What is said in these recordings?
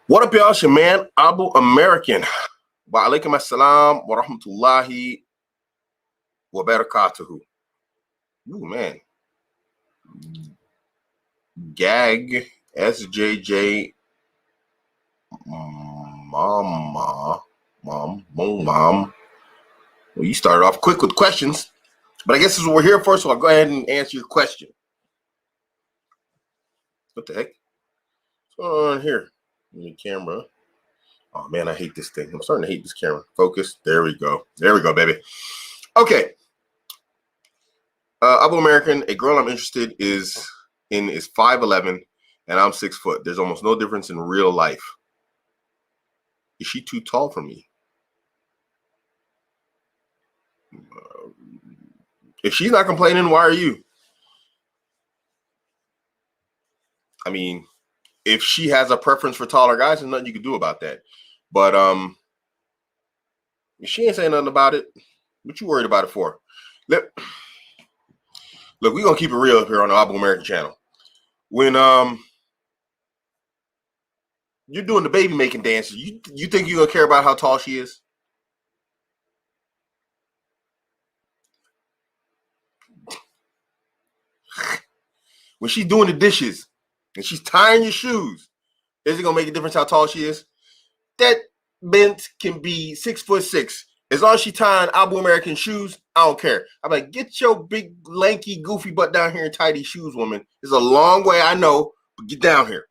What up, y'all? It's your man, Abuamerican. Wa alaikum assalam wa rahmatullahi wa barakatuhu. Ooh, man. Gag, SJJ, mom. Well, you started off quick with questions, but I guess this is what we're here for, so I'll go ahead and answer your question. What the heck? What's going on here? The camera. Oh, man, I hate this thing. I'm starting to hate this camera. Focus. There we go. There we go, baby. Okay. Abuamerican, a girl I'm interested in is 5'11", and I'm 6 foot. There's almost no difference in real life. Is she too tall for me? If she's not complaining, why are you? I mean, if she has a preference for taller guys, there's nothing you can do about that. But if she ain't saying nothing about it, what you worried about it for? Look, we're gonna keep it real up here on the Abuamerican channel. When you're doing the baby making dances, you think you're gonna care about how tall she is? When she's doing the dishes and she's tying your shoes, is it gonna make a difference how tall she is? That bent can be 6'6". As long as she's tying Abuamerican shoes, I don't care. I'm like, get your big, lanky, goofy butt down here and tie these shoes, woman. It's a long way, I know, but get down here.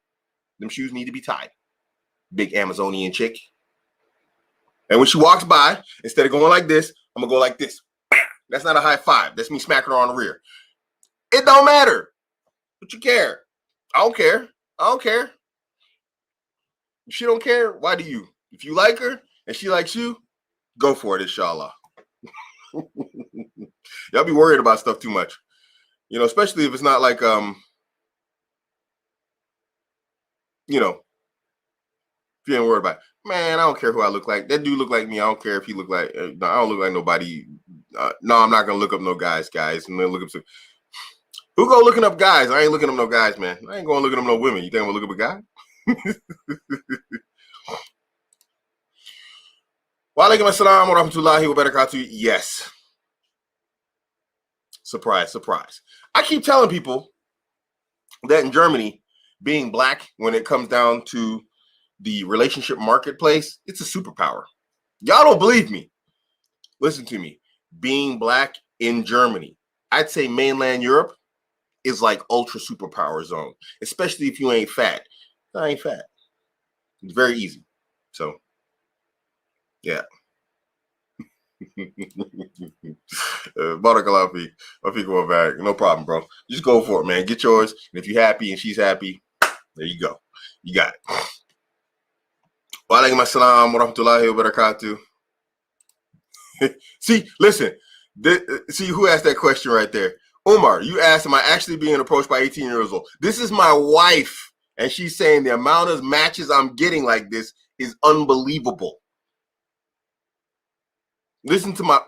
Them shoes need to be tied. Big Amazonian chick. And when she walks by, instead of going like this, I'm going to go like this. That's not a high five. That's me smacking her on the rear. It don't matter. But you care. I don't care. I don't care. If she don't care, why do you? If you like her and she likes you, go for it, inshallah. Y'all be worried about stuff too much. You know, especially if it's not like, you know, if you ain't worried about it. Man, I don't care who I look like. That dude look like me. I don't care if he look like, I don't look like nobody. No, I'm not going to look up no guys. And then look up some. Who go looking up guys? I ain't looking up no guys, man. I ain't going looking up no women. You think I'm going to look up a guy? Wa alaikum assalam wa rahmatullahi wa barakatuh. Yes. Surprise, surprise. I keep telling people that in Germany, being black, when it comes down to the relationship marketplace, it's a superpower. Y'all don't believe me. Listen to me. Being black in Germany, I'd say mainland Europe is like ultra superpower zone, especially if you ain't fat. I ain't fat. It's very easy. So, yeah. Barakallah fi. Go back. No problem, bro. Just go for it, man. Get yours. And if you're happy and she's happy, there you go. You got it. Wa alaikum assalam wa rahmatullahi wa barakatuh. See, listen. See who asked that question right there? Umar, you asked, am I actually being approached by 18 years old? This is my wife. And she's saying the amount of matches I'm getting like this is unbelievable. Listen to my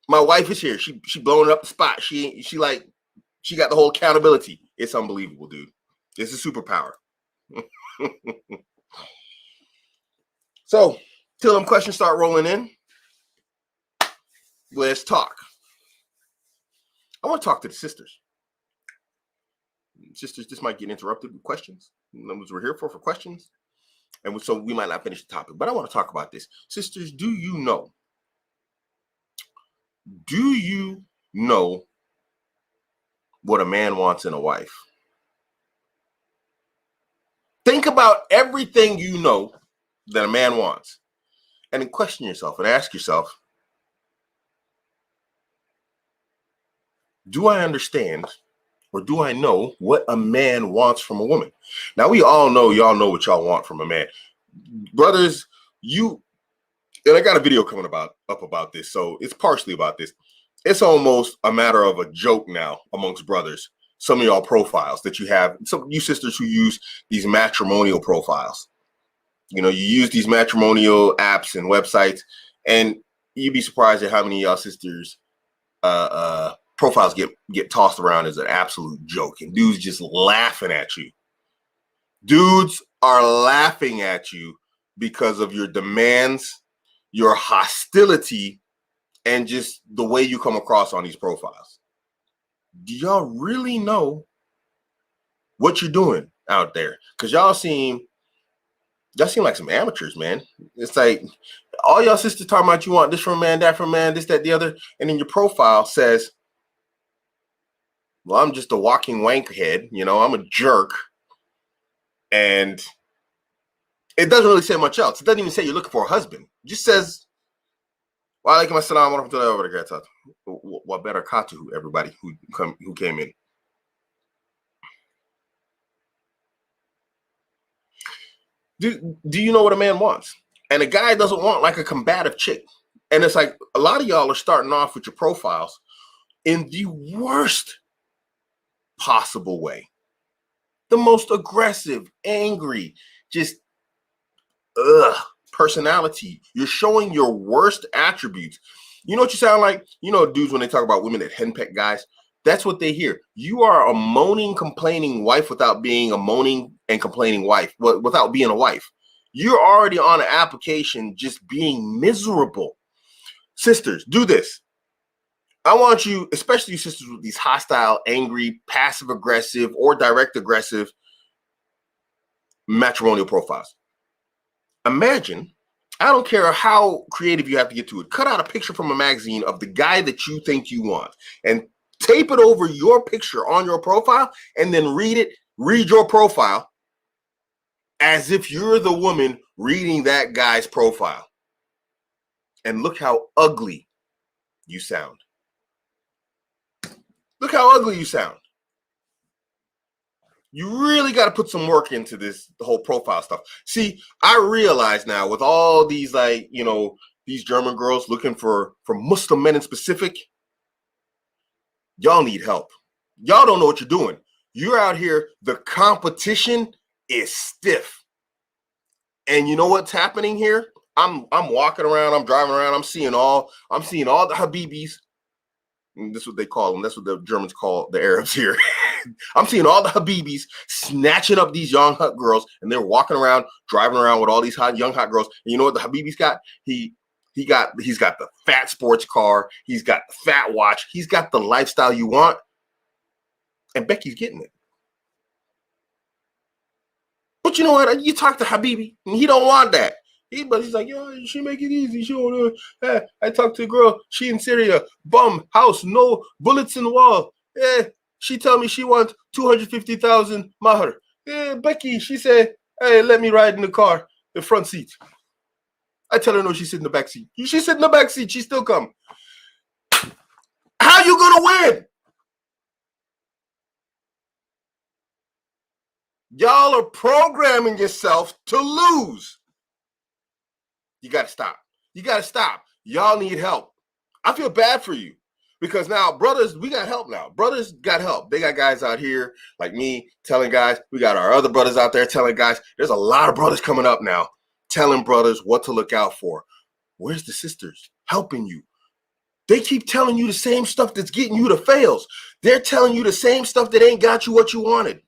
wife is here. She blowing up the spot. She got the whole accountability. It's unbelievable, dude. It's a superpower. So, till them questions start rolling in, let's talk. I want to talk to the sisters. Sisters, this might get interrupted with questions. Numbers we're here for questions. And so we might not finish the topic, but I want to talk about this. Sisters, do you know what a man wants in a wife? Think about everything you know that a man wants, and then question yourself and ask yourself, do I understand or do I know what a man wants from a woman? Now, we all know, y'all know what y'all want from a man. Brothers, and I got a video coming up about this, so it's partially about this. It's almost a matter of a joke now amongst brothers. Some of y'all profiles that you have, some you sisters who use these matrimonial profiles. You know, you use these matrimonial apps and websites, and you'd be surprised at how many of y'all sisters profiles get tossed around as an absolute joke, and dudes just laughing at you. Dudes are laughing at you because of your demands, your hostility, and just the way you come across on these profiles. Do y'all really know what you're doing out there? Because y'all seem like some amateurs, man. It's like all y'all sisters talking about you want this from a man, that from a man, this, that, the other. And then your profile says, well, I'm just a walking wank head. I'm a jerk. And it doesn't really say much else. It doesn't even say you're looking for a husband. It just says, wa alaikum assalam wa rahmatullahi wa barakatuh. Wa barakatuh, everybody who came in. Do you know what a man wants? And a guy doesn't want like a combative chick. And it's like a lot of y'all are starting off with your profiles in the worst possible way. The most aggressive, angry, just personality. You're showing your worst attributes. You know what you sound like? Dudes when they talk about women that henpeck guys, that's what they hear. You are a moaning, complaining wife without being a moaning and complaining wife, without being a wife. You're already on an application just being miserable. Sisters, do this. I want you, especially you sisters with these hostile, angry, passive-aggressive, or direct-aggressive matrimonial profiles. Imagine, I don't care how creative you have to get to it, cut out a picture from a magazine of the guy that you think you want and tape it over your picture on your profile and then read your profile as if you're the woman reading that guy's profile. And look how ugly you sound. Look how ugly you sound. You really got to put some work into the whole profile stuff. See, I realize now with all these these German girls looking for Muslim men in specific, y'all need help. Y'all don't know what you're doing. You're out here, the competition is stiff. And you know what's happening here? I'm walking around, I'm driving around, I'm seeing all the Habibis. And this is what they call them. That's what the Germans call the Arabs here. I'm seeing all the Habibis snatching up these young hot girls, and they're walking around, driving around with all these young hot girls. And you know what the Habibis got? He's got the fat sports car. He's got the fat watch. He's got the lifestyle you want. And Becky's getting it. But you know what? You talk to Habibi, and he don't want that. But he's like, yo, she make it easy. She don't I talked to a girl. She in Syria. Bum house, no bullets in the wall. She tell me she wants 250,000 mahr. Becky, she said, hey, let me ride in the car, the front seat. I tell her no, she sit in the back seat. She sit in the back seat. She still come. How you gonna win? Y'all are programming yourself to lose. You got to stop. You got to stop. Y'all need help. I feel bad for you because now brothers, we got help now. Brothers got help. They got guys out here like me telling guys. We got our other brothers out there telling guys. There's a lot of brothers coming up now telling brothers what to look out for. Where's the sisters helping you? They keep telling you the same stuff that's getting you the fails. They're telling you the same stuff that ain't got you what you wanted.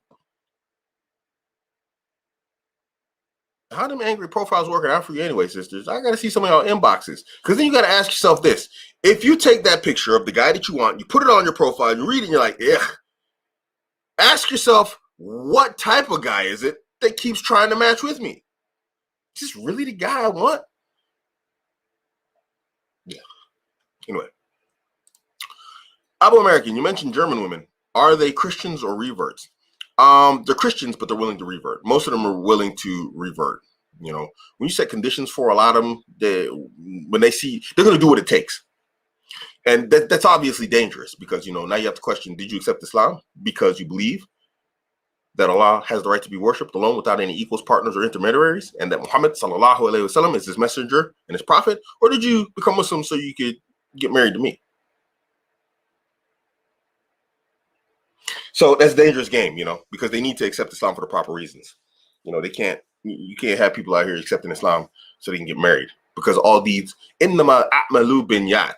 How them angry profiles working out for you anyway, sisters? I got to see some of y'all inboxes. Because then you got to ask yourself this. If you take that picture of the guy that you want, you put it on your profile, you read it, and you're like, yeah. Ask yourself, what type of guy is it that keeps trying to match with me? Is this really the guy I want? Yeah. Anyway. Abuamerican, you mentioned German women. Are they Christians or reverts? They're Christians, but they're willing to revert. Most of them are willing to revert. When you set conditions for a lot of them, when they see, they're going to do what it takes. And that's obviously dangerous because, now you have to question, did you accept Islam because you believe that Allah has the right to be worshipped alone without any equals, partners, or intermediaries, and that Muhammad sallallahu alaihi wasallam is his messenger and his prophet? Or did you become Muslim so you could get married to me? So that's a dangerous game, because they need to accept Islam for the proper reasons. You can't have people out here accepting Islam so they can get married because all deeds, innama a'malu binniyat,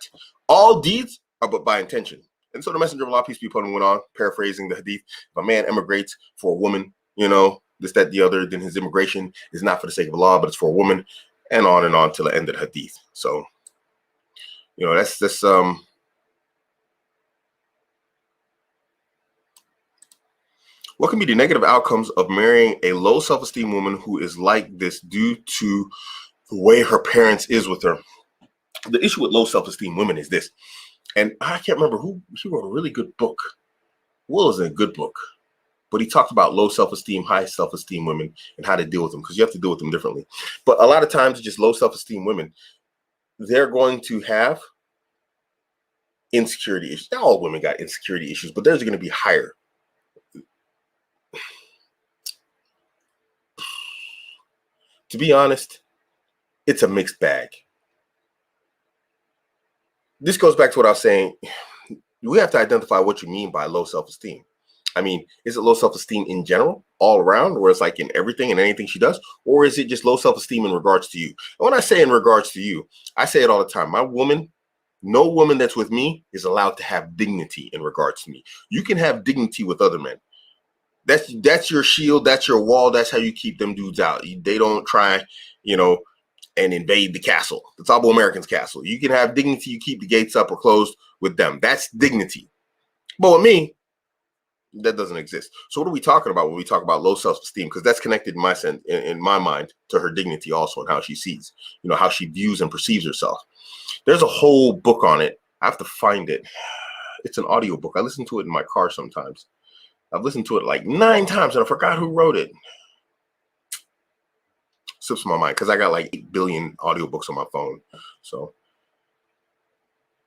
all deeds are but by intention. And so the Messenger of Allah, peace be upon him, went on, paraphrasing the hadith, if a man emigrates for a woman, this, that, the other, then his immigration is not for the sake of Allah, but it's for a woman, and on till the end of the hadith. So, that's what can be the negative outcomes of marrying a low self-esteem woman who is like this due to the way her parents is with her? The issue with low self-esteem women is this, and I can't remember who wrote a really good book. Will is a good book, but he talked about low self-esteem, high self-esteem women and how to deal with them, because you have to deal with them differently. But a lot of times, just low self-esteem women, they're going to have insecurity issues. Not all women got insecurity issues, but theirs are going to be higher. To be honest, it's a mixed bag. This goes back to what I was saying. We have to identify what you mean by low self-esteem. I mean, is it low self-esteem in general, all around, where it's like in everything and anything she does? Or is it just low self-esteem in regards to you? And when I say in regards to you, I say it all the time. My woman, no woman that's with me is allowed to have dignity in regards to me. You can have dignity with other men. That's your shield. That's your wall. That's how you keep them dudes out. They don't try, and invade the castle. It's Abuamerican's castle. You can have dignity. You keep the gates up or closed with them. That's dignity. But with me, that doesn't exist. So what are we talking about when we talk about low self-esteem? Because that's connected in my mind to her dignity also, and how she sees, how she views and perceives herself. There's a whole book on it. I have to find it. It's an audio book. I listen to it in my car sometimes. I've listened to it like 9 times and I forgot who wrote it. Slips my mind because I got like 8 billion audiobooks on my phone. So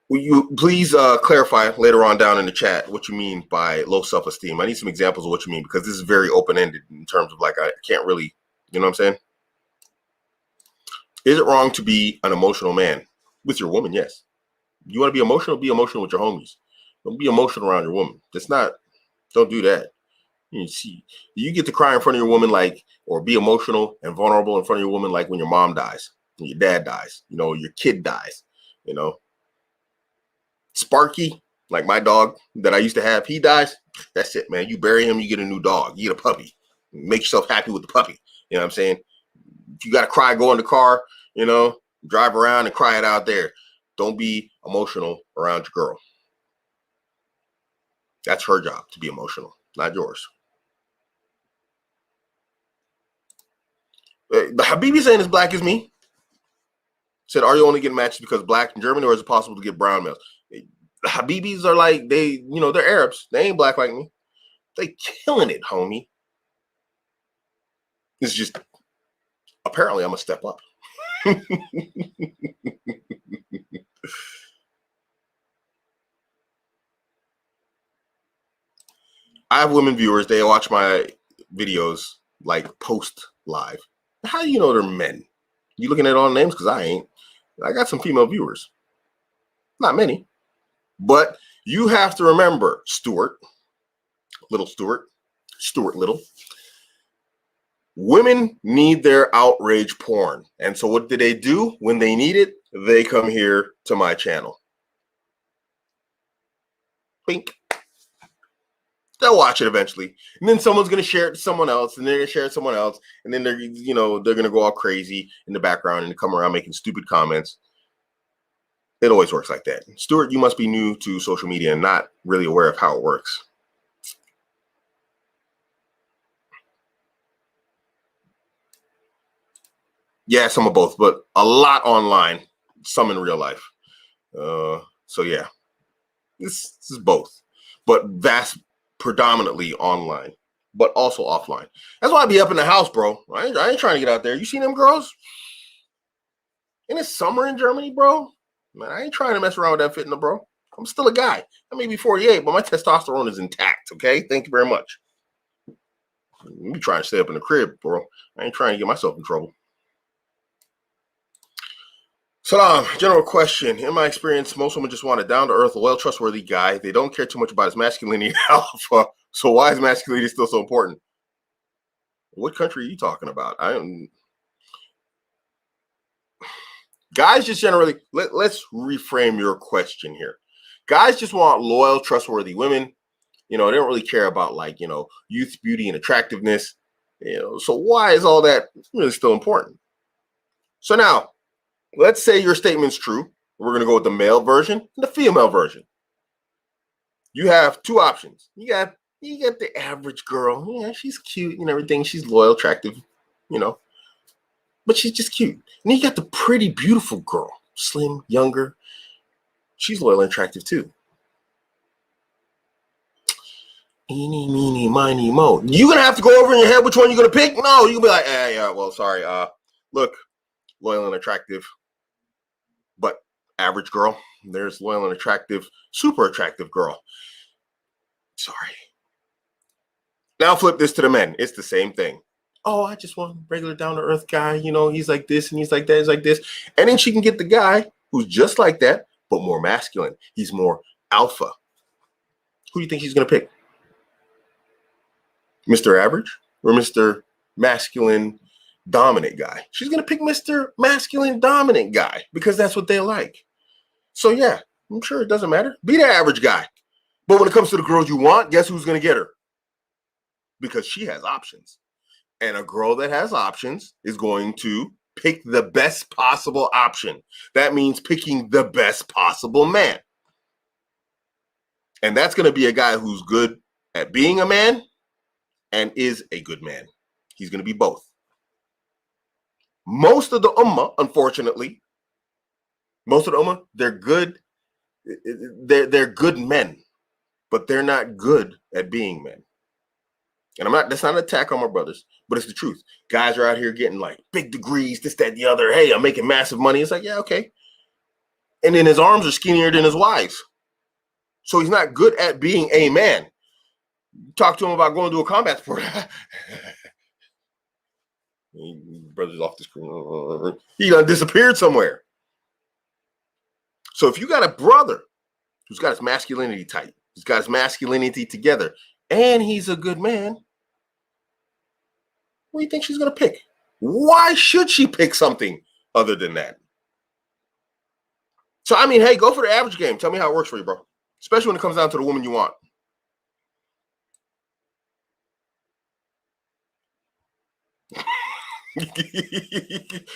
will you please clarify later on down in the chat what you mean by low self-esteem? I need some examples of what you mean, because this is very open-ended in terms of like, I can't really, you know what I'm saying? Is it wrong to be an emotional man with your woman? Yes. You want to be emotional with your homies. Don't be emotional around your woman. Don't do that. You get to cry in front of your woman, like, or be emotional and vulnerable in front of your woman, like when your mom dies, when your dad dies, your kid dies, Sparky, like my dog that I used to have, he dies. That's it, man. You bury him, you get a new dog, you get a puppy. Make yourself happy with the puppy. You know what I'm saying? If you got to cry, go in the car, drive around and cry it out there. Don't be emotional around your girl. That's her job, to be emotional, not yours. The Habibi saying as black as me. Said, are you only getting matches because black in Germany, or is it possible to get brown males? The Habibis are like, they're Arabs. They ain't black like me. They killing it, homie. It's just, apparently I'm gonna step up. I have women viewers. They watch my videos like post live. How do you know they're men? You looking at all the names? Because I ain't. I got some female viewers. Not many. But you have to remember, Stuart Little. Women need their outrage porn. And so what do? When they need it, they come here to my channel. Bink. They'll watch it eventually. And then someone's going to share it to someone else, and they're going to share it to someone else. And then they're going to go all crazy in the background and come around making stupid comments. It always works like that. Stuart, you must be new to social media and not really aware of how it works. Yeah, some of both, but a lot online, some in real life. So yeah, this is both, but predominantly online, but also offline. That's why I be up in the house, bro. I ain't trying to get out there. You seen them girls? And it's summer in Germany, bro. Man, I ain't trying to mess around with that fitna, bro. I'm still a guy. I may be 48, but my testosterone is intact, okay? Thank you very much. I'm trying to stay up in the crib, bro. I ain't trying to get myself in trouble. Salam, general question. In my experience, most women just want a down-to-earth, loyal, trustworthy guy. They don't care too much about his masculinity alpha. So why is masculinity still so important? What country are you talking about? Guys just generally, let's reframe your question here. Guys just want loyal, trustworthy women. They don't really care about youth, beauty, and attractiveness. So why is all that really still important? So now, let's say your statement's true. We're going to go with the male version and the female version. You have two options. You got the average girl. Yeah, she's cute and everything. She's loyal, attractive, but she's just cute. And then you got the pretty, beautiful girl, slim, younger. She's loyal and attractive too. Eeny, meeny, miny, mo. You gonna have to go over in your head which one you're gonna pick? No, you can be like, yeah, well, sorry. Look, loyal and attractive, but average girl. There's loyal and attractive, super attractive girl. Sorry. Now flip this to the men. It's the same thing. Oh, I just want a regular down-to-earth guy. He's like this and he's like that. He's like this. And then she can get the guy who's just like that, but more masculine. He's more alpha. Who do you think she's going to pick? Mr. Average or Mr. Masculine Dominant guy? She's going to pick Mr. Masculine Dominant guy because that's what they like. So, yeah, I'm sure it doesn't matter. Be the average guy. But when it comes to the girls you want, guess who's going to get her? Because she has options. And a girl that has options is going to pick the best possible option. That means picking the best possible man. And that's going to be a guy who's good at being a man and is a good man. He's going to be both. Most of the ummah, unfortunately, they're good. They're good men, but they're not good at being men. And that's not an attack on my brothers, but it's the truth. Guys are out here getting like big degrees, this, that, the other. Hey, I'm making massive money. It's like, yeah, okay. And then his arms are skinnier than his wives. So he's not good at being a man. Talk to him about going to a combat sport. Brother's off the screen. He done disappeared somewhere. So if you got a brother who's got his masculinity tight, who's got his masculinity together, and he's a good man, what do you think she's going to pick? Why should she pick something other than that? So, I mean, hey, go for the average game. Tell me how it works for you, bro. Especially when it comes down to the woman you want.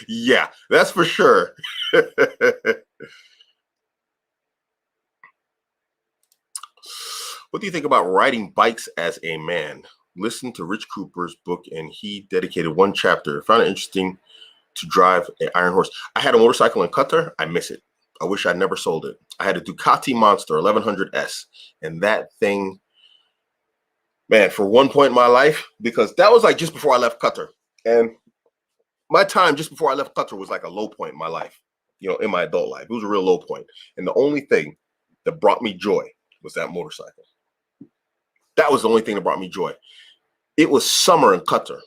Yeah, that's for sure. What do you think about riding bikes as a man? Listen to Rich Cooper's book, and he dedicated one chapter. I found it interesting to drive an iron horse. I had a motorcycle in Qatar. I miss it. I wish I never sold it. I had a Ducati Monster 1100S, and that thing, man, for one point in my life, because that was like just before I left Qatar, and my time just before I left Qatar was like a low point in my life, in my adult life. It was a real low point, and the only thing that brought me joy was that motorcycle. That was the only thing that brought me joy. It was summer in Qatar.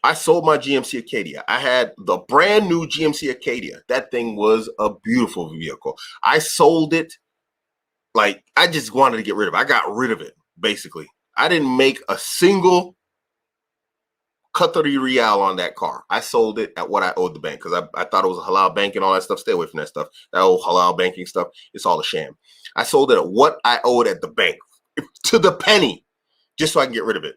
I sold my GMC Acadia. I had the brand new GMC Acadia. That thing was a beautiful vehicle. I sold it like I just wanted to get rid of it. I got rid of it, basically. I didn't make a single Qatari Rial on that car. I sold it at what I owed the bank because I thought it was a halal bank and all that stuff. Stay away from that stuff. That old halal banking stuff, it's all a sham. I sold it at what I owed at the bank to the penny just so I can get rid of it.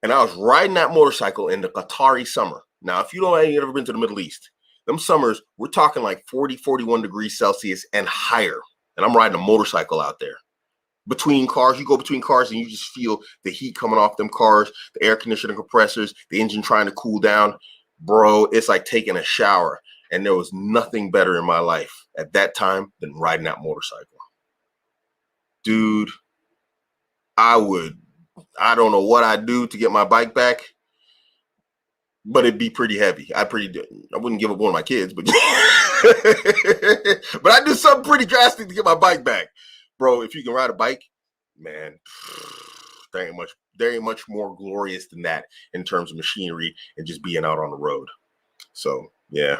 And I was riding that motorcycle in the Qatari summer. Now, if you ain't ever been to the Middle East, them summers, we're talking like 40, 41 degrees Celsius and higher. And I'm riding a motorcycle out there. Between cars, you go between cars and you just feel the heat coming off them cars, the air conditioning compressors, the engine trying to cool down. Bro, it's like taking a shower. And there was nothing better in my life at that time than riding that motorcycle. Dude, I don't know what I'd do to get my bike back, but it'd be pretty heavy. I wouldn't give up one of my kids, but but I'd do something pretty drastic to get my bike back. Bro, if you can ride a bike, man, there ain't much more glorious than that in terms of machinery and just being out on the road. So, yeah.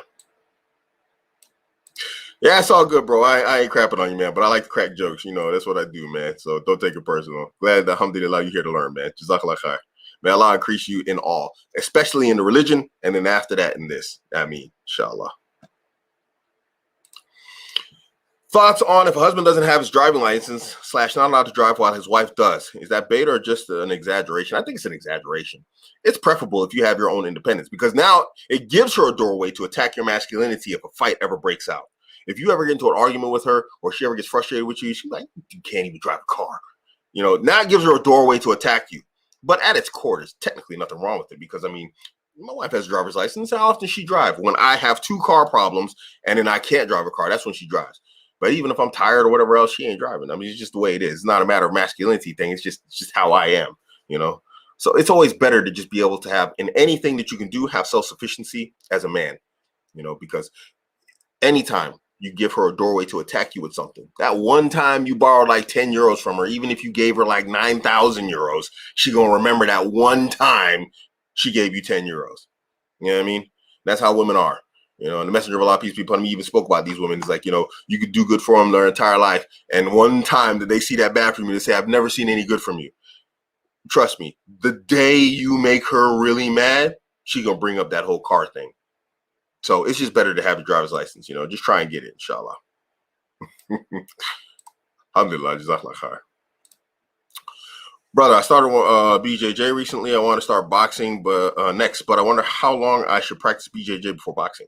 Yeah, it's all good, bro. I ain't crapping on you, man, but I like to crack jokes. That's what I do, man. So don't take it personal. Glad that alhamdulillah you're here to learn, man. Jazakallah khair. May Allah increase you in all, especially in the religion, and then after that in this. I mean, inshallah. Thoughts on if a husband doesn't have his driving license / not allowed to drive while his wife does? Is that bait or just an exaggeration? I think it's an exaggeration. It's preferable if you have your own independence, because now it gives her a doorway to attack your masculinity if a fight ever breaks out. If you ever get into an argument with her or she ever gets frustrated with you, she's like, you can't even drive a car. Now it gives her a doorway to attack you. But at its core, there's technically nothing wrong with it, because, I mean, my wife has a driver's license. How often she drive? When I have 2 car problems and then I can't drive a car, that's when she drives. But even if I'm tired or whatever else, she ain't driving. I mean, it's just the way it is. It's not a matter of masculinity thing. It's just how I am, So it's always better to just be able to have, in anything that you can do, have self-sufficiency as a man, because anytime you give her a doorway to attack you with something, that one time you borrowed like 10 euros from her, even if you gave her like 9,000 euros, she going to remember that one time she gave you 10 euros. You know what I mean? That's how women are. And the messenger of a lot of peace, people even spoke about these women. It's like, you could do good for them their entire life. And one time that they see that bad from you, they say, I've never seen any good from you. Trust me, the day you make her really mad, she going to bring up that whole car thing. So it's just better to have a driver's license, just try and get it, inshallah. Alhamdulillah, jazakallah khair. Brother, I started BJJ recently. I want to start boxing next, but I wonder how long I should practice BJJ before boxing.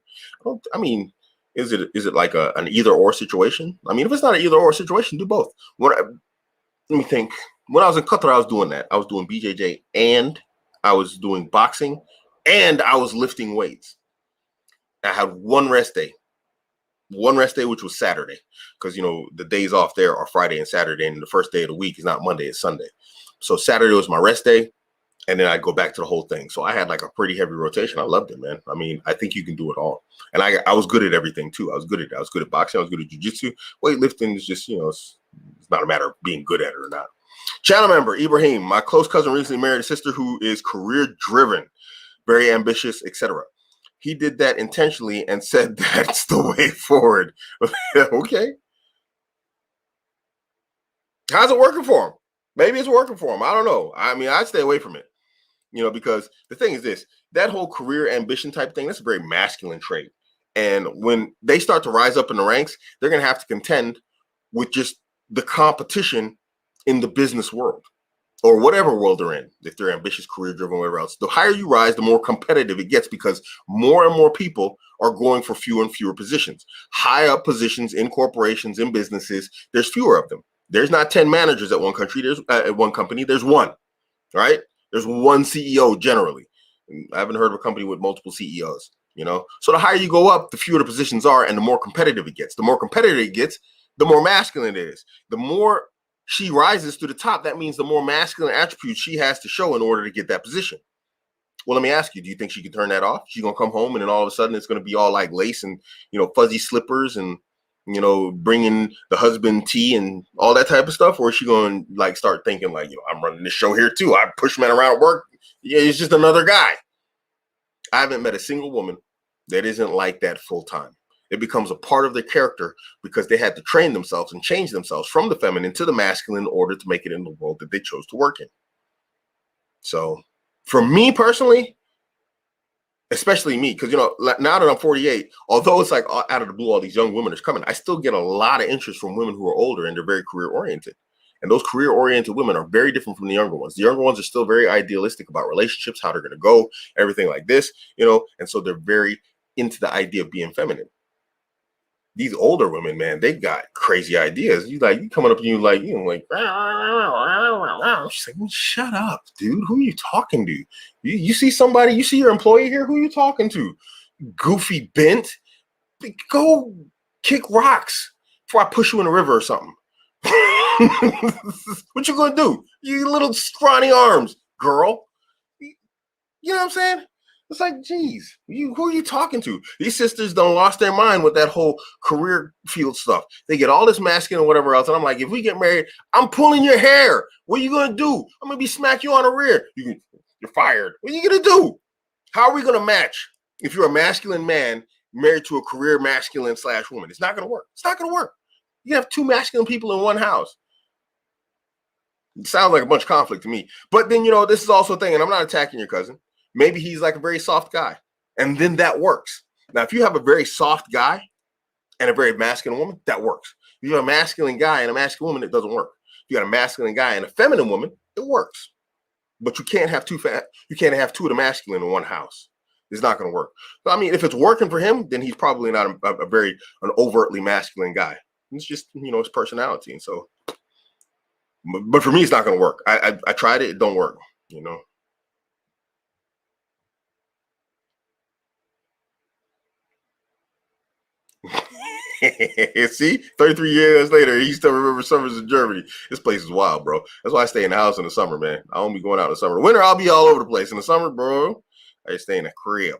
Is it like an either or situation? I mean, if it's not an either or situation, do both. Let me think. When I was in Qatar, I was doing that. I was doing BJJ and I was doing boxing and I was lifting weights. I had one rest day, which was Saturday, because, the days off there are Friday and Saturday, and the first day of the week is not Monday, it's Sunday. So Saturday was my rest day, and then I'd go back to the whole thing. So I had like a pretty heavy rotation. I loved it, man. I mean, I think you can do it all. And I was good at everything too. I was good at boxing. I was good at jiu-jitsu. Weightlifting is just, it's not a matter of being good at it or not. Channel member, Ibrahim, my close cousin recently married a sister who is career driven, very ambitious, etc. He did that intentionally and said that's the way forward. Okay. How's it working for him? Maybe it's working for him. I don't know. I mean, I'd stay away from it, because the thing is this, that whole career ambition type thing, that's a very masculine trait. And when they start to rise up in the ranks, they're going to have to contend with just the competition in the business world or whatever world they're in. If they're ambitious, career driven, whatever else, the higher you rise, the more competitive it gets, because more and more people are going for fewer and fewer positions. High up positions in corporations, in businesses, there's fewer of them. There's not 10 managers at one country. There's at one company. There's one, right? There's one CEO generally. I haven't heard of a company with multiple CEOs, So the higher you go up, the fewer the positions are and the more competitive it gets. The more competitive it gets, the more masculine it is. The more she rises to the top, that means the more masculine attributes she has to show in order to get that position. Well, let me ask you, do you think she can turn that off? She's going to come home and then all of a sudden it's going to be all like lace and, fuzzy slippers and, bringing the husband tea and all that type of stuff? Or is she going to like start thinking like, I'm running this show here too. I push men around at work. Yeah, it's just another guy. I haven't met a single woman that isn't like that full time. It becomes a part of their character because they had to train themselves and change themselves from the feminine to the masculine in order to make it in the world that they chose to work in. So for me personally, especially me, because, now that I'm 48, although it's like out of the blue, all these young women are coming, I still get a lot of interest from women who are older and they're very career oriented. And those career oriented women are very different from the younger ones. The younger ones are still very idealistic about relationships, how they're going to go, everything like this, and so they're very into the idea of being feminine. These older women, man, they got crazy ideas. You coming up and you like, she's like, shut up, dude. Who are you talking to? You see somebody, you see your employee here, who are you talking to? Goofy bent. Go kick rocks before I push you in the river or something. What you gonna do? You little scrawny arms, girl. You know what I'm saying? It's like, geez, who are you talking to? These sisters done lost their mind with that whole career field stuff. They get all this masculine and whatever else. And I'm like, if we get married, I'm pulling your hair. What are you going to do? I'm going to be smack you on the rear. You're fired. What are you going to do? How are we going to match if you're a masculine man married to a career masculine / woman? It's not going to work. It's not going to work. You have 2 masculine people in one house. It sounds like a bunch of conflict to me. But then, this is also a thing, and I'm not attacking your cousin. Maybe he's like a very soft guy. And then that works. Now, if you have a very soft guy and a very masculine woman, that works. If you have a masculine guy and a masculine woman, it doesn't work. If you got a masculine guy and a feminine woman, it works. But you can't have two you can't have two of the masculine in one house. It's not going to work. So, I mean, if it's working for him, then he's probably not an overtly masculine guy. It's just, his personality. And so, but for me, it's not going to work. I tried it. It don't work, See, 33 years later, he still remembers summers in Germany. This place is wild, bro. That's why I stay in the house in the summer, man. I don't be going out in the summer. Winter, I'll be all over the place. In the summer, bro, I stay in a crib.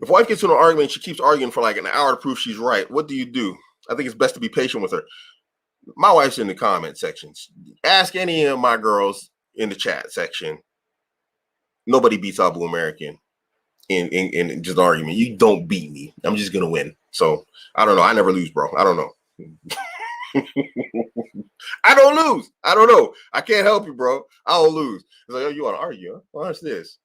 If wife gets into an argument, she keeps arguing for like an hour to prove she's right. What do you do? I think it's best to be patient with her. My wife's in the comment sections. Ask any of my girls in the chat section. Nobody beats Abuamerican in just an argument. You don't beat me. I'm just gonna win. So I don't know. I never lose, bro. I don't know. I don't lose. I don't know. I can't help you, bro. I don't lose. It's like, oh, you want to argue? Huh? Watch this.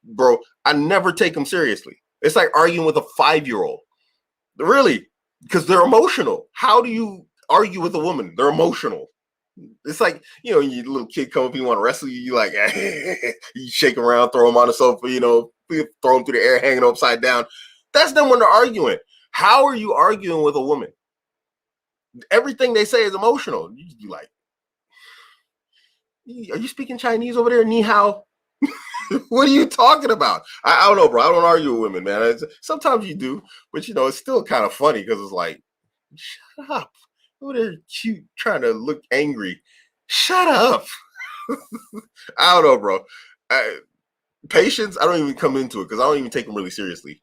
Bro, I never take them seriously. It's like arguing with a 5-year-old. Really, because they're emotional. How do you argue with a woman? They're emotional. It's like, your little kid come up, you want to wrestle you, like, you shake them around, throw them on the sofa, throw them through the air, hanging upside down. That's them when they're arguing. How are you arguing with a woman? Everything they say is emotional. You like, are you speaking Chinese over there? Ni hao? What are you talking about? I don't know, bro. I don't argue with women, man. Sometimes you do, but it's still kind of funny because it's like, shut up. Oh, they're cute, trying to look angry. Shut up. I don't know, bro. Patience, I don't even come into it because I don't even take them really seriously.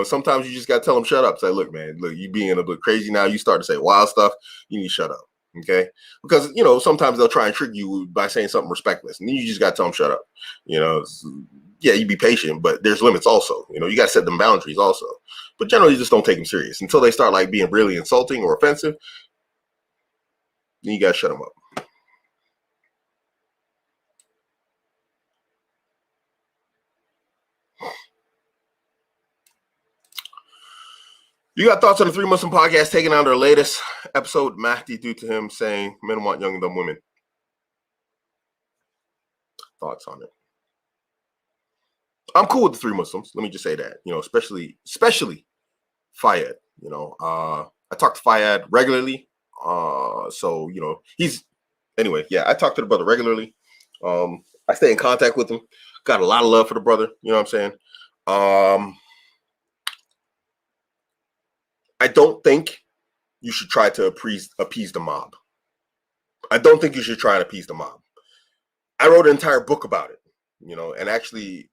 Sometimes you just got to tell them, shut up. Say, look, man, you being a bit crazy now. You start to say wild stuff. You need to shut up. Okay. Because, sometimes they'll try and trick you by saying something respectless. And then you just got to tell them, shut up. Yeah, you be patient, but there's limits also. You got to set them boundaries also. But generally, just don't take them serious until they start like being really insulting or offensive. Then you got to shut them up. You got thoughts on the 3 Muslim podcast taking on their latest episode, Mahdi, due to him saying men want young and dumb women? Thoughts on it? I'm cool with the 3 Muslims. Let me just say that, especially Fayed. I talk to Fayed regularly. So, he's, anyway, yeah, I talk to the brother regularly. I stay in contact with him. Got a lot of love for the brother. You know what I'm saying? I don't think you should try to appease the mob. I don't think you should try and appease the mob. I wrote an entire book about it, and actually,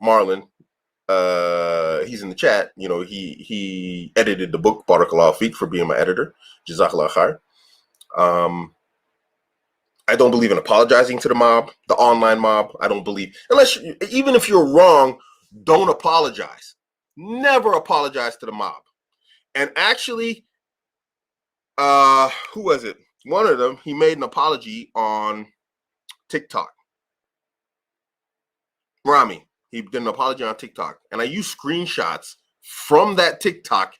Marlon, he's in the chat. He edited the book, Barakallahu Feek, for being my editor. Jazakallah khair. I don't believe in apologizing to the mob, the online mob. I don't believe, even if you're wrong, don't apologize. Never apologize to the mob. And actually, who was it? One of them, he made an apology on TikTok. Rami, he did an apology on TikTok. And I used screenshots from that TikTok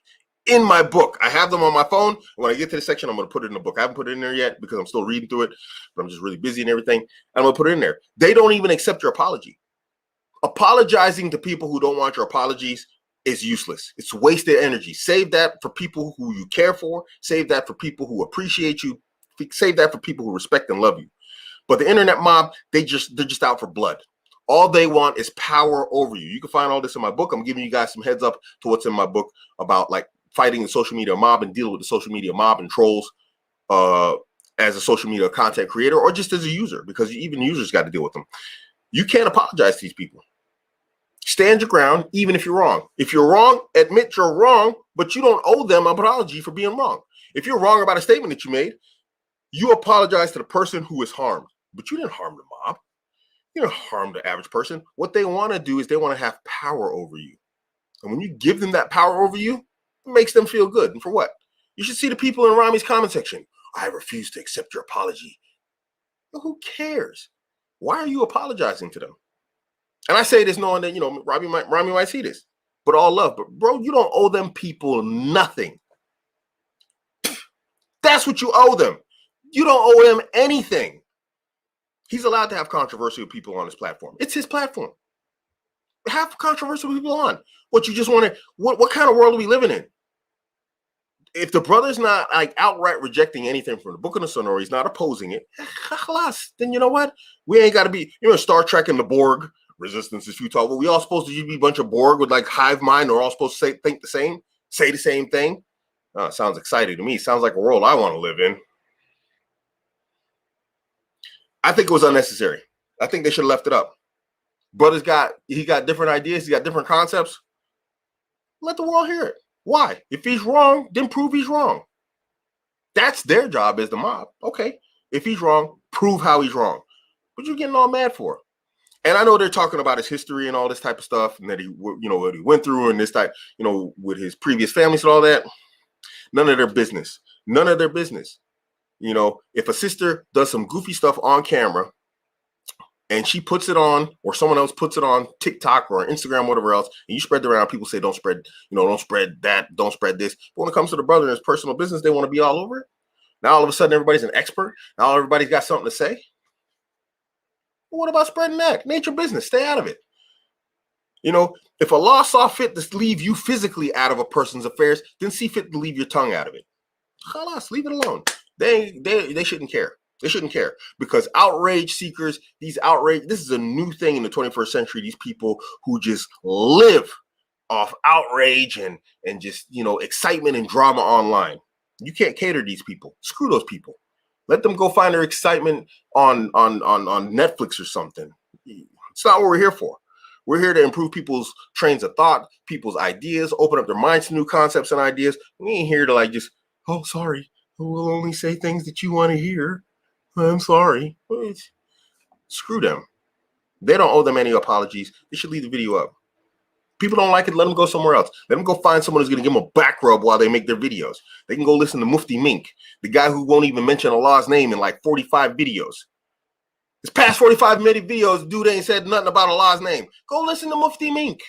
in my book. I have them on my phone. When I get to the section, I'm going to put it in the book. I haven't put it in there yet because I'm still reading through it, but I'm just really busy and everything. And I'm going to put it in there. They don't even accept your apology. Apologizing to people who don't want your apologies is useless. It's wasted energy. Save that for people who you care for. Save that for people who appreciate you. Save that for people who respect and love you. But the internet mob, they're just out for blood. All they want is power over you. You can find all this in my book. I'm giving you guys some heads up to what's in my book about like fighting the social media mob and dealing with the social media mob and trolls as a social media content creator or just as a user, because even users got to deal with them. You can't apologize to these people. Stand your ground, even if you're wrong. If you're wrong, admit you're wrong, but you don't owe them an apology for being wrong. If you're wrong about a statement that you made, you apologize to the person who is harmed, but you didn't harm the mob. You didn't harm the average person. What they want to do is they want to have power over you. And when you give them that power over you, it makes them feel good. And for what? You should see the people in Rami's comment section. I refuse to accept your apology. Well, who cares? Why are you apologizing to them? And I say this knowing that, Rami might see this. but all love. But bro, you don't owe them people nothing. That's what you owe them. You don't owe him anything. He's allowed to have controversial people on his platform. It's his platform. Have controversial people on. What you just want to, what kind of world are we living in? If the brother's not like outright rejecting anything from the Book of the Sunnah, or he's not opposing it, then you know what? We ain't got to be, Star Trek and the Borg, resistance is futile. Well, we all supposed to be a bunch of Borg with like hive mind, or all supposed to think the same, say the same thing. Sounds exciting to me. Sounds like a world I want to live in. I think it was unnecessary. I think they should have left it up. Brother's got different ideas. He got different concepts. Let the world hear it. Why? If he's wrong, then prove he's wrong. That's their job as the mob. Okay. If he's wrong, prove how he's wrong. What you getting all mad for? And I know they're talking about his history and all this type of stuff, and that he, what he went through, and this type, with his previous families and all that. None of their business. None of their business. If a sister does some goofy stuff on camera and she puts it on, or someone else puts it on TikTok or Instagram, whatever else, and you spread it around, people say, don't spread that, don't spread this. But when it comes to the brother and his personal business, they want to be all over it. Now, all of a sudden, everybody's an expert. Now, everybody's got something to say. Well, what about spreading that? Nature business. Stay out of it. If Allah saw fit to leave you physically out of a person's affairs, then see fit to leave your tongue out of it. Khalas, leave it alone. They shouldn't care. They shouldn't care, because outrage seekers, this is a new thing in the 21st century. These people who just live off outrage and just, excitement and drama online. You can't cater to these people. Screw those people. Let them go find their excitement on Netflix or something. It's not what we're here for. We're here to improve people's trains of thought, people's ideas, open up their minds to new concepts and ideas. We ain't here to just, oh, sorry, we'll only say things that you want to hear. I'm sorry. Screw them. They don't owe them any apologies. They should leave the video up. People don't like it, let them go somewhere else. Let them go find someone who's going to give them a back rub while they make their videos. They can go listen to Mufti Mink, the guy who won't even mention Allah's name in like 45 videos. His past 45-minute videos, dude ain't said nothing about Allah's name. Go listen to Mufti Mink.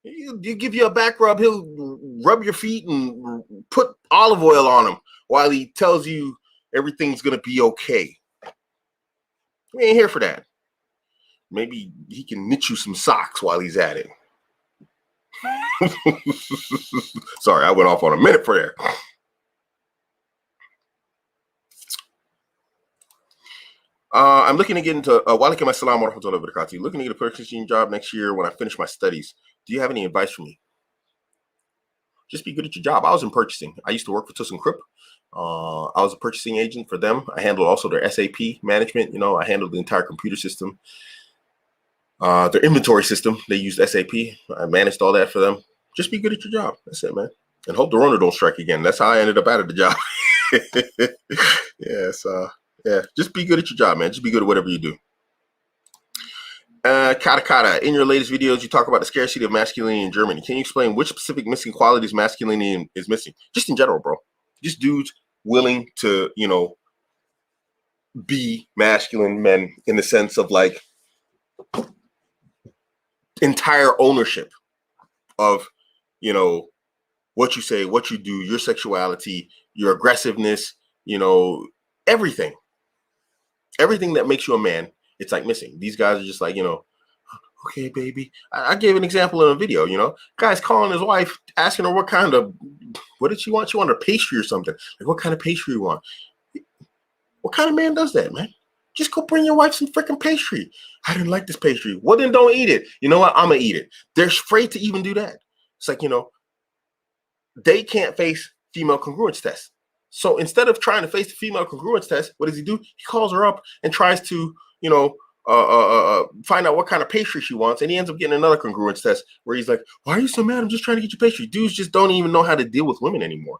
You give you a back rub, he'll rub your feet and put olive oil on them while he tells you everything's going to be okay. We ain't here for that. Maybe he can knit you some socks while he's at it. Sorry, I went off on a minute for there. I'm looking to get into Walaikum assalam wa rahmatullahi wa barakatuh. Looking to get a purchasing job next year when I finish my studies. Do you have any advice for me? Just be good at your job. I was in purchasing. I used to work for ThyssenKrupp. I was a purchasing agent for them. I handled also their SAP management. I handled the entire computer system, their inventory system. They used SAP. I managed all that for them. Just be good at your job. That's it, man. And hope the Rona don't strike again. That's how I ended up out of the job. Yeah, just be good at your job, man. Just be good at whatever you do. Kata, in your latest videos, you talk about the scarcity of masculinity in Germany. Can you explain which specific missing qualities masculinity is missing? Just in general, bro. Just dudes willing to, be masculine men in the sense of like entire ownership of, what you say, what you do, your sexuality, your aggressiveness, everything. Everything that makes you a man, it's like missing. These guys are just like, okay, baby. I gave an example in a video, guy's calling his wife, asking her what did she want? She wanted a pastry or something. Like, what kind of pastry you want? What kind of man does that, man? Just go bring your wife some freaking pastry. I didn't like this pastry. Well, then don't eat it. You know what? I'm going to eat it. They're afraid to even do that. It's like, they can't face female congruence tests. So instead of trying to face the female congruence test, what does he do? He calls her up and tries to, find out what kind of pastry she wants. And he ends up getting another congruence test where he's like, why are you so mad? I'm just trying to get you pastry. Dudes just don't even know how to deal with women anymore.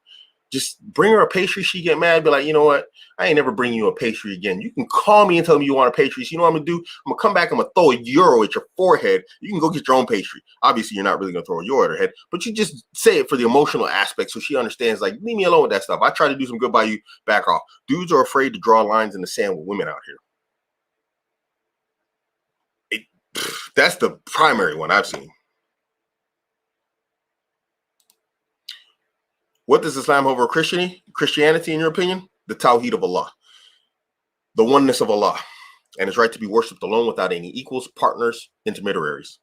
Just bring her a pastry. She get mad. Be like, you know what? I ain't never bringing you a pastry again. You can call me and tell me you want a pastry. So you know what I'm going to do? I'm going to come back. I'm going to throw €1 at your forehead. You can go get your own pastry. Obviously, you're not really going to throw €1 at her head, but you just say it for the emotional aspect so she understands, like, leave me alone with that stuff. I try to do some good by you. Back off. Dudes are afraid to draw lines in the sand with women out here. That's the primary one I've seen. What does Islam hold over Christianity, in your opinion? The Tawheed of Allah, the oneness of Allah, and his right to be worshipped alone without any equals, partners, intermediaries.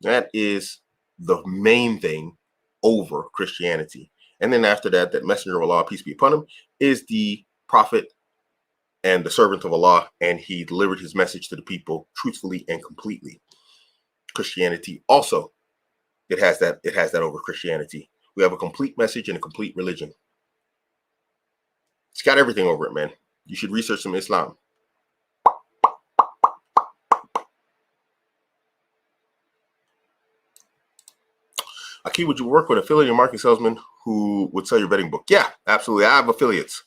That is the main thing over Christianity. And then after that, that messenger of Allah, peace be upon him, is the prophet and the servant of Allah, and he delivered his message to the people truthfully and completely. Christianity also, it has that over Christianity. We have a complete message and a complete religion. It's got everything over it, man. You should research some Islam. Aki, would you work with affiliate marketing salesman who would sell your vetting book? Yeah, absolutely. I have affiliates.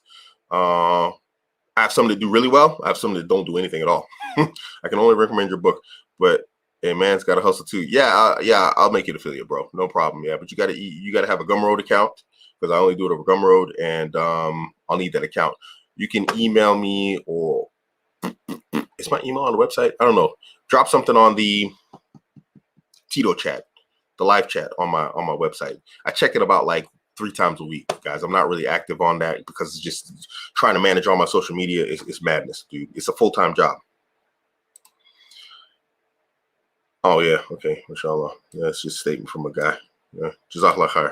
I have some that do really well. I have some that don't do anything at all. I can only recommend your book, but a man's got to hustle too. Yeah, I'll make it affiliate, bro. No problem. Yeah, but you gotta have a Gumroad account, because I only do it over Gumroad, and I'll need that account. You can email me, or is my email on the website? I don't know. Drop something on the Tito chat, the live chat on my website. I check it about like 3 times a week, guys. I'm not really active on that because it's just trying to manage all my social media. It's madness, dude. It's a full-time job. Oh yeah, okay, mashallah. Yeah, it's just a statement from a guy. Yeah, jazakallah khair.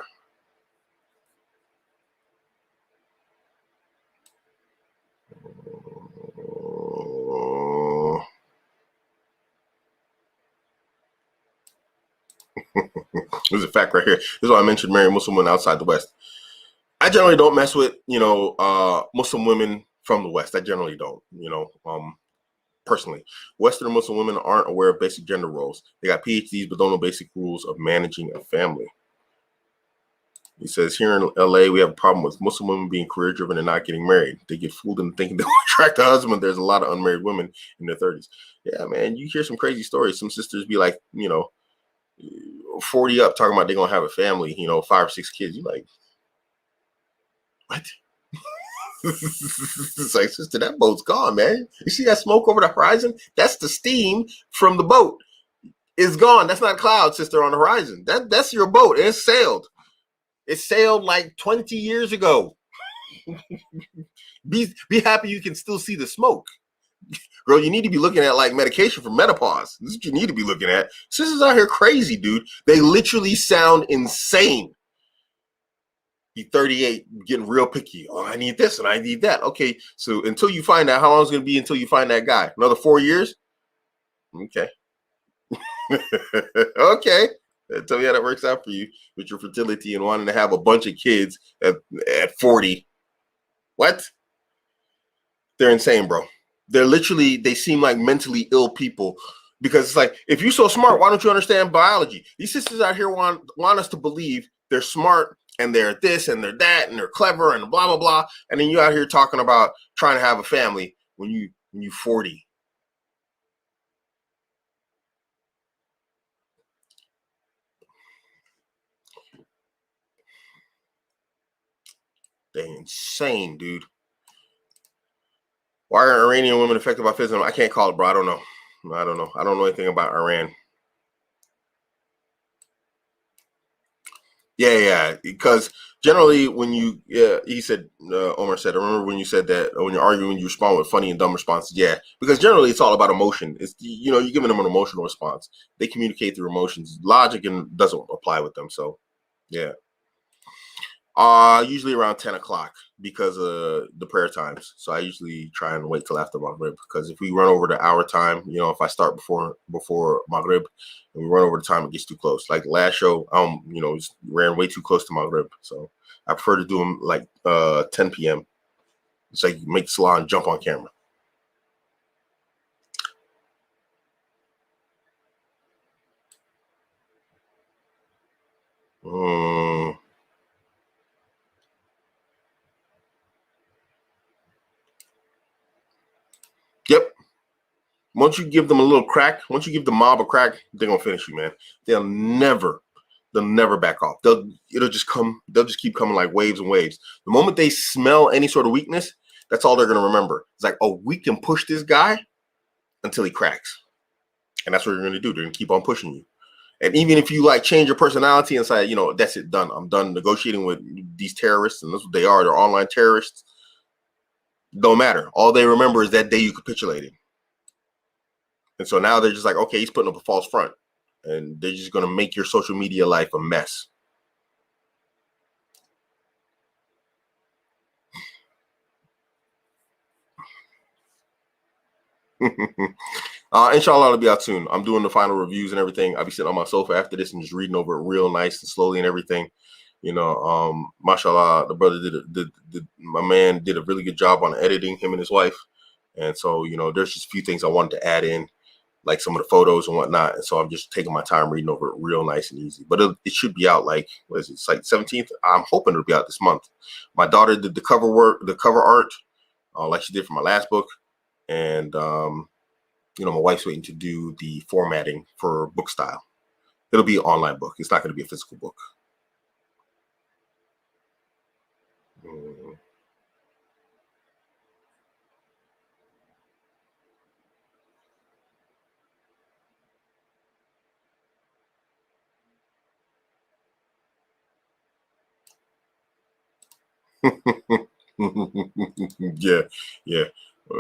There's a fact right here. This is why I mentioned marrying Muslim women outside the West. I generally don't mess with, Muslim women from the West. I generally don't, personally. Western Muslim women aren't aware of basic gender roles. They got PhDs, but don't know basic rules of managing a family. He says, here in LA, we have a problem with Muslim women being career driven and not getting married. They get fooled into thinking they'll attract a husband. There's a lot of unmarried women in their 30s. Yeah, man, you hear some crazy stories. Some sisters be like, 40 up, talking about they're going to have a family, 5 or 6 kids. You're like, what? It's like, sister, that boat's gone, man. You see that smoke over the horizon? That's the steam from the boat. It's gone. That's not cloud, sister, on the horizon. That's your boat. It's sailed. It sailed like 20 years ago. Be happy you can still see the smoke. Girl, you need to be looking at like medication for menopause. This is what you need to be looking at. Sisters out here crazy, dude. They literally sound insane. You're 38, getting real picky. Oh, I need this and I need that. Okay, so until you find out, how long is it going to be until you find that guy? Another 4 years? Okay. Okay. Tell me how that works out for you with your fertility and wanting to have a bunch of kids at 40. What? They're insane, bro. They seem like mentally ill people, because it's like, if you're so smart, why don't you understand biology? These sisters out here want us to believe they're smart and they're this and they're that and they're clever and blah, blah, blah. And then you're out here talking about trying to have a family when you're 40. They're insane, dude. Why are Iranian women affected by feminism? I can't call it, bro. I don't know. I don't know anything about Iran. Yeah. Because generally, when he said, Omar said, I remember when you said that when you're arguing, you respond with funny and dumb responses. Yeah, because generally it's all about emotion. It's, you're giving them an emotional response. They communicate through emotions. Logic doesn't apply with them. So, yeah. Usually around 10 o'clock because of the prayer times. So I usually try and wait till after Maghrib, because if we run over the hour time, if I start before Maghrib and we run over the time, it gets too close. Like last show, ran way too close to Maghrib. So I prefer to do them like 10 p.m. It's like make the salon jump on camera. Yep. Once you give them a little crack, once you give the mob a crack, they're gonna finish you, man. They'll never back off. They'll just keep coming like waves and waves. The moment they smell any sort of weakness, that's all they're gonna remember. It's like, oh, we can push this guy until he cracks. And that's what you're gonna do. They're gonna keep on pushing you. And even if you like change your personality and say, that's it, done. I'm done negotiating with these terrorists, and that's what they are. They're online terrorists. Don't matter. All they remember is that day you capitulated. And so now they're just like, okay, he's putting up a false front. And they're just going to make your social media life a mess. Inshallah, it'll be out soon. I'm doing the final reviews and everything. I'll be sitting on my sofa after this and just reading over it real nice and slowly and everything. Mashallah, the brother my man did a really good job on editing, him and his wife. And so, there's just a few things I wanted to add in, like some of the photos and whatnot. And so I'm just taking my time reading over it real nice and easy. But it should be out like, what is it? It's like 17th. I'm hoping it'll be out this month. My daughter did the cover art, like she did for my last book. And, my wife's waiting to do the formatting for book style. It'll be an online book. It's not going to be a physical book.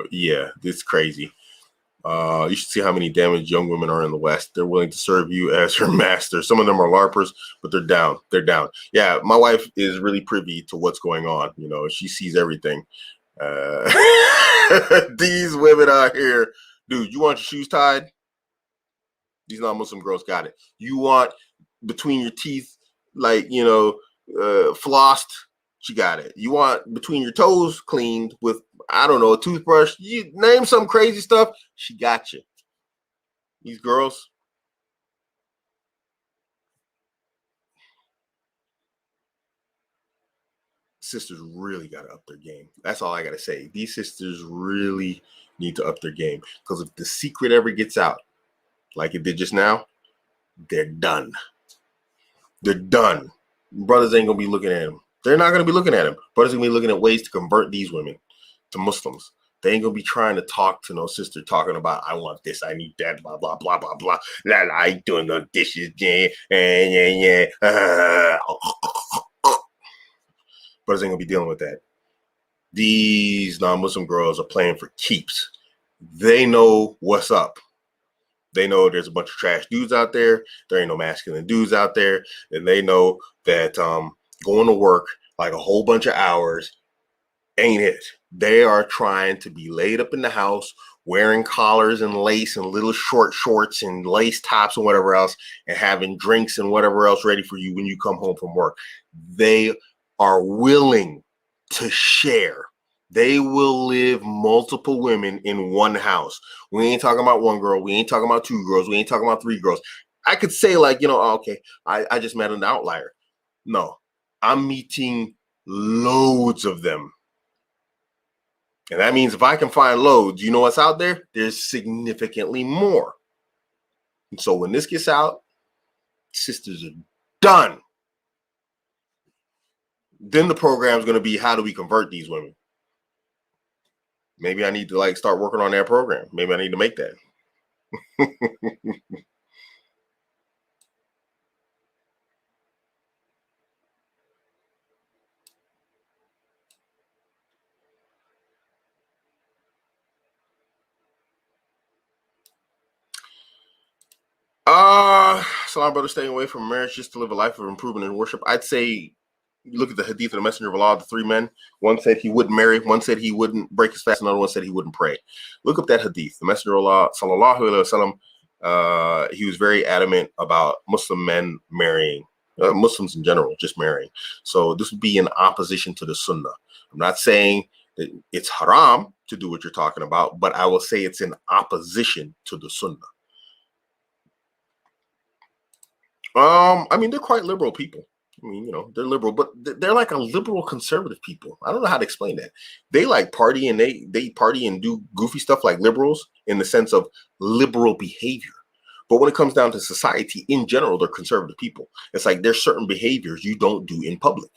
Yeah. It's crazy. You should see how many damaged young women are in the West. They're willing to serve you as her master. Some of them are LARPers, but they're down. Yeah, my wife is really privy to what's going on. She sees everything. These women out here, dude, you want your shoes tied? These non-Muslim girls got it. You want between your teeth, like, flossed? She got it. You want between your toes cleaned with, I don't know, a toothbrush? You name some crazy stuff, she got you. These girls. Sisters really got to up their game. That's all I got to say. These sisters really need to up their game, because if the secret ever gets out, like it did just now, they're done. They're done. Brothers ain't going to be looking at them. They're not going to be looking at them. Brothers are going to be looking at ways to convert these women to Muslims. They ain't going to be trying to talk to no sister talking about, I want this, I need that, blah, blah, blah, blah, blah. I ain't doing no dishes, yeah. Brothers ain't going to be dealing with that. These non-Muslim girls are playing for keeps. They know what's up. They know there's a bunch of trash dudes out there. There ain't no masculine dudes out there. And they know that going to work like a whole bunch of hours ain't it. They are trying to be laid up in the house, wearing collars and lace and little short shorts and lace tops and whatever else, and having drinks and whatever else ready for you when you come home from work. They are willing to share. They will live multiple women in one house. We ain't talking about one girl. We ain't talking about two girls. We ain't talking about three girls. I could say like, okay, I just met an outlier. No, I'm meeting loads of them. And that means if I can find loads, you know what's out there? There's significantly more. And so when this gets out, sisters are done. Then the program is going to be, how do we convert these women? Maybe I need to start working on that program. Maybe I need to make that. So I'm brother staying away from marriage just to live a life of improvement and worship. I'd say look at the hadith of the Messenger of Allah, the three men. One said he wouldn't marry, one said he wouldn't break his fast, another one said he wouldn't pray. Look up that hadith. The Messenger of Allah, sallallahu alaihi wasallam, he was very adamant about Muslim men marrying, Muslims in general, just marrying. So this would be in opposition to the Sunnah. I'm not saying that it's haram to do what you're talking about, but I will say it's in opposition to the Sunnah. They're quite liberal people. They're liberal, but they're like a liberal conservative people. I don't know how to explain that. They like party and they party and do goofy stuff like liberals in the sense of liberal behavior. But when it comes down to society in general, they're conservative people. It's like there's certain behaviors you don't do in public,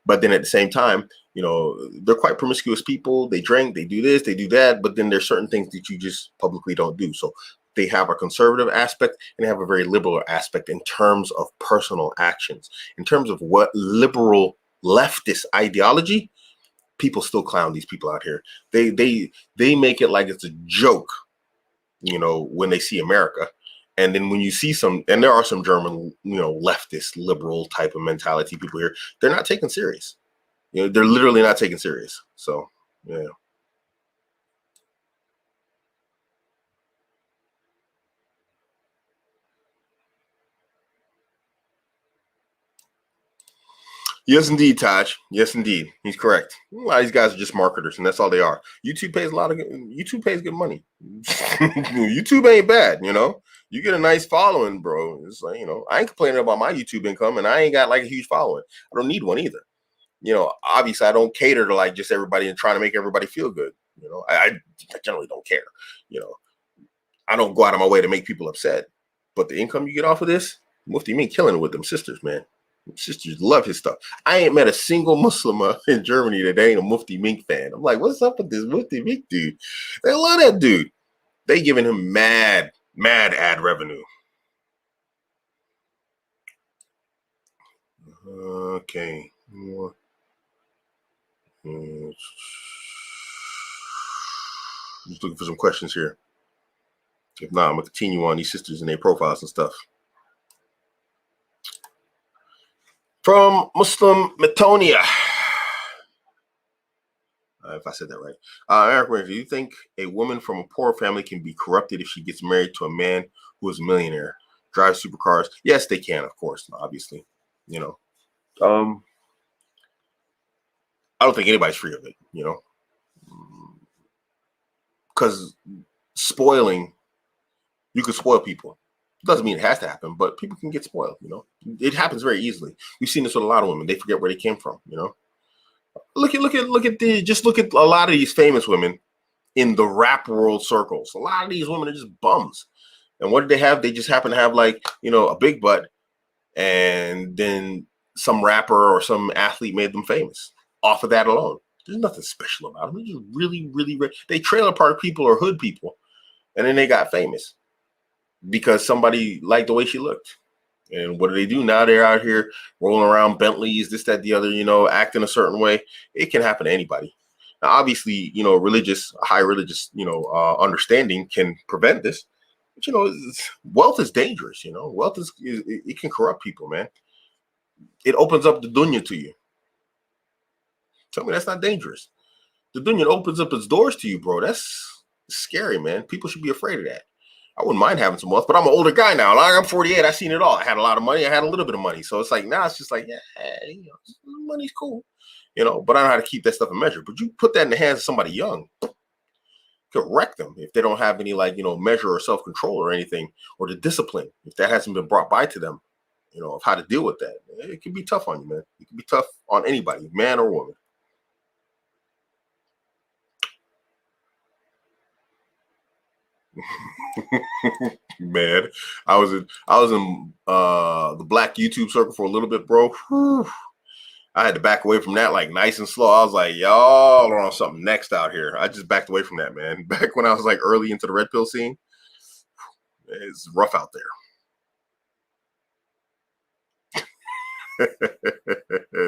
But then at the same time, they're quite promiscuous people. They drink, they do this, they do that. But then there's certain things that you just publicly don't do. So they have a conservative aspect and they have a very liberal aspect in terms of personal actions, in terms of what liberal leftist ideology, people still clown these people out here. They make it like it's a joke, when they see America. And then when you see some, and there are some German, leftist, liberal type of mentality people here, they're not taken serious. They're literally not taken serious. So, yeah. Yes, indeed, Taj. Yes, indeed. He's correct. A lot of these guys are just marketers, and that's all they are. YouTube pays good money. YouTube ain't bad, You get a nice following, bro. It's like, I ain't complaining about my YouTube income, and I ain't got like a huge following. I don't need one either. Obviously I don't cater to like just everybody and trying to make everybody feel good. I generally don't care. I don't go out of my way to make people upset. But the income you get off of this, Mufti Mean killing it with them sisters, man. Sisters love his stuff. I ain't met a single Muslim in Germany that ain't a Mufti Mink fan. I'm like, what's up with this Mufti Mink dude? They love that dude. They giving him mad ad revenue. Okay. Just looking for some questions here. If not, I'm going to continue on these sisters and their profiles and stuff. From Muslim Metonia. If I said that right. Eric, do you think a woman from a poor family can be corrupted if she gets married to a man who is a millionaire, drives supercars? Yes, they can, of course, obviously. I don't think anybody's free of it, because spoiling, you can spoil people. Doesn't mean it has to happen, but people can get spoiled, It happens very easily. We've seen this with a lot of women. They forget where they came from, Look at a lot of these famous women in the rap world circles. A lot of these women are just bums. And what did they have? They just happen to have like, a big butt, and then some rapper or some athlete made them famous off of that alone. There's nothing special about them. They're just really, really, they trailer park people or hood people, and then they got famous because somebody liked the way she looked. And what do they do now? They're out here rolling around Bentleys, this, that, the other, acting a certain way. It can happen to anybody. Now, obviously, high religious, understanding can prevent this. But, wealth is dangerous, Wealth it can corrupt people, man. It opens up the dunya to you. Tell me that's not dangerous. The dunya opens up its doors to you, bro. That's scary, man. People should be afraid of that. I wouldn't mind having some wealth, but I'm an older guy now. Like, I'm 48. I've seen it all. I had a lot of money. I had a little bit of money. So it's like, now it's just like, yeah, money's cool, but I know how to keep that stuff in measure. But you put that in the hands of somebody young, could wreck them if they don't have any measure or self-control or anything, or the discipline, if that hasn't been brought by to them, of how to deal with that. It can be tough on you, man. It can be tough on anybody, man or woman. Man, I was in the black YouTube circle for a little bit, bro. Whew. I had to back away from that like nice and slow. I was like, y'all are on something next out here. I just backed away from that, man. Back when I was like early into the red pill scene, it's rough out there.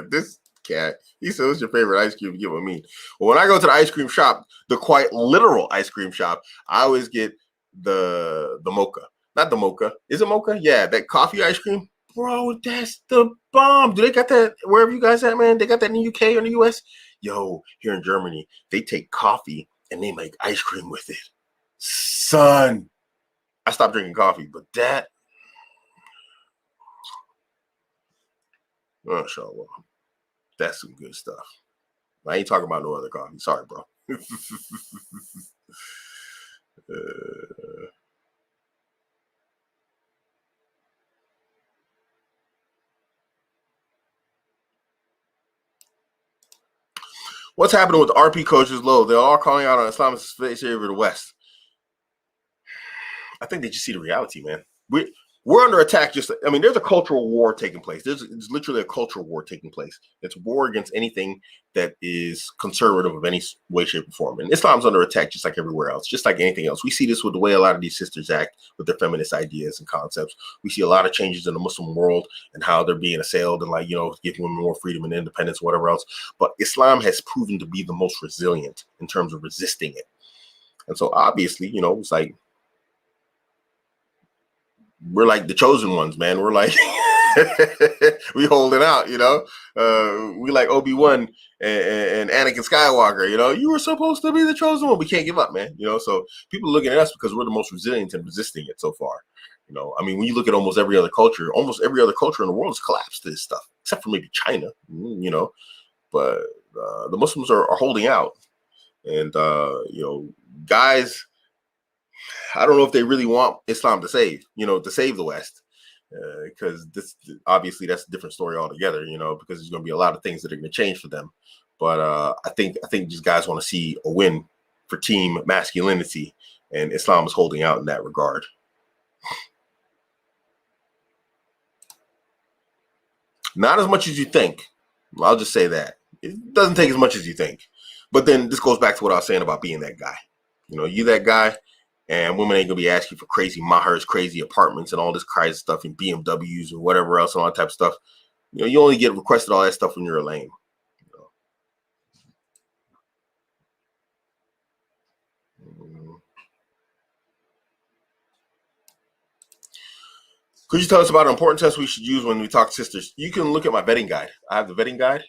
This cat, he said, what's your favorite ice cream? You get what I mean? Well, when I go to the ice cream shop, the quite literal ice cream shop, I always get the mocha. Not the mocha. Is it mocha? Yeah, that coffee ice cream. Bro, that's the bomb. Do they got that wherever you guys at, man? They got that in the UK or in the US? Yo, here in Germany, they take coffee and they make ice cream with it. Son, I stopped drinking coffee, but that, mashallah, that's some good stuff. I ain't talking about no other coffee. Sorry, bro. What's happening with the RP coaches low? They're all calling out on Islamist space here over the West. I think they just see the reality, man. we're under attack. I mean, there's a cultural war taking place. There's literally a cultural war taking place. It's war against anything that is conservative of any way, shape, or form. And Islam's under attack just like everywhere else, just like anything else. We see this with the way a lot of these sisters act with their feminist ideas and concepts. We see a lot of changes in the Muslim world and how they're being assailed and, like, you know, giving women more freedom and independence, whatever else. But Islam has proven to be the most resilient in terms of resisting it. And so obviously, you know, it's like, we're like the chosen ones, man. We're like, we holding out, you know. We like Obi-Wan and Anakin Skywalker, you know. You were supposed to be the chosen one. We can't give up, man. You know, so people are looking at us because we're the most resilient and resisting it so far. You know, I mean, when you look at almost every other culture in the world has collapsed to this stuff, except for maybe China, you know. But the Muslims are holding out. And, you know, guys, I don't know if they really want Islam to save the West, because this obviously that's a different story altogether, you know, because there's going to be a lot of things that are going to change for them. But I think these guys want to see a win for team masculinity, and Islam is holding out in that regard. Not as much as you think. I'll just say that. It doesn't take as much as you think. But then this goes back to what I was saying about being that guy. You know, you that guy, and women ain't gonna be asking for crazy mahars, crazy apartments, and all this crazy stuff, and BMWs and whatever else and all that type of stuff. You know, you only get requested all that stuff when you're a lame. You know? Could you tell us about an important test we should use when we talk sisters? You can look at my vetting guide. I have the vetting guide.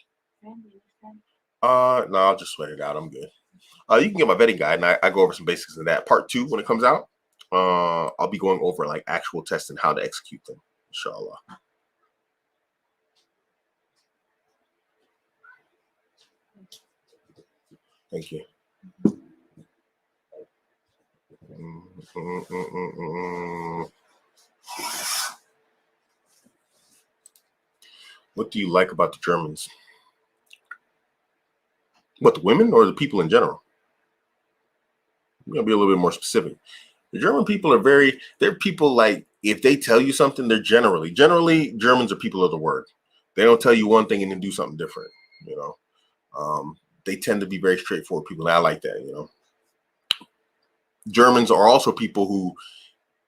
No, I'll just sweat it out. I'm good. You can get my vetting guide, and I go over some basics of that. Part 2, when it comes out, I'll be going over like actual tests and how to execute them, inshallah. Thank you. What do you like about the Germans? What, the women or the people in general? I'm gonna be a little bit more specific. The German people they're people, like, if they tell you something, they're generally Germans are people of the word. They don't tell you one thing and then do something different, you know. They tend to be very straightforward people, and I like that, you know. Germans are also people who,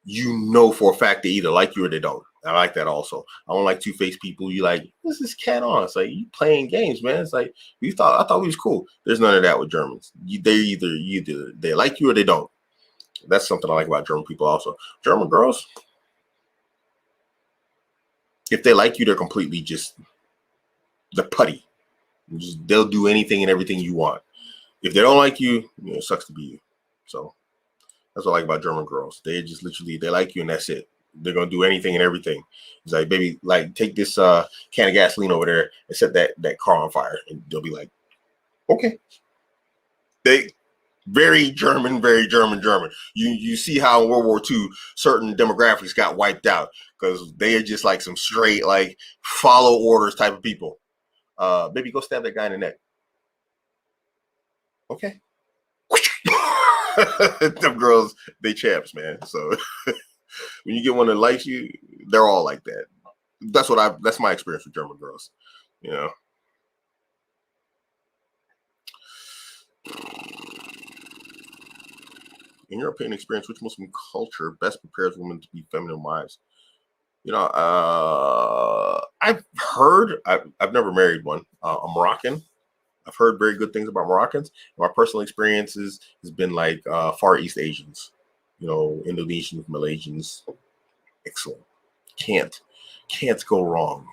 you know, for a fact they either like you or they don't. I like that also. I don't like two-faced people. You like, what's this cat on? It's like, you playing games, man. It's like, I thought we was cool. There's none of that with Germans. They either they like you or they don't. That's something I like about German people also. German girls, if they like you, they're completely just the putty. They'll do anything and everything you want. If they don't like you, you know, it sucks to be you. So that's what I like about German girls. They just literally, they like you and that's it. They're gonna do anything and everything. It's like, baby, like, take this can of gasoline over there and set that car on fire, and they'll be like, okay. They very German, very German. You see how in World War II certain demographics got wiped out because they are just like some straight, like, follow orders type of people. Baby, go stab that guy in the neck. Okay. Them girls, they champs, man. So when you get one that likes you, they're all like that. That's my experience with German girls, you know. In your opinion, experience, which Muslim culture best prepares women to be feminine wives? You know, I've never married one. A Moroccan. I've heard very good things about Moroccans. My personal experiences has been like Far East Asians, you know, Indonesians, Malaysians. Excellent. Can't go wrong.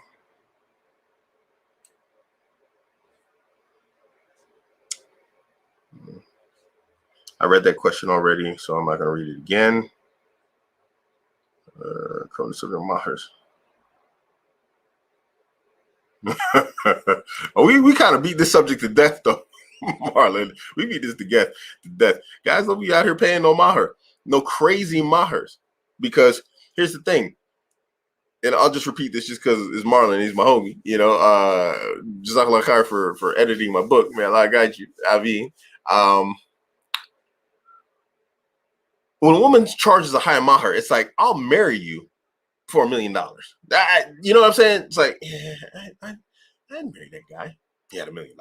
I read that question already, so I'm not going to read it again. Mahers. Oh, we kind of beat this subject to death, though, Marlon. We beat this to death. Guys, don't be out here paying no maher, no crazy mahers, because here's the thing, and I'll just repeat this just because it's Marlon, he's my homie, you know. Jazakallah khair for editing my book, man. I got you, Avi. When a woman charges a high maher, it's like, I'll marry you for $1 million. You know what I'm saying? It's like, yeah, I didn't marry that guy. He had $1 million.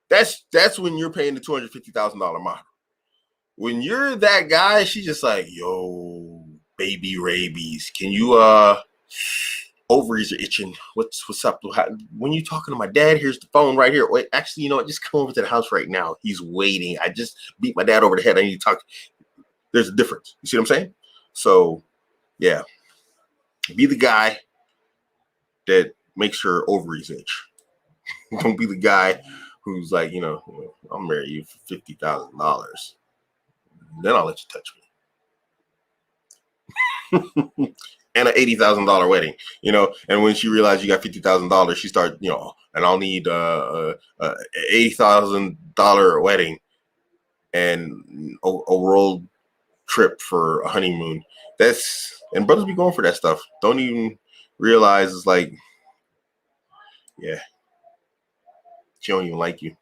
That's when you're paying the $250,000 model. When you're that guy, she's just like, yo, baby rabies, can you ovaries are itching. What's up? When you talking to my dad, here's the phone right here. Wait, actually, you know what? Just come over to the house right now. He's waiting. I just beat my dad over the head. I need to talk. There's a difference. You see what I'm saying? So, yeah. Be the guy that makes her ovaries itch. Don't be the guy who's like, I'll marry you for $50,000. Then I'll let you touch me. And an $80,000 wedding, and when she realized you got $50,000, she started, and I'll need $80,000 wedding and a world trip for a honeymoon. And brothers be going for that stuff. Don't even realize it's like, yeah, she don't even like you.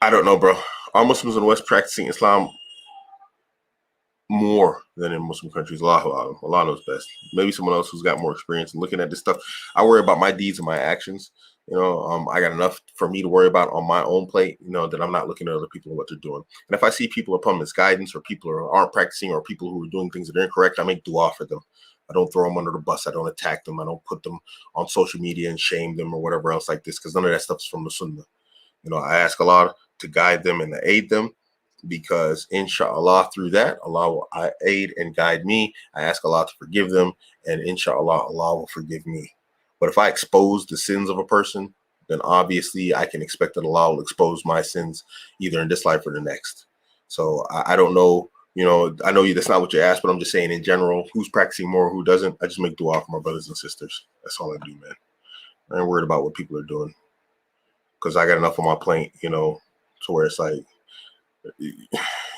I don't know, bro. Are Muslims in the West practicing Islam more than in Muslim countries? Allah knows best. Maybe someone else who's got more experience in looking at this stuff. I worry about my deeds and my actions. I got enough for me to worry about on my own plate, that I'm not looking at other people and what they're doing. And if I see people upon misguidance or people who aren't practicing or people who are doing things that are incorrect, I make dua for them. I don't throw them under the bus. I don't attack them. I don't put them on social media and shame them or whatever else like this, because none of that stuff is from the Sunnah. I ask Allah to guide them and to aid them, because inshallah through that, Allah will aid and guide me. I ask Allah to forgive them, and inshallah, Allah will forgive me. But if I expose the sins of a person, then obviously I can expect that Allah will expose my sins either in this life or the next. So I don't know, I know that's not what you asked, but I'm just saying in general, who's practicing more, who doesn't. I just make dua for my brothers and sisters. That's all I do, man. I ain't worried about what people are doing, because I got enough on my plate, to where it's like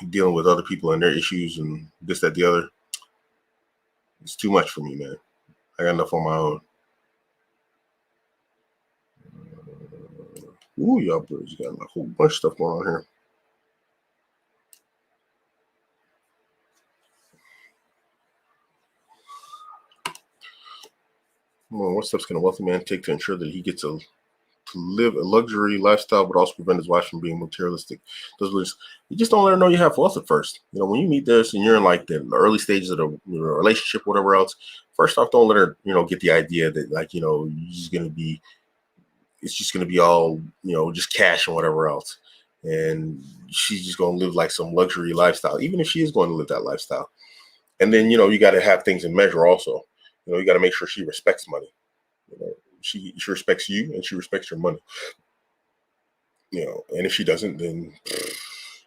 dealing with other people and their issues and this, that, the other. It's too much for me, man. I got enough on my own. Ooh, y'all boys got a whole bunch of stuff going on here. What steps can a wealthy man take to ensure that he gets to live a luxury lifestyle, but also prevent his wife from being materialistic? You just don't let her know you have wealth at first. When you meet this and you're in like the early stages of the relationship, whatever else, first off, don't let her, get the idea that like, it's just going to be all, just cash and whatever else. And she's just going to live like some luxury lifestyle, even if she is going to live that lifestyle. And then, you got to have things in measure also. You got to make sure she respects money. She respects you and she respects your money. And if she doesn't, then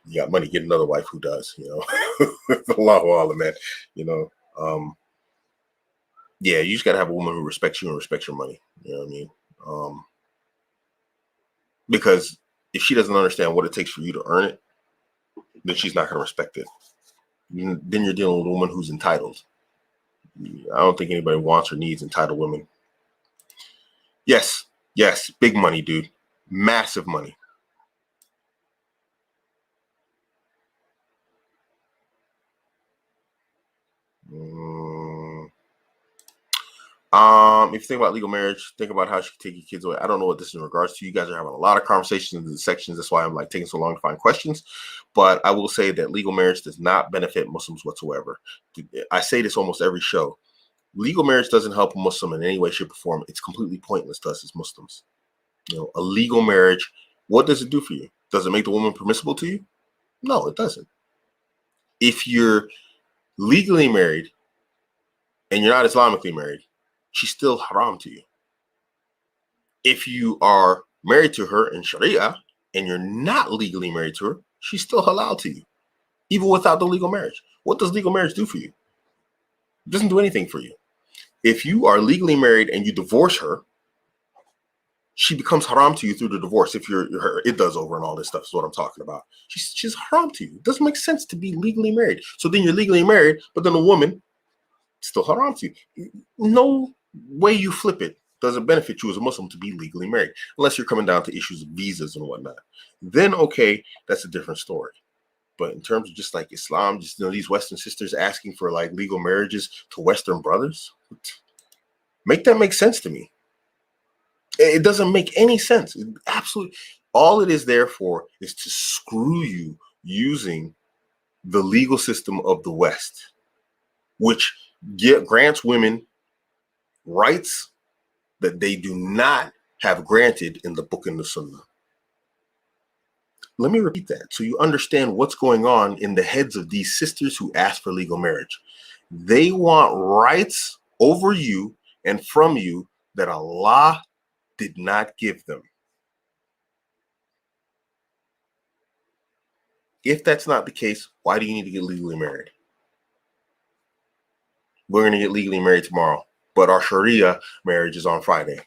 you got money, get another wife who does, Allahu Allah, man. Yeah, you just got to have a woman who respects you and respects your money. You know what I mean? Because if she doesn't understand what it takes for you to earn it, then she's not going to respect it. Then you're dealing with a woman who's entitled. I don't think anybody wants or needs entitled women. Yes, big money, dude. Massive money. If you think about legal marriage, think about how she can take your kids away. I don't know what this is in regards to. You guys are having a lot of conversations in the sections. That's why I'm like taking so long to find questions. But I will say that legal marriage does not benefit Muslims whatsoever. I say this almost every show. Legal marriage doesn't help a Muslim in any way, shape, or form. It's completely pointless to us as Muslims. A legal marriage, what does it do for you? Does it make the woman permissible to you? No, it doesn't. If you're legally married and you're not Islamically married, she's still haram to you. If you are married to her in Sharia and you're not legally married to her, she's still halal to you, even without the legal marriage. What does legal marriage do for you? It doesn't do anything for you. If you are legally married and you divorce her, she becomes haram to you through the divorce. If you're her, it does over and all this stuff is what I'm talking about. She's haram to you. It doesn't make sense to be legally married. So then you're legally married, but then a woman still haram to you. No way you flip it, doesn't benefit you as a Muslim to be legally married, unless you're coming down to issues of visas and whatnot. Then, okay, that's a different story. But in terms of just like Islam, just these Western sisters asking for like legal marriages to Western brothers, make that make sense to me. It doesn't make any sense. Absolutely, all it is there for is to screw you using the legal system of the West, which grants women rights that they do not have granted in the Book and the Sunnah. Let me repeat that so you understand what's going on in the heads of these sisters who ask for legal marriage. They want rights over you and from you that Allah did not give them. If that's not the case, why do you need to get legally married? We're going to get legally married tomorrow, but our Sharia marriage is on Friday.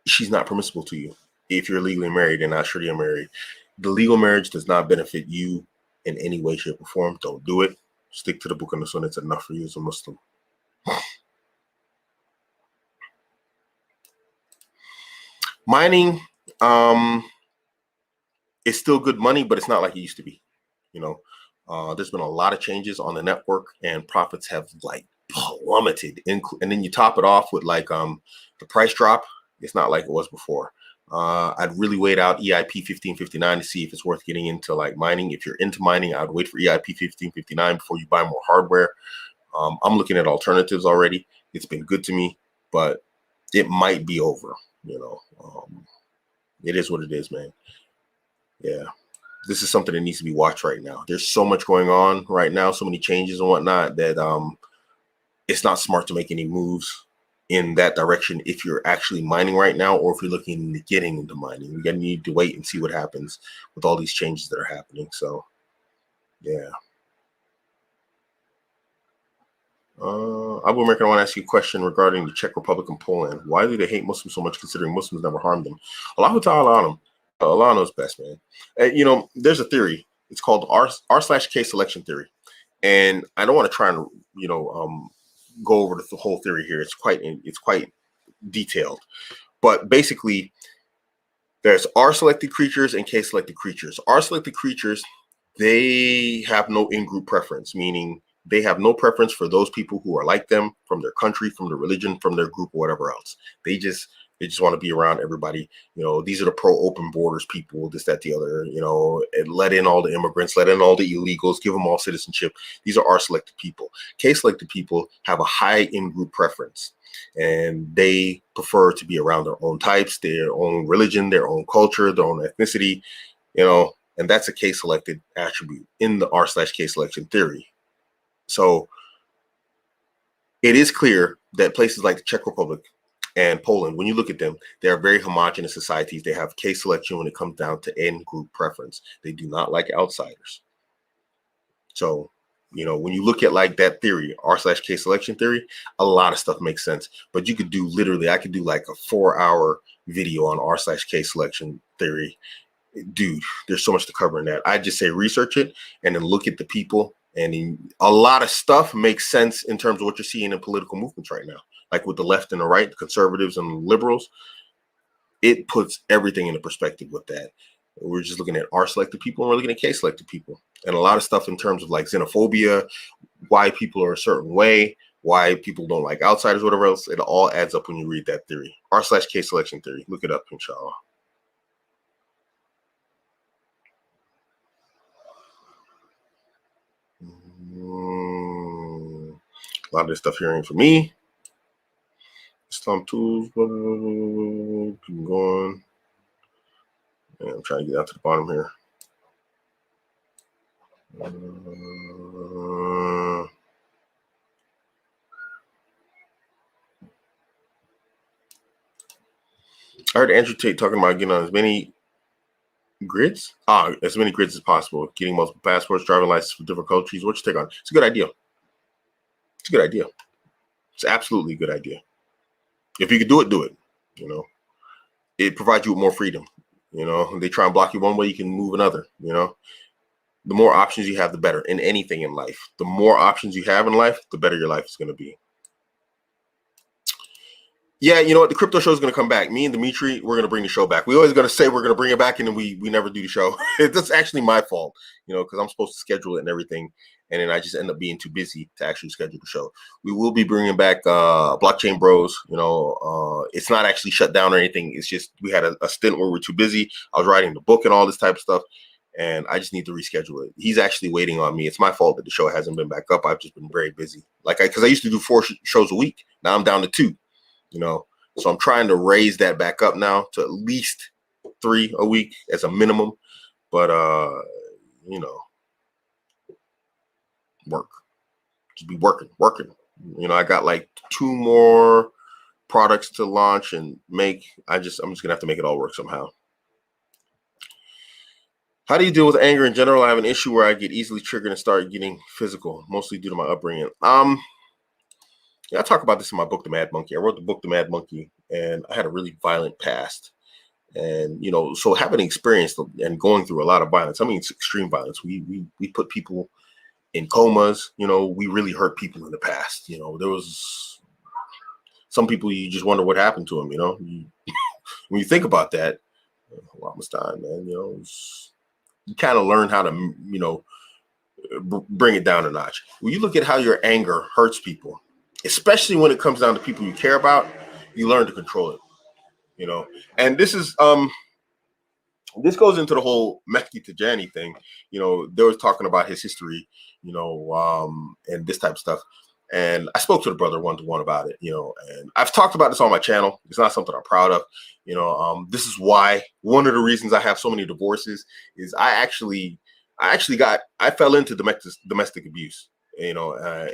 She's not permissible to you if you're legally married and not Sharia married. The legal marriage does not benefit you in any way, shape, or form. Don't do it. Stick to the Book and the Sunnah. It's enough for you as a Muslim. Mining is still good money, but it's not like it used to be. You know, there's been a lot of changes on the network, and profits have like plummeted. And then you top it off with like the price drop. It's not like it was before. I'd really wait out EIP 1559 to see if it's worth getting into like mining. If you're into mining, I'd wait for EIP 1559 before you buy more hardware. I'm looking at alternatives already. It's been good to me, but it might be over. You know, it is what it is, man. Yeah, this is something that needs to be watched right now. There's so much going on right now, so many changes and whatnot that it's not smart to make any moves in that direction if you're actually mining right now, or if you're looking into getting into mining. You're gonna need to wait and see what happens with all these changes that are happening. So, yeah. Abuamerican, I want to ask you a question regarding the Czech Republic and Poland. Why do they hate Muslims so much, considering Muslims never harmed them? Allahu Ta'ala on them. Allah knows best, man. You know, there's a theory. It's called R/K selection theory, and I don't want to try and go over the whole theory here. It's quite detailed, but basically, there's R selected creatures and K selected creatures. R selected creatures, they have no in-group preference, meaning they have no preference for those people who are like them, from their country, from their religion, from their group, or whatever else. They just want to be around everybody. You know, these are the pro open borders people, this, that, the other, you know, and let in all the immigrants, let in all the illegals, give them all citizenship. These are R selected people. K selected people have a high in-group preference, and they prefer to be around their own types, their own religion, their own culture, their own ethnicity, you know, and that's a K selected attribute in the R/K selection theory. So it is clear that places like the Czech Republic and Poland, when you look at them, they are very homogenous societies. They have K selection when it comes down to in-group preference. They do not like outsiders. So, you know, when you look at like that theory, R/K selection theory, a lot of stuff makes sense. But you could do literally, I could do like a 4-hour video on R/K selection theory. Dude, there's so much to cover in that. I just say research it and then look at the people. And a lot of stuff makes sense in terms of what you're seeing in political movements right now, like with the left and the right, the conservatives and the liberals. It puts everything into perspective with that. We're just looking at R selected people and we're looking at K selected people, and a lot of stuff in terms of like xenophobia, why people are a certain way, why people don't like outsiders, whatever else. It all adds up when you read that theory. R/K selection theory. Look it up, inshallah. A lot of this stuff here ain't for me. Islam tools, blah, blah, blah, blah, blah. Keep going. And I'm trying to get out to the bottom here. I heard Andrew Tate talking about getting on as many grids, as many grids as possible, getting multiple passports, driving licenses for different countries. What's your take on it? It's a good idea. It's a good idea. It's absolutely a good idea. If you could do it, do it. You know, it provides you with more freedom. You know, they try and block you one way, you can move another. You know, the more options you have, the better in anything in life. The more options you have in life, the better your life is going to be. Yeah, you know what? The crypto show is going to come back. Me and Dimitri, we're going to bring the show back. We always going to say we're going to bring it back, and then we never do the show. That's actually my fault, you know, because I'm supposed to schedule it and everything, and then I just end up being too busy to actually schedule the show. We will be bringing back Blockchain Bros. You know, it's not actually shut down or anything. It's just we had a stint where we're too busy. I was writing the book and all this type of stuff, and I just need to reschedule it. He's actually waiting on me. It's my fault that the show hasn't been back up. I've just been very busy. Because I used to do 4 shows a week. Now I'm down to 2. You know, so I'm trying to raise that back up now to at least 3 a week as a minimum. But you know, just be working. You know, I got like 2 more products to launch and make. I'm just gonna have to make it all work somehow. How do you deal with anger in general? I have an issue where I get easily triggered and start getting physical, mostly due to my upbringing. Yeah, I talk about this in my book, The Mad Monkey. I wrote the book, The Mad Monkey, and I had a really violent past. And, you know, so having experienced and going through a lot of violence, I mean, it's extreme violence. We put people in comas, you know, we really hurt people in the past. You know, there was some people you just wonder what happened to them, you know. When you think about that, almost time, man, you know, you kind of learn how to, you know, bring it down a notch. When you look at how your anger hurts people, especially when it comes down to people you care about, you learn to control it, you know. And this goes into the whole Mehdi Tijani thing. You know, they were talking about his history, you know, and this type of stuff. And I spoke to the brother one-to-one about it, you know, and I've talked about this on my channel. It's not something I'm proud of, you know. This is why one of the reasons I have so many divorces is I fell into domestic abuse, you know,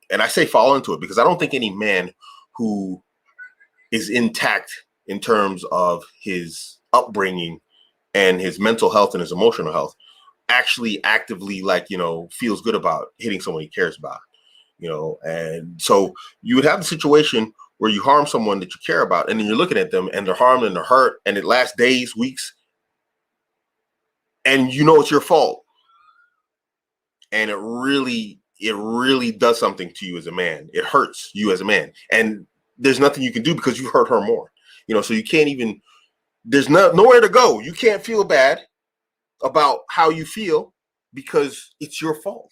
and I say fall into it because I don't think any man who is intact in terms of his upbringing and his mental health and his emotional health actually actively, like, you know, feels good about hitting someone he cares about, you know. And so you would have the situation where you harm someone that you care about, and then you're looking at them and they're harmed and they're hurt, and it lasts days, weeks, and you know it's your fault. And it really does something to you as a man. It hurts you as a man. And there's nothing you can do because you hurt her more. You know, so you can't even, there's nowhere to go. You can't feel bad about how you feel because it's your fault.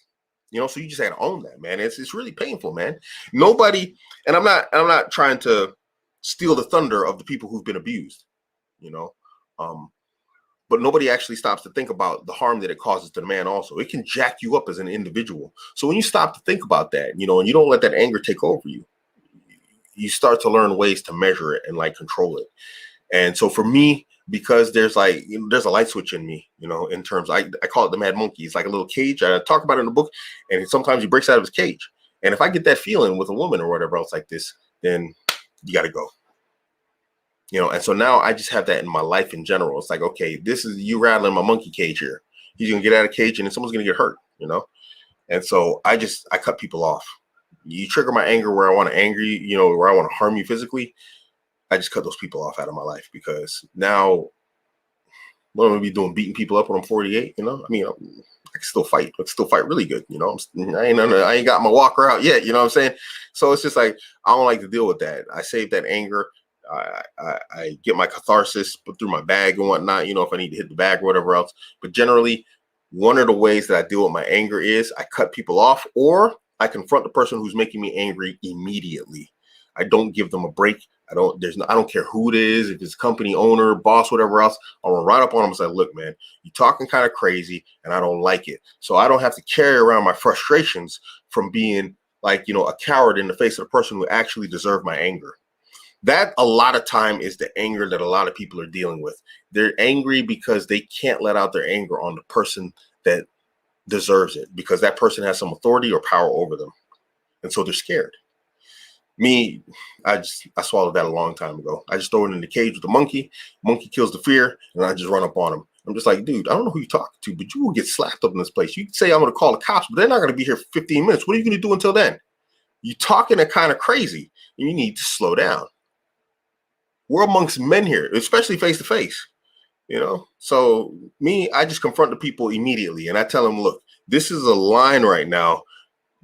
You know, so you just had to own that, man. It's really painful, man. Nobody, and I'm not trying to steal the thunder of the people who've been abused, you know. But nobody actually stops to think about the harm that it causes to the man also. It can jack you up as an individual. So when you stop to think about that, you know, and you don't let that anger take over you, you start to learn ways to measure it and like control it. And so for me, because there's like, you know, there's a light switch in me, you know, in terms, I call it the Mad Monkey. It's like a little cage. I talk about it in the book, and sometimes he breaks out of his cage. And if I get that feeling with a woman or whatever else like this, then you got to go. You know, and so now I just have that in my life in general. It's like, okay, this is you rattling my monkey cage here. He's gonna get out of cage and then someone's gonna get hurt, you know? And so I cut people off. You trigger my anger where I want to anger you, you know, where I want to harm you physically. I just cut those people off out of my life because now what am I gonna be doing? Beating people up when I'm 48, you know? I mean, I can still fight. I can still fight really good, you know? I ain't got my walker out yet, you know what I'm saying? So it's just like, I don't like to deal with that. I save that anger. I get my catharsis put through my bag and whatnot, you know, if I need to hit the bag or whatever else. But generally, one of the ways that I deal with my anger is I cut people off, or I confront the person who's making me angry immediately. I don't give them a break. I don't care who it is, if it's company owner, boss, whatever else. I'll run right up on them and say, look, man, you're talking kind of crazy and I don't like it. So I don't have to carry around my frustrations from being like, you know, a coward in the face of the person who actually deserved my anger. That a lot of time is the anger that a lot of people are dealing with. They're angry because they can't let out their anger on the person that deserves it, because that person has some authority or power over them. And so they're scared. Me, I swallowed that a long time ago. I just throw it in the cage with the monkey. Monkey kills the fear, and I just run up on him. I'm just like, dude, I don't know who you're talking to, but you will get slapped up in this place. You can say I'm going to call the cops, but they're not going to be here for 15 minutes. What are you going to do until then? You're talking kind of crazy, and you need to slow down. We're amongst men here, especially face to face, you know? So me, I just confront the people immediately and I tell them, look, this is a line right now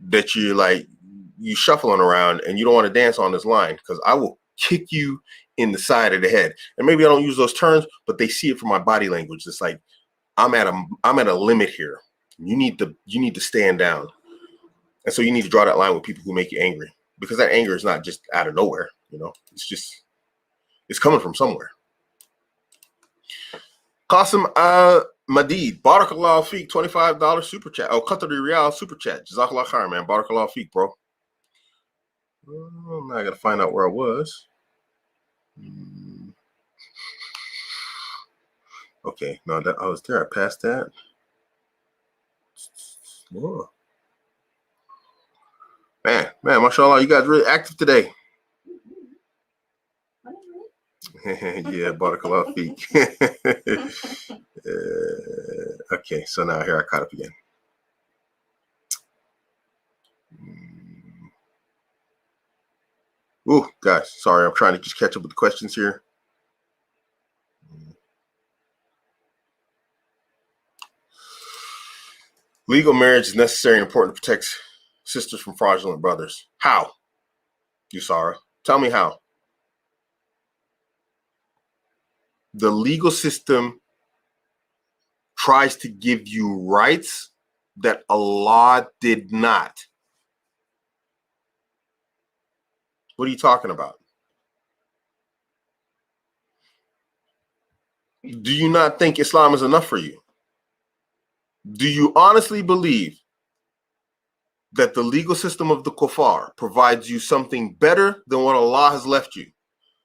that you shuffling around and you don't want to dance on this line because I will kick you in the side of the head. And maybe I don't use those terms, but they see it from my body language. It's like, I'm at a limit here. You need to stand down. And so you need to draw that line with people who make you angry, because that anger is not just out of nowhere. It's coming from somewhere. Qasim Madid, Barakallah Feek, $25 super chat. Oh, Qatari Riyal super chat. Jazakallah khair, man. Barakallah Feek, bro. Now I got to find out where I was. Okay, no, that I was there. I passed that. Whoa. Man, mashallah, you guys really active today. Yeah, Barakallah Feek. Okay, so now here I caught up again. Oh, guys, sorry, I'm trying to just catch up with the questions here. Legal marriage is necessary and important to protect sisters from fraudulent brothers. How? Yusara, tell me how. The legal system tries to give you rights that Allah did not. What are you talking about? Do you not think Islam is enough for you? Do you honestly believe that the legal system of the kuffar provides you something better than what Allah has left you?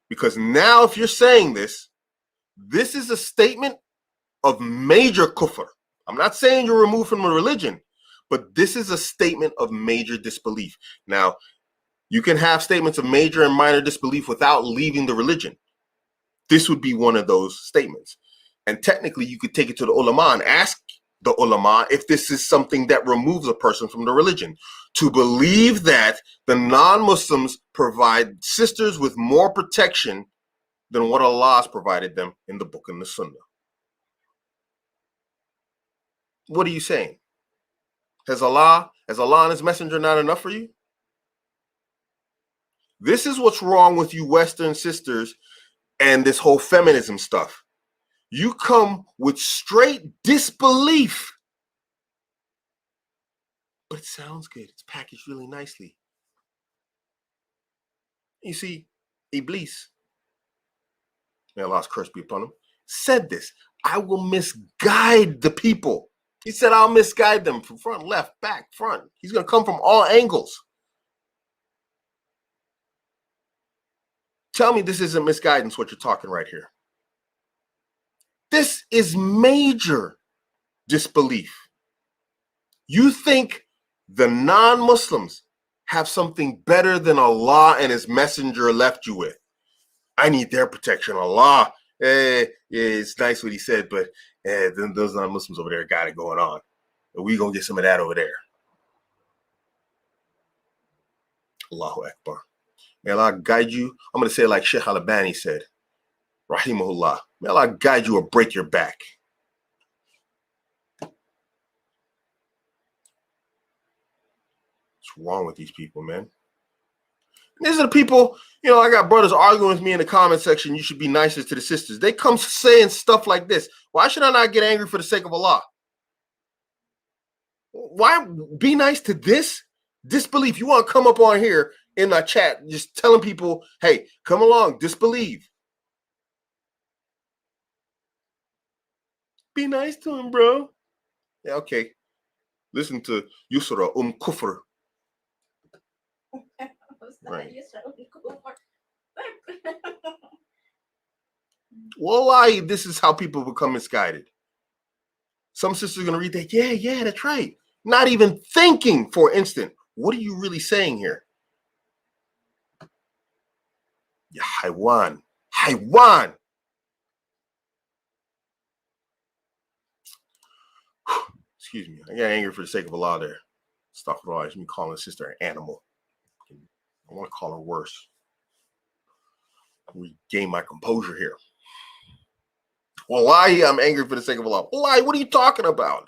Because now, if you're saying this is a statement of major kufr. I'm not saying you're removed from a religion, but this is a statement of major disbelief. Now, you can have statements of major and minor disbelief without leaving the religion. This would be one of those statements. And technically, you could take it to the ulama and ask the ulama if this is something that removes a person from the religion. To believe that the non-Muslims provide sisters with more protection than what Allah has provided them in the book and the sunnah. What are you saying? Has Allah and his messenger not enough for you? This is what's wrong with you Western sisters and this whole feminism stuff. You come with straight disbelief. But it sounds good. It's packaged really nicely. You see, Iblis, may Allah's curse be upon him, said this: I will misguide the people. He said, I'll misguide them from front, left, back, front. He's going to come from all angles. Tell me this isn't misguidance, what you're talking right here. This is major disbelief. You think the non-Muslims have something better than Allah and his messenger left you with. I need their protection. Allah, yeah, it's nice what he said, but then those non-Muslims over there got it going on. We're going to get some of that over there. Allahu Akbar. May Allah guide you. I'm going to say it like Sheikh Al-Albani said, Rahimahullah. May Allah guide you or break your back. What's wrong with these people, man? These are the people, I got brothers arguing with me in the comment section. You should be nicer to the sisters. They come saying stuff like this. Why should I not get angry for the sake of Allah? Why be nice to this? Disbelief. You want to come up on here in my chat just telling people, hey, come along, disbelieve. Be nice to him, bro. Yeah, okay. Listen to Yusra Kufr. Right. Wallahi, this is how people become misguided. Some sisters are going to read that, yeah, that's right. Not even thinking for an instant, what are you really saying here? Ya haywan. Haywan. Excuse me. I got angry for the sake of Allah there. Stuff with all. Me calling a sister an animal. I want to call her worse. Regain my composure here. Wallahi, I'm angry for the sake of Allah. Wallahi, what are you talking about?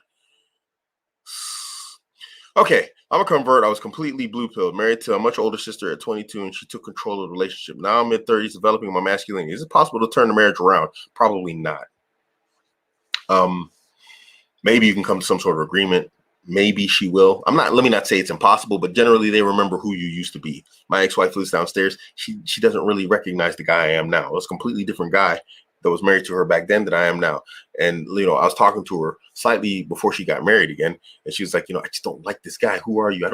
Okay, I'm a convert. I was completely blue-pilled, married to a much older sister at 22, and she took control of the relationship. Now I'm mid-30s, developing my masculinity. Is it possible to turn the marriage around? Probably not. Maybe you can come to some sort of agreement. Maybe she will. Let me not say it's impossible, but generally they remember who you used to be. My ex-wife lives downstairs. She doesn't really recognize the guy I am now. It's a completely different guy that was married to her back then that I am now. And, I was talking to her slightly before she got married again. And she was like, I just don't like this guy. Who are you?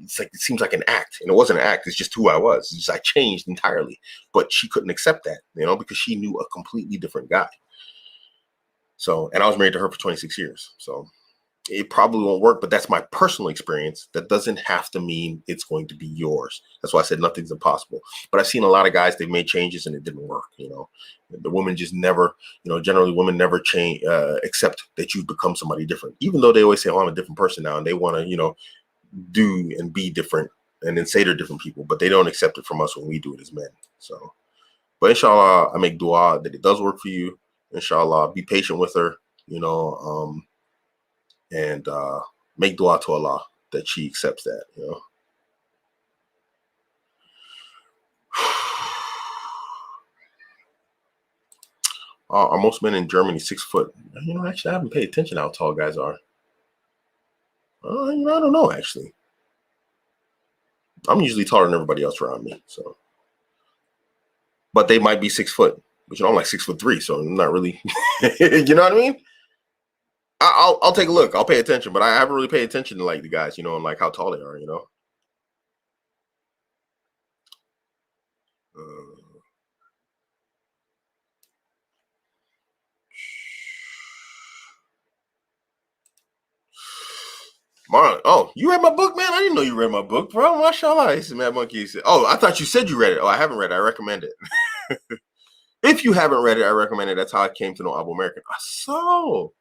It's like, it seems like an act. And it wasn't an act. It's just who I was. It's just, I changed entirely. But she couldn't accept that, because she knew a completely different guy. So, and I was married to her for 26 years. So it probably won't work, but that's my personal experience. That doesn't have to mean it's going to be yours. That's why I said nothing's impossible. But I've seen a lot of guys, they've made changes and it didn't work. The women just never, generally women never change, accept that you become somebody different, even though they always say, oh, I'm a different person now. And they want to, do and be different and then say they're different people, but they don't accept it from us when we do it as men. So, but inshallah, I make dua that it does work for you. Inshallah, be patient with her, and make dua to Allah that she accepts that, Are most men in Germany 6 foot? Actually, I haven't paid attention to how tall guys are. I don't know, actually. I'm usually taller than everybody else around me, so. But they might be 6 foot, but I'm like 6'3", so I'm not really, you know what I mean? I'll take a look. I'll pay attention, but I haven't really paid attention to like the guys, and like how tall they are, Marlon, oh, you read my book, man? I didn't know you read my book, bro. Mashallah. He said, Mad Monkey. He said, oh, I thought you said you read it. Oh, I haven't read it. I recommend it. If you haven't read it, I recommend it. That's how I came to know Abuamerican. So,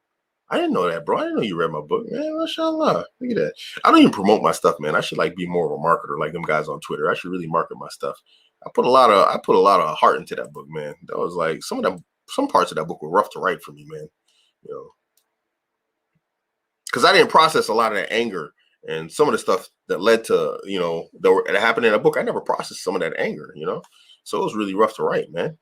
I didn't know that, bro. I didn't know you read my book, man. Mashallah. Look at that. I don't even promote my stuff, man. I should be more of a marketer like them guys on Twitter. I should really market my stuff. I put a lot of heart into that book, man. That was like some parts of that book were rough to write for me, man. Because I didn't process a lot of that anger and some of the stuff that led to, that happened in a book. I never processed some of that anger, So it was really rough to write, man,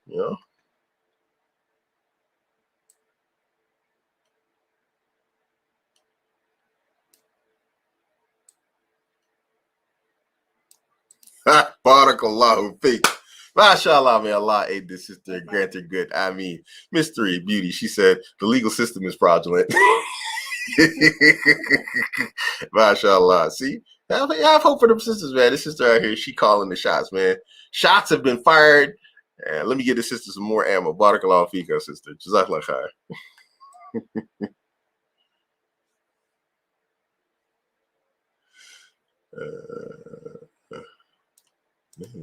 Barakallahu feek. Mashallah, may Allah aid this sister and grant her good. I mean, mystery, beauty. She said the legal system is fraudulent. Mashallah. See, I have hope for them sisters, man. This sister out here, she calling the shots, man. Shots have been fired. And let me give this sister some more ammo. Barakallahu feek, sister. Jazakallah khair.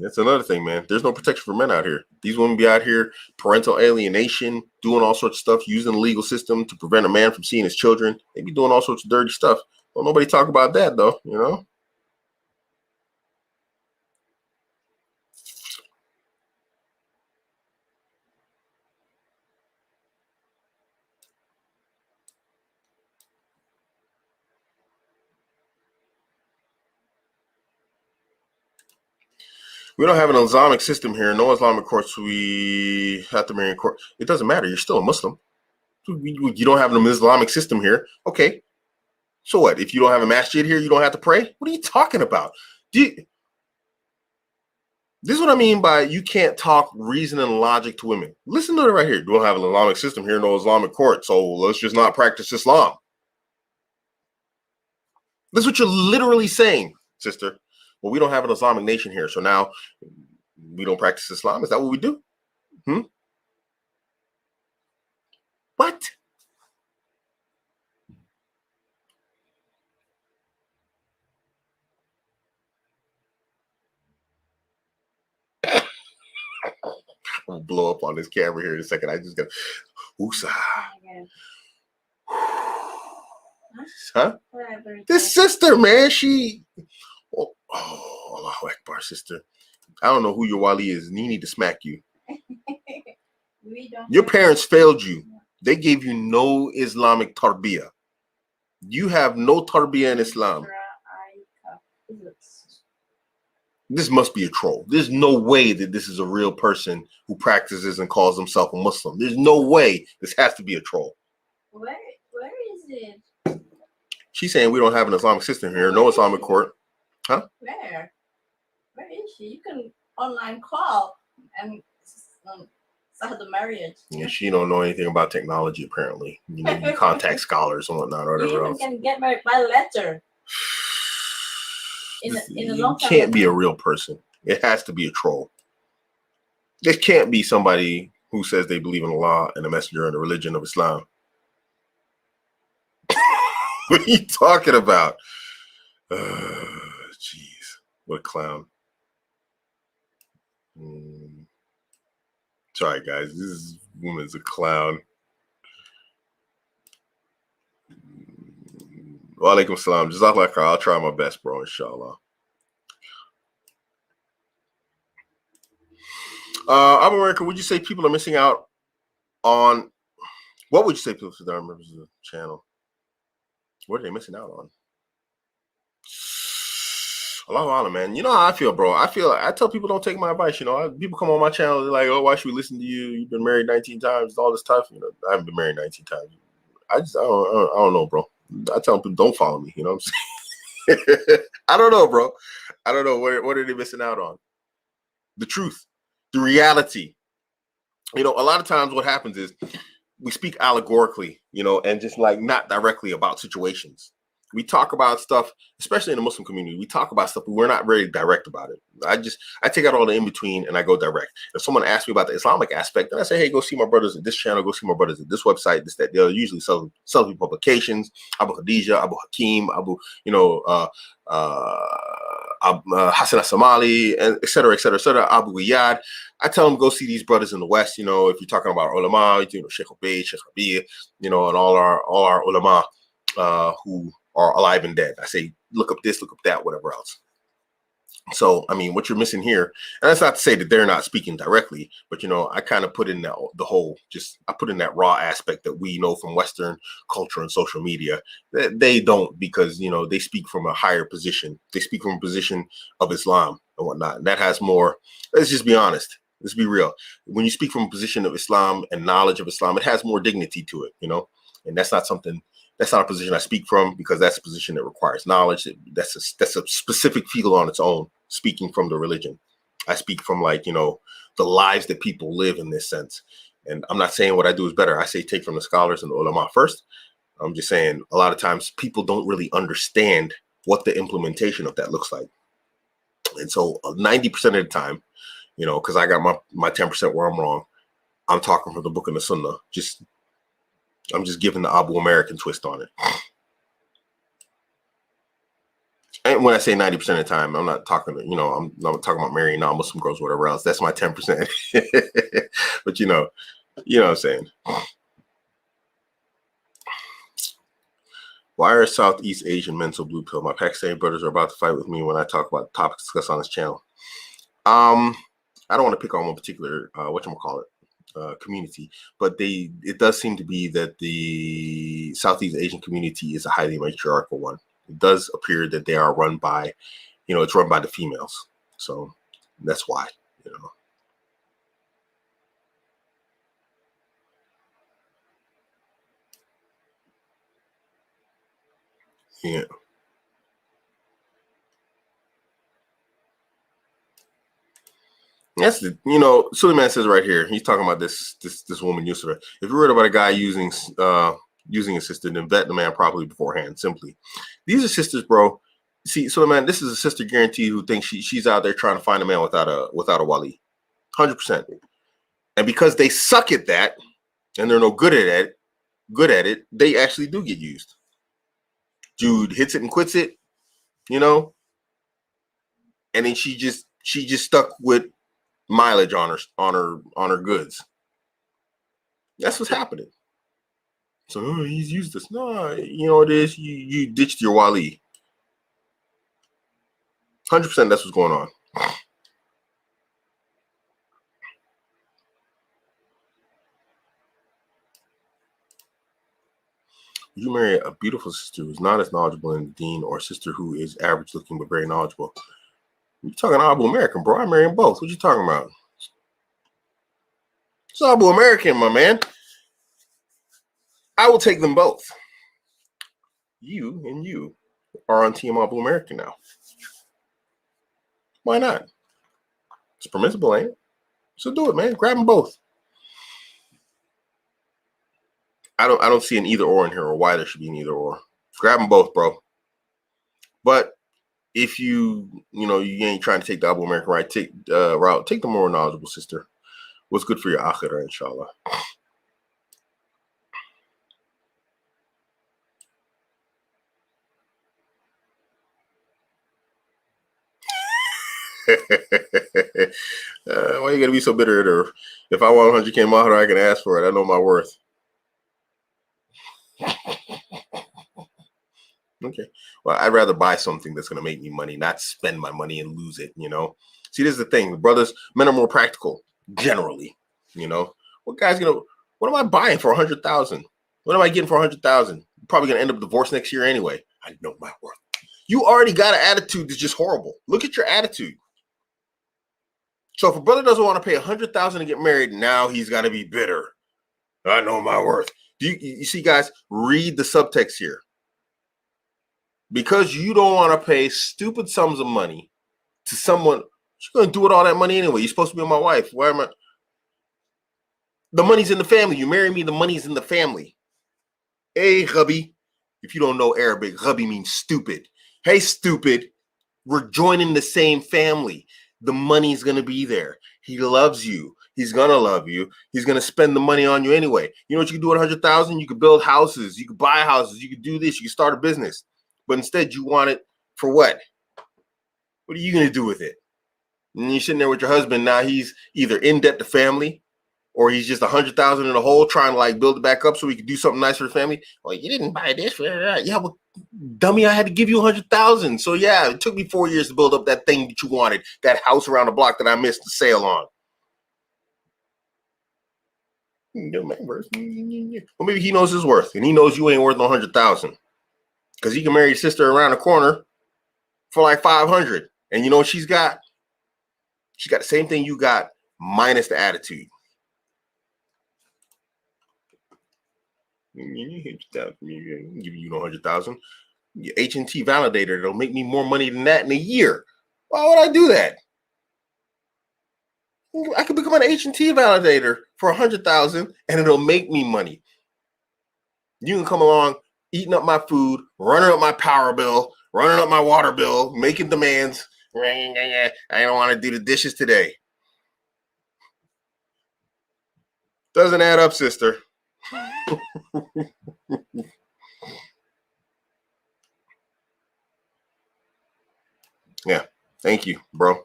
That's another thing, man. There's no protection for men out here. These women be out here, parental alienation, doing all sorts of stuff, using the legal system to prevent a man from seeing his children. They be doing all sorts of dirty stuff. Well, nobody talk about that, though, We don't have an Islamic system here. No Islamic courts. We have to marry in court. It doesn't matter. You're still a Muslim. You don't have an Islamic system here. Okay. So what? If you don't have a masjid here, you don't have to pray? What are you talking about? This is what I mean by you can't talk reason and logic to women. Listen to it right here. You don't have an Islamic system here, no Islamic court. So let's just not practice Islam. That's what you're literally saying, sister. Well, we don't have an Islamic nation here. So now we don't practice Islam. Is that what we do? What? I'm gonna blow up on this camera here in a second. I just got Usa. Huh? This sister, man, Allahu Akbar, sister. I don't know who your wali is. And he need to smack you. Your parents failed you. They gave you no Islamic tarbiyah. You have no tarbiyah in Islam. This must be a troll. There's no way that this is a real person who practices and calls himself a Muslim. There's no way this has to be a troll. Where is it? She's saying we don't have an Islamic system here. No Islamic court. Huh? Where is she? You can online call and start the marriage. Yeah, she don't know anything about technology, apparently. You know, you contact scholars and whatnot or whatever else. You can get married by letter. In a long time. It can't be a real person. It has to be a troll. This can't be somebody who says they believe in Allah and the messenger and the religion of Islam. What are you talking about? Jeez. What a clown. Sorry, guys. This woman's a clown. Wa alaikum salam. Jazakallah khair. I'll try my best, bro, inshallah. Abuamerican, would you say people are missing out on, what would you say people that are members of the channel? What are they missing out on? Allahu Alam, man. You know how I feel, bro. I tell people don't take my advice. You know, people come on my channel, they're like, oh, why should we listen to you? You've been married 19 times, all this stuff. You know, I haven't been married 19 times. I don't know, bro. I tell people don't follow me. You know what I'm saying? I don't know, bro. I don't know. What are they missing out on? The truth, the reality. You know, a lot of times what happens is we speak allegorically, you know, and just like not directly about situations. We talk about stuff, especially in the Muslim community. We talk about stuff, but we're not very direct about it. I take out all the in between and I go direct. If someone asks me about the Islamic aspect, then I say, hey, go see my brothers at this channel, go see my brothers at this website, this, that. They'll usually sell publications, Abu Khadija, Abu Hakim, Abu, you know, Hassan Somali, and et cetera, Abu Iyad. I tell them go see these brothers in the West. You know, if you're talking about ulama, you know, Sheikh Ubaid, Sheikh Rabi', you know, and all our ulama who are alive and dead. I say, look up this, look up that, whatever else. So, I mean, what you're missing here, and that's not to say that they're not speaking directly, but, you know, I kind of put in that, I put in that raw aspect that we know from Western culture and social media that they don't, because, you know, they speak from a higher position. They speak from a position of Islam and whatnot. And that has more, let's just be honest. Let's be real. When you speak from a position of Islam and knowledge of Islam, it has more dignity to it, you know, and that's not a position I speak from, because that's a position that requires knowledge. That's a specific field on its own, speaking from the religion. I speak from, like, you know, the lives that people live in this sense. And I'm not saying what I do is better. I say take from the scholars and the ulama first. I'm just saying a lot of times people don't really understand what the implementation of that looks like. And so 90% of the time, you know, because I got my 10% where I'm wrong, I'm talking from the book and the sunnah. I'm just giving the Abuamerican twist on it. And when I say 90% of the time, I'm not talking, you know, I'm not talking about marrying non-Muslim girls, whatever else. That's my 10%. But you know what I'm saying. Why are Southeast Asian men so blue pill? My Pakistani brothers are about to fight with me when I talk about topics discussed on this channel. I don't want to pick on one particular community, but it does seem to be that the Southeast Asian community is a highly matriarchal one. It does appear that they are run by, you know, it's run by the females. So that's why, you know. Yeah. That's the, you know, Suleiman says right here, he's talking about this woman, Yusra. If you're worried about a guy using a sister, then vet the man properly beforehand. Simply, these are sisters, bro. See, Suleiman, this is a sister guaranteed who thinks she's out there trying to find a man without a wali, 100%. And because they suck at that, and they're no good at it, they actually do get used. Dude hits it and quits it, you know, and then she just stuck with mileage on her goods. That's what's happening. So he's used this. No, you know what it is. You ditched your wali. 100%. That's what's going on. You marry a beautiful sister who's not as knowledgeable in the deen, or a sister who is average looking but very knowledgeable. You talking Abuamerican, bro? I'm marrying both. What you talking about? It's Abuamerican, my man. I will take them both. You and you are on Team Abuamerican now. Why not? It's permissible, ain't it? So do it, man. Grab them both. I don't see an either or in here, or why there should be an either or. Grab them both, bro. But if you ain't trying to take the Abuamerican route, take the more knowledgeable sister. What's good for your akhirah, inshallah. Why you gotta be so bitter at her? If I want 100K mahar, I can ask for it. I know my worth. Okay. Well, I'd rather buy something that's gonna make me money, not spend my money and lose it. See, this is the thing. Men are more practical generally. What am I buying for 100,000? What am I getting for 100,000? Probably gonna end up divorced next year anyway. I know my worth. You already got an attitude that's just horrible. Look at your attitude. So if a brother doesn't want to pay 100,000 to get married, now he's got to be bitter. I know my worth. You see, guys, read the subtext here. Because you don't want to pay stupid sums of money to someone, she's going to do with all that money anyway. You're supposed to be my wife. Why am I? The money's in the family. You marry me, the money's in the family. Hey, hubby. If you don't know Arabic, hubby means stupid. Hey, stupid. We're joining the same family. The money's going to be there. He loves you. He's going to love you. He's going to spend the money on you anyway. You know what you can do with 100,000? You could build houses. You could buy houses. You could do this. You could start a business. But instead, you want it for what? What are you going to do with it? And you're sitting there with your husband. Now he's either in debt to family, or he's just 100,000 in the hole trying to build it back up so he could do something nice for the family. Well, you didn't buy this for that. Yeah, well, dummy, I had to give you 100,000. So yeah, it took me 4 years to build up that thing that you wanted, that house around the block that I missed the sale on. Well, maybe he knows his worth, and he knows you ain't worth 100,000, because he can marry your sister around the corner for like 500, and you know what she's got? She got the same thing you got, minus the attitude. Give you 100,000. H&T validator, it'll make me more money than that in a year. Why would I do that? I could become an H&T validator for 100,000 and it'll make me money. You can come along, eating up my food, running up my power bill, running up my water bill, making demands. I don't want to do the dishes today. Doesn't add up, sister. Yeah, thank you, bro.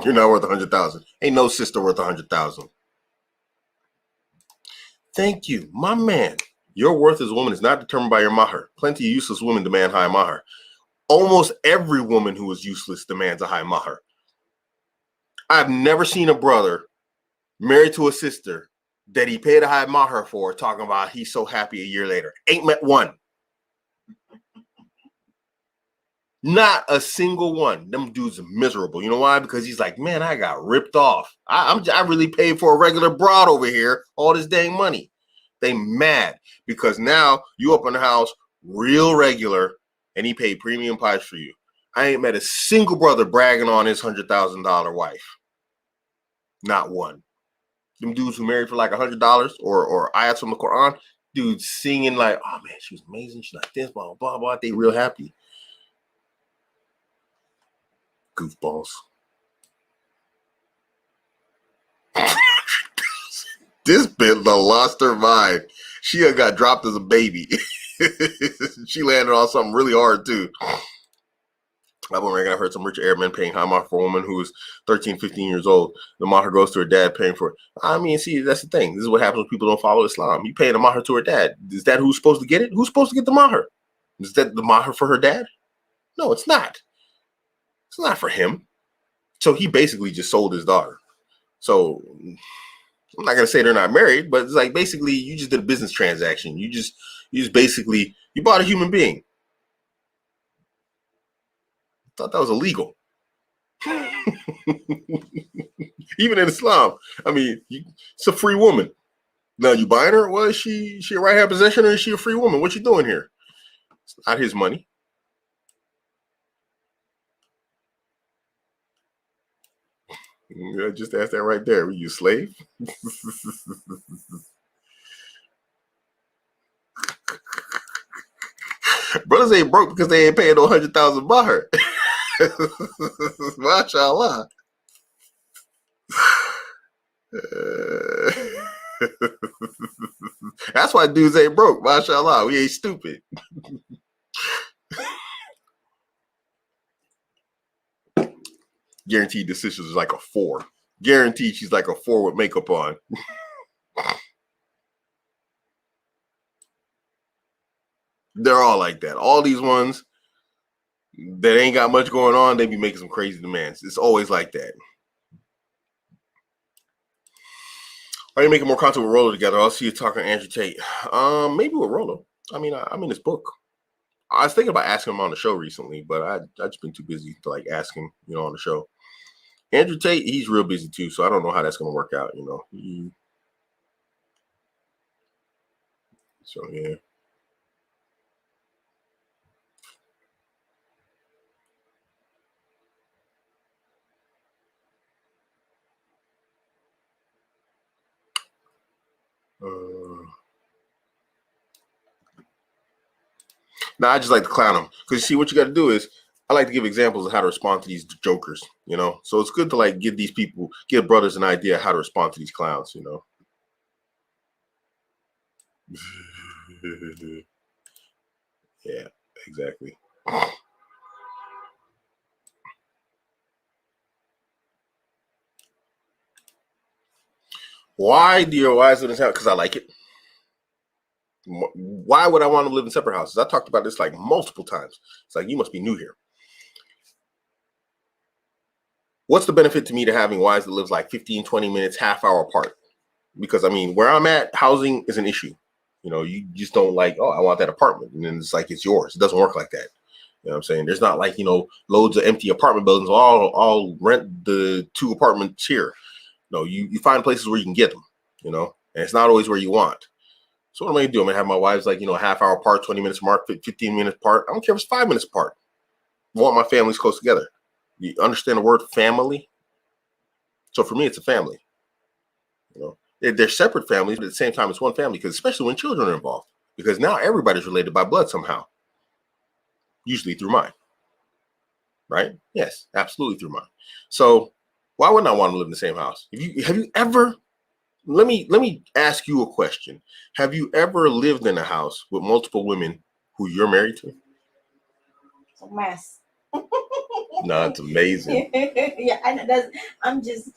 You're not worth 100,000. Ain't no sister worth 100,000. Thank you, my man. Your worth as a woman is not determined by your mahar. Plenty of useless women demand high mahar. Almost every woman who is useless demands a high mahar. I've never seen a brother married to a sister that he paid a high mahar for talking about he's so happy a year later. Ain't met one. Not a single one. Them dudes are miserable. You know why? Because he's like, man, I got ripped off. I really paid for a regular broad over here, all this dang money. They mad because now you up in the house real regular and he paid premium price for you. I ain't met a single brother bragging on his $100,000 wife. Not one. Them dudes who married for like $100 or ayats from the Quran, dudes singing like, oh man, she was amazing. She's like this, blah, blah, blah, blah. They real happy. Goofballs. This bitch lost her mind. She got dropped as a baby. She landed on something really hard too. I've heard some rich Arab men paying high mahar for a woman who is 13, 15 years old. The mahar goes to her dad paying for it. I mean, see, that's the thing. This is what happens when people don't follow Islam. You pay the mahar to her dad. Is that who's supposed to get it? Who's supposed to get the mahar? Is that the mahar for her dad? No, it's not. It's not for him. So he basically just sold his daughter. So I'm not gonna say they're not married, but it's like basically you just did a business transaction. You just basically you bought a human being. Thought that was illegal. Even in Islam, I mean, it's a free woman. Now you buying her? Well, is she a right hand possession or is she a free woman? What you doing here? It's not his money. Yeah, just ask that right there. Were you a slave? Brothers ain't broke because they ain't paying no 100,000 baht. MashaAllah. That's why dudes ain't broke. MashaAllah. We ain't stupid. Guaranteed the sister is like a 4. Guaranteed she's like a 4 with makeup on. They're all like that. All these ones that ain't got much going on, they be making some crazy demands. It's always like that. Are you making more content with Rolo together? I'll see you talking to Andrew Tate. Maybe with Rolo. I mean, I'm in his book. I was thinking about asking him on the show recently, but I just been too busy to like ask him, on the show. Andrew Tate, he's real busy too, so I don't know how that's gonna work out, So yeah. Now I just like to clown them because you see what you got to do is I like to give examples of how to respond to these jokers, So it's good to like give brothers an idea how to respond to these clowns, Yeah, exactly. Why do your wives live in house? Because I like it. Why would I want to live in separate houses? I talked about this like multiple times. It's like, you must be new here. What's the benefit to me to having wives that live like 15, 20 minutes, half hour apart? Because I mean, where I'm at, housing is an issue. You just don't like, oh, I want that apartment. And then it's like, it's yours. It doesn't work like that. You know what I'm saying? There's not like, loads of empty apartment buildings. I'll rent the 2 apartments here. No, you find places where you can get them, and it's not always where you want. So what am I gonna do? I'm gonna have my wives like, a half hour apart, 20 minutes apart, 15 minutes apart. I don't care if it's 5 minutes apart. I want my families close together. You understand the word family? So for me, it's a family. They're separate families, but at the same time, it's one family, because especially when children are involved, because now everybody's related by blood somehow, usually through mine. Right? Yes, absolutely through mine. So why wouldn't I want to live in the same house? Have you ever? Let me ask you a question. Have you ever lived in a house with multiple women who you're married to? It's a mess. No, it's amazing. Yeah, I know. I'm just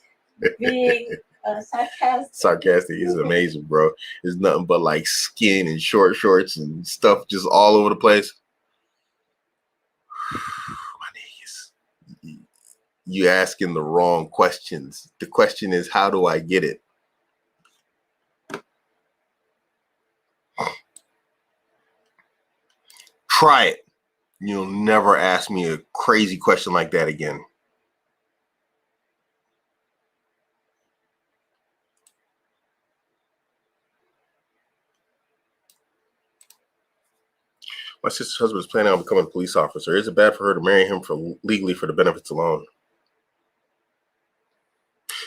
being sarcastic. Sarcastic is amazing, bro. There's nothing but like skin and short shorts and stuff just all over the place. My niggas, you asking the wrong questions. The question is, how do I get it? Try it. You'll never ask me a crazy question like that again. My sister's husband is planning on becoming a police officer. Is it bad for her to marry him legally for the benefits alone?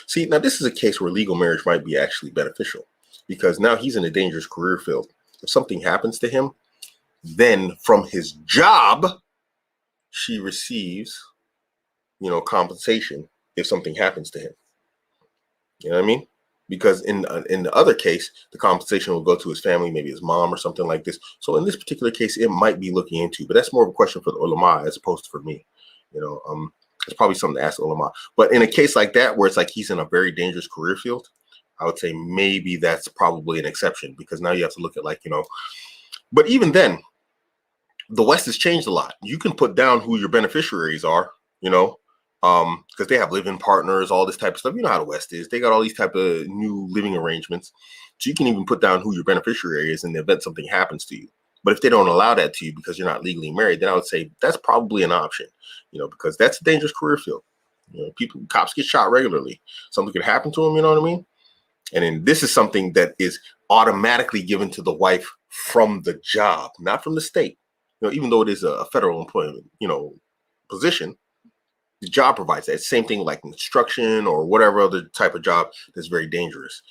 See, now this is a case where legal marriage might be actually beneficial, because now he's in a dangerous career field. If something happens to him, then from his job, she receives, compensation if something happens to him. You know what I mean? Because in the other case, the compensation will go to his family, maybe his mom or something like this. So in this particular case, it might be looking into, but that's more of a question for the ulama as opposed to for me. It's probably something to ask the ulama. But in a case like that, where it's like he's in a very dangerous career field, I would say maybe that's probably an exception, because now you have to look at but even then, the West has changed a lot. You can put down who your beneficiaries are, because they have living partners, all this type of stuff. You know how the West is. They got all these type of new living arrangements. So you can even put down who your beneficiary is in the event something happens to you. But if they don't allow that to you because you're not legally married, then I would say that's probably an option, because that's a dangerous career field. Cops get shot regularly. Something could happen to them, you know what I mean? And then this is something that is automatically given to the wife from the job, not from the state. Even though it is a federal employment, position, the job provides that. Same thing like construction or whatever other type of job that's very dangerous.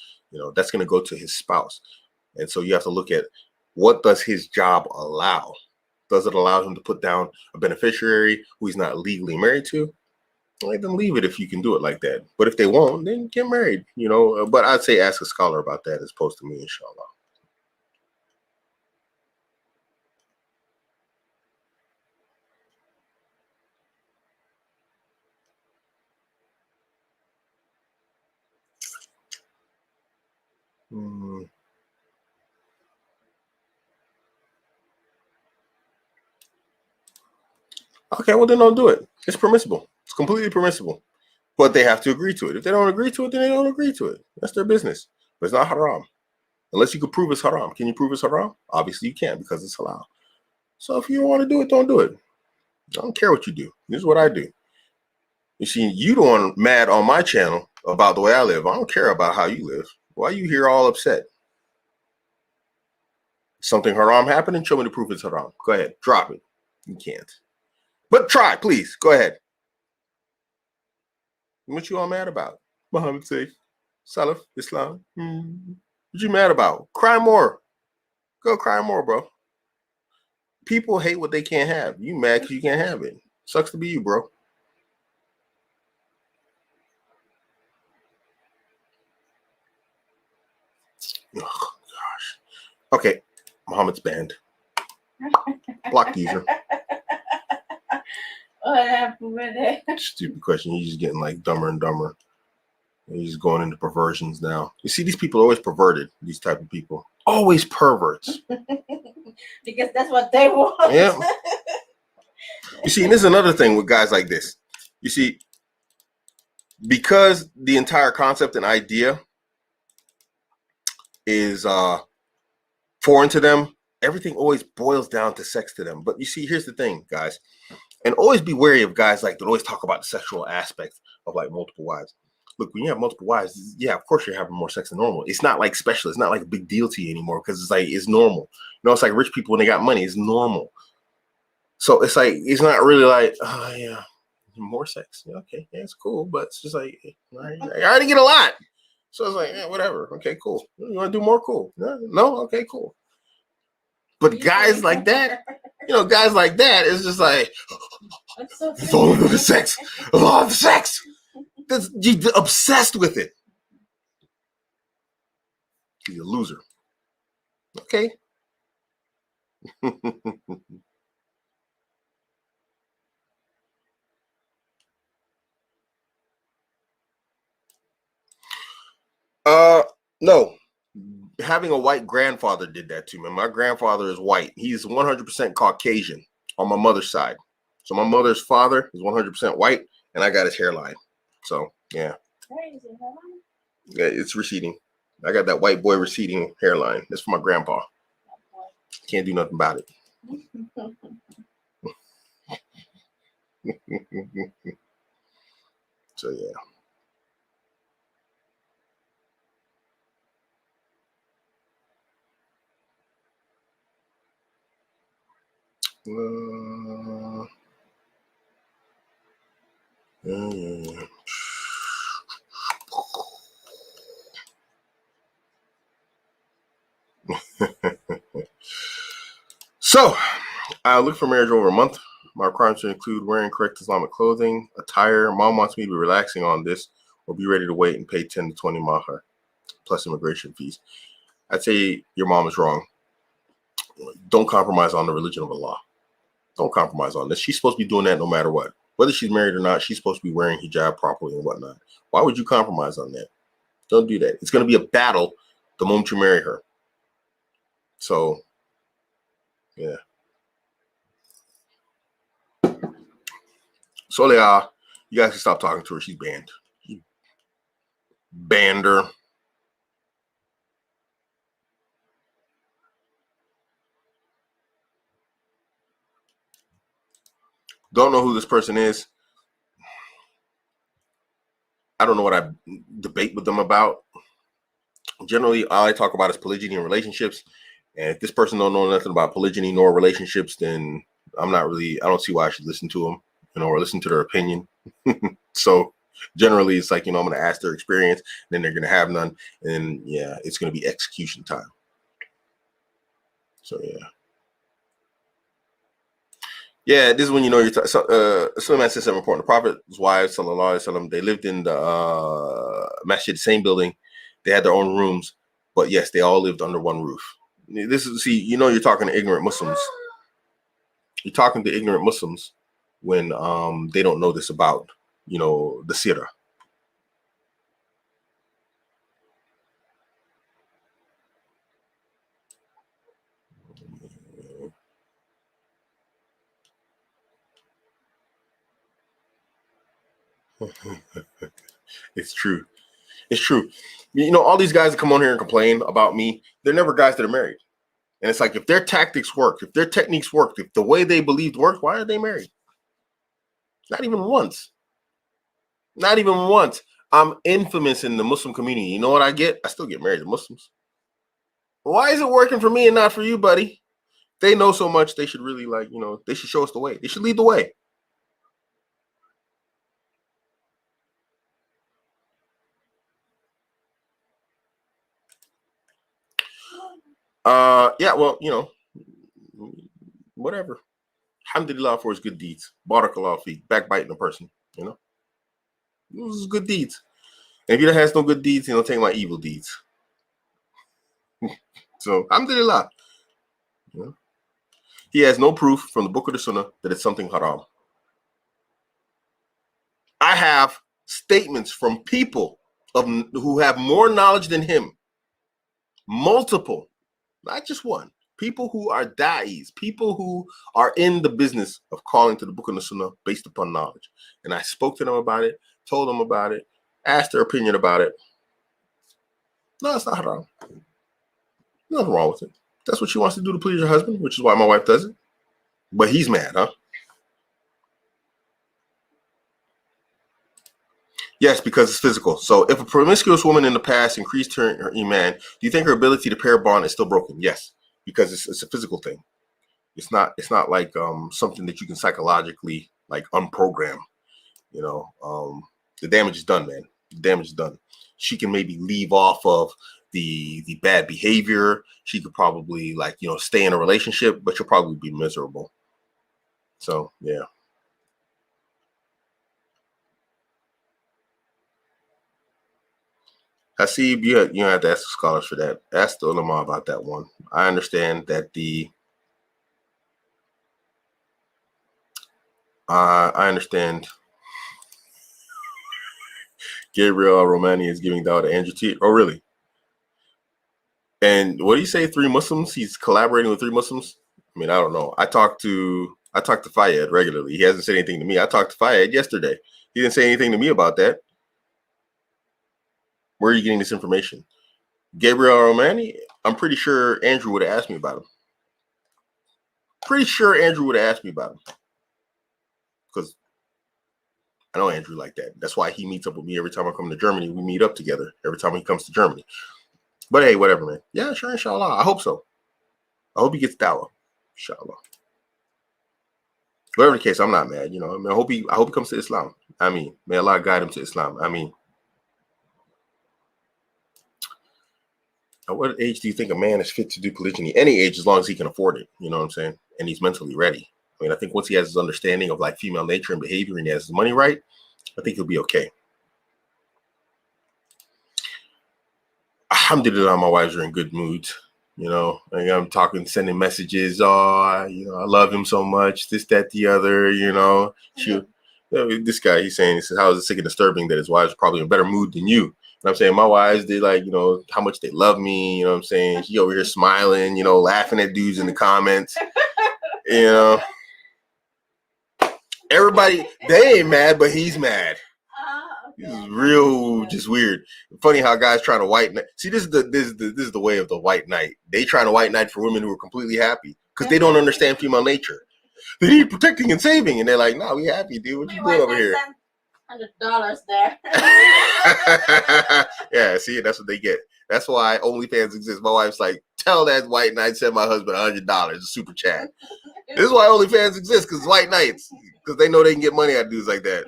That's going to go to his spouse. And so you have to look at, what does his job allow? Does it allow him to put down a beneficiary who he's not legally married to? Let them leave it if you can do it like that. But if they won't, then get married, But I'd say ask a scholar about that as opposed to me, inshallah. Okay, well then don't do it. It's permissible. It's completely permissible. But they have to agree to it. If they don't agree to it, then they don't agree to it. That's their business. But it's not haram. Unless you can prove it's haram. Can you prove it's haram? Obviously you can't, because it's halal. So if you don't want to do it, don't do it. I don't care what you do. This is what I do. You see, you the one mad on my channel about the way I live. I don't care about how you live. Why are you here all upset? Something haram happening? Show me the proof it's haram. Go ahead. Drop it. You can't. But try, please. Go ahead. What you all mad about? Muhammad say, Salaf, Islam. What you mad about? Cry more. Go cry more, bro. People hate what they can't have. You mad because you can't have it. Sucks to be you, bro. Oh, gosh. Okay. Muhammad's banned. Block the user. What happened with it? Stupid question. He's just getting like dumber and dumber. He's going into perversions now. You see, these people are always perverted. These type of people. Always perverts. Because that's what they want. Yeah. You see, and this is another thing with guys like this. You see, because the entire concept and idea is foreign to them, everything always boils down to sex to them. But you see, here's the thing, guys. And always be wary of guys like that always talk about the sexual aspect of like multiple wives. Look, when you have multiple wives, yeah, of course you're having more sex than normal. It's not like special. It's not like a big deal to you anymore, because it's normal. It's like rich people when they got money. It's normal. So it's like, it's not really like, oh yeah, more sex. Yeah, okay, yeah, it's cool, but it's just like, I already get a lot. So it's like, yeah, whatever. Okay, cool. You want to do more? Cool. No? Okay, cool. But guys like that, guys like that, it's just like, it's all about the sex. A lot of sex. You're obsessed with it. You're a loser. Okay. No. Having a white grandfather did that to me. My grandfather is white. He's 100% Caucasian on my mother's side. So my mother's father is 100% white, and I got his hairline. So yeah. Yeah, it's receding. I got that white boy receding hairline. That's for my grandpa. Can't do nothing about it. So yeah. So, I look for marriage over a month. My requirements include wearing correct Islamic clothing, attire. Mom wants me to be relaxing on this, or be ready to wait and pay 10 to 20 mahar, plus immigration fees. I'd say your mom is wrong. Don't compromise on the religion of Allah. Don't compromise on this. She's supposed to be doing that no matter what. Whether she's married or not, she's supposed to be wearing hijab properly and whatnot. Why would you compromise on that? Don't do that. It's going to be a battle the moment you marry her. So, yeah. So you guys can stop talking to her. She's banned. You banned her. Don't know who this person is. don't know what I debate with them about. Generally, all I talk about is polygyny and relationships. And if this person don't know nothing about polygyny nor relationships, then I don't see why I should listen to them, or listen to their opinion. So generally, it's like, I'm going to ask their experience, then they're going to have none. And yeah, it's going to be execution time. So yeah. Yeah, this is when you're Suleiman said something important. The Prophet's wives, sallallahu alaihi wasallam, they lived in the masjid, the same building. They had their own rooms, but yes, they all lived under one roof. You're talking to ignorant Muslims. You're talking to ignorant Muslims when they don't know this about, the seerah. It's true. It's true. All these guys that come on here and complain about me, they're never guys that are married. And it's like, if their tactics work, if their techniques worked, if the way they believed worked, why are they married? Not even once. Not even once. I'm infamous in the Muslim community. You know what I get? I still get married to Muslims. Why is it working for me and not for you, buddy? They know so much. They should really they should show us the way. They should lead the way. Yeah, well, whatever. Alhamdulillah for his good deeds. Barakallah fi, backbiting a person, This is good deeds. And if he has no good deeds, he'll take my evil deeds. So, alhamdulillah. He has no proof from the book of the Sunnah that it's something haram. I have statements from people who have more knowledge than him. Multiple, not just one. People who are da'is, people who are in the business of calling to the book of the Sunnah based upon knowledge. And I spoke to them about it, told them about it, asked their opinion about it. No, it's not haram. Nothing wrong with it. That's what she wants to do to please her husband, which is why my wife does it. But he's mad, huh? Yes, because it's physical. So if a promiscuous woman in the past increased her iman, do you think her ability to pair bond is still broken? Yes, because it's a physical thing. It's not like something that you can psychologically unprogram. The damage is done, man. The damage is done. She can maybe leave off of the bad behavior. She could probably stay in a relationship, but she'll probably be miserable. So yeah. Hasib, you don't have to ask the scholars for that. Ask the ulama about that one. I understand that I understand Gabriel Romani is giving dawah to Andrew T. Oh, really? And what do you say? 3 Muslims? He's collaborating with 3 Muslims? I mean, I don't know. I talk to Fayed regularly. He hasn't said anything to me. I talked to Fayed yesterday. He didn't say anything to me about that. Where are you getting this information? Gabriel Romani? I'm pretty sure Andrew would have asked me about him. Pretty sure Andrew would have asked me about him. Because I know Andrew like that. That's why he meets up with me every time I come to Germany. We meet up together every time he comes to Germany. But hey, whatever, man. Yeah, sure, inshallah. I hope so. I hope he gets dawah. Inshallah. Whatever the case, I'm not mad. I hope he comes to Islam. I mean, may Allah guide him to Islam. I mean, at what age do you think a man is fit to do polygyny? Any age, as long as he can afford it. You know what I'm saying? And he's mentally ready. I mean, I think once he has his understanding of female nature and behavior and he has his money right, I think he'll be okay. Alhamdulillah, my wives are in good moods. I'm talking, sending messages. I love him so much. This, that, the other. This guy, he says, how is it sick and disturbing that his wives are probably in a better mood than you? And I'm saying my wives, they how much they love me. You know what I'm saying? She over here smiling, laughing at dudes in the comments. Everybody, they ain't mad, but he's mad. This is real, just weird. Funny how guys trying to white knight. See, this is the way of the white knight. They trying to white knight for women who are completely happy because they don't understand female nature. They need protecting and saving, and they're like, "No, we happy, dude. What you doing over here?" $100 there. Yeah, see, that's what they get. That's why OnlyFans exists. My wife's like, tell that white knight send my husband $100, a super chat. This is why OnlyFans exists, because white knights, because they know they can get money out of dudes like that.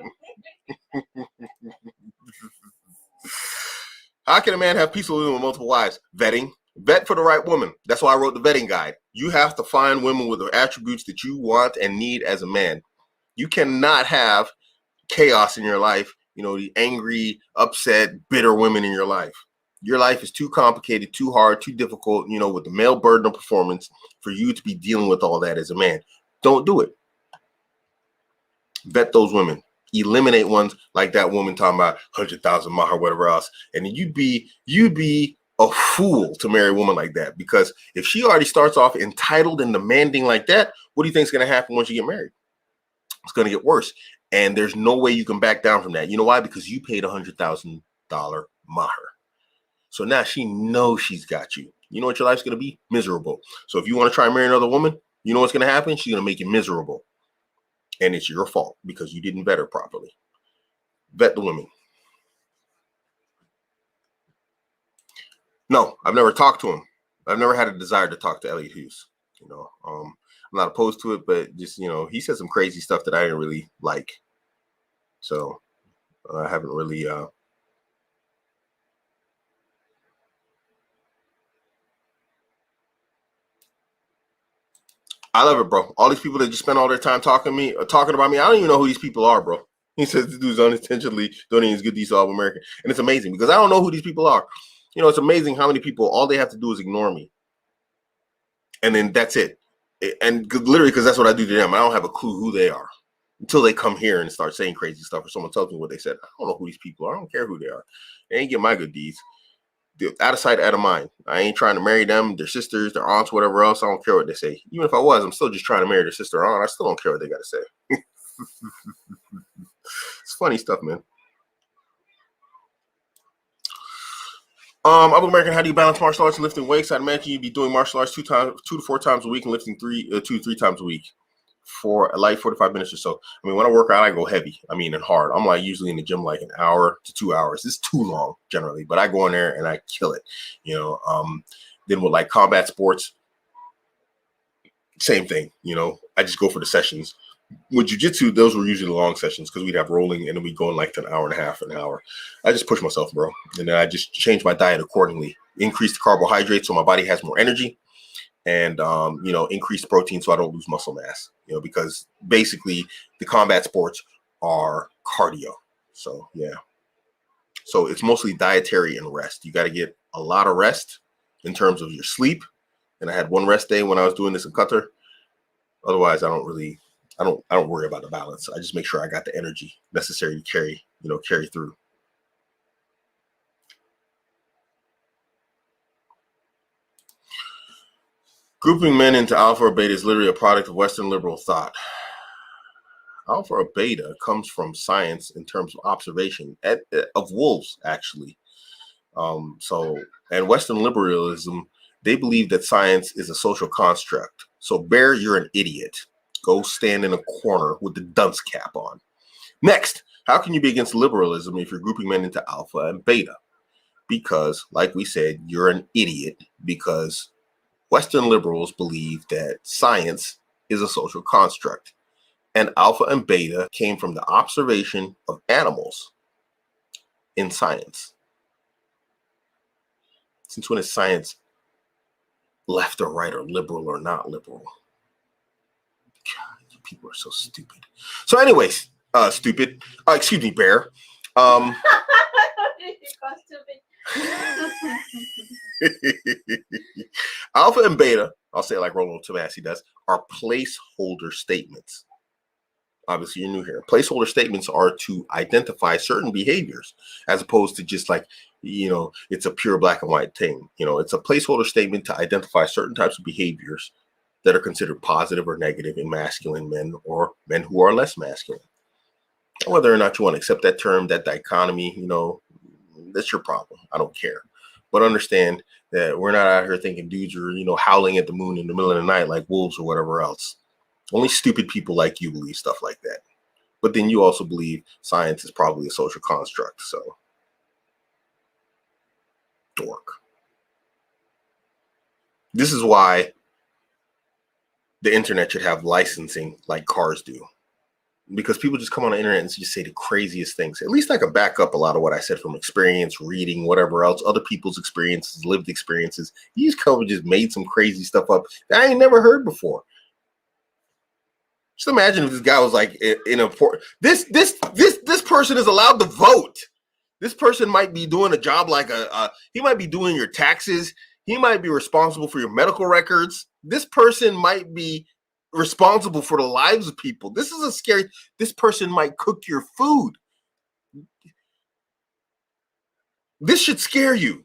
How can a man have peaceful women with multiple wives? Vetting. Vet for the right woman. That's why I wrote the vetting guide. You have to find women with the attributes that you want and need as a man. You cannot have chaos in your life, the angry, upset, bitter women in your life. Your life is too complicated, too hard, too difficult, with the male burden of performance for you to be dealing with all that as a man. Don't do it. Vet those women. Eliminate ones like that woman talking about 100,000 mahar, whatever else. And you'd be a fool to marry a woman like that, because if she already starts off entitled and demanding like that, what do you think is going to happen once you get married? It's going to get worse. And there's no way you can back down from that. You know why? Because you paid $100,000 mahar. So now she knows she's got you. You know what your life's going to be? Miserable. So if you want to try and marry another woman, you know what's going to happen? She's going to make you miserable. And it's your fault because you didn't vet her properly. Vet the women. No, I've never talked to him. I've never had a desire to talk to Elliot Hughes. I'm not opposed to it, but just, he said some crazy stuff that I didn't really like. So I haven't really, I love it, bro. All these people that just spend all their time talking about me. I don't even know who these people are, bro. He says this dude's unintentionally donating his good deeds to Abuamerican. And it's amazing because I don't know who these people are. It's amazing how many people, all they have to do is ignore me. And then that's it. And literally, because that's what I do to them. I don't have a clue who they are until they come here and start saying crazy stuff, or someone tells me what they said. I don't know who these people are. I don't care who they are. They ain't get my good deeds. They're out of sight, out of mind. I ain't trying to marry them, their sisters, their aunts, whatever else. I don't care what they say. Even if I was, I'm still just trying to marry their sister or aunt. I still don't care what they got to say. It's funny stuff, man. Abuamerican, how do you balance martial arts and lifting weights? I'd imagine you'd be doing martial arts 2 to 4 times a week and lifting 2 to 3 times a week for like 45 minutes or so. I mean, when I work out, I go heavy. And hard. I'm like usually in the gym like an hour to 2 hours. It's too long generally, but I go in there and I kill it. Then with like combat sports, same thing. I just go for the sessions. With jiu-jitsu, those were usually long sessions because we'd have rolling and then we'd go in like an hour and a half, an hour. I just push myself, bro. And then I just change my diet accordingly. Increase the carbohydrates so my body has more energy, and increase the protein so I don't lose muscle mass. Because basically the combat sports are cardio. So yeah. So it's mostly dietary and rest. You got to get a lot of rest in terms of your sleep. And I had one rest day when I was doing this in Qatar. Otherwise, I don't worry about the balance. I just make sure I got the energy necessary to carry through. Grouping men into alpha or beta is literally a product of Western liberal thought. Alpha or beta comes from science in terms of observation of wolves, actually. And Western liberalism, they believe that science is a social construct. So, Bear, you're an idiot. Go stand in a corner with the dunce cap on. Next, how can you be against liberalism if you're grouping men into alpha and beta? Because, like we said, you're an idiot, because Western liberals believe that science is a social construct. And alpha and beta came from the observation of animals in science. Since when is science left or right or liberal or not liberal? God, you people are so stupid. So anyways, stupid. Excuse me, Bear. Alpha and beta, I'll say it like Rollo Tomasi does, are placeholder statements. Obviously, you're new here. Placeholder statements are to identify certain behaviors, as opposed to just like, it's a pure black and white thing. It's a placeholder statement to identify certain types of behaviors that are considered positive or negative in masculine men or men who are less masculine. Whether or not you want to accept that term, that dichotomy, that's your problem. I don't care. But understand that we're not out here thinking dudes are, howling at the moon in the middle of the night like wolves or whatever else. Only stupid people like you believe stuff like that. But then you also believe science is probably a social construct. So, dork. This is why the internet should have licensing like cars do. Because people just come on the internet and just say the craziest things. At least I can back up a lot of what I said from experience, reading, whatever else, other people's experiences, lived experiences. These people just made some crazy stuff up that I ain't never heard before. Just imagine if this guy was like in a this person is allowed to vote. This person might be doing a job like he might be doing your taxes. He might be responsible for your medical records. This person might be responsible for the lives of people. This is a scary. This person might cook your food. This should scare you.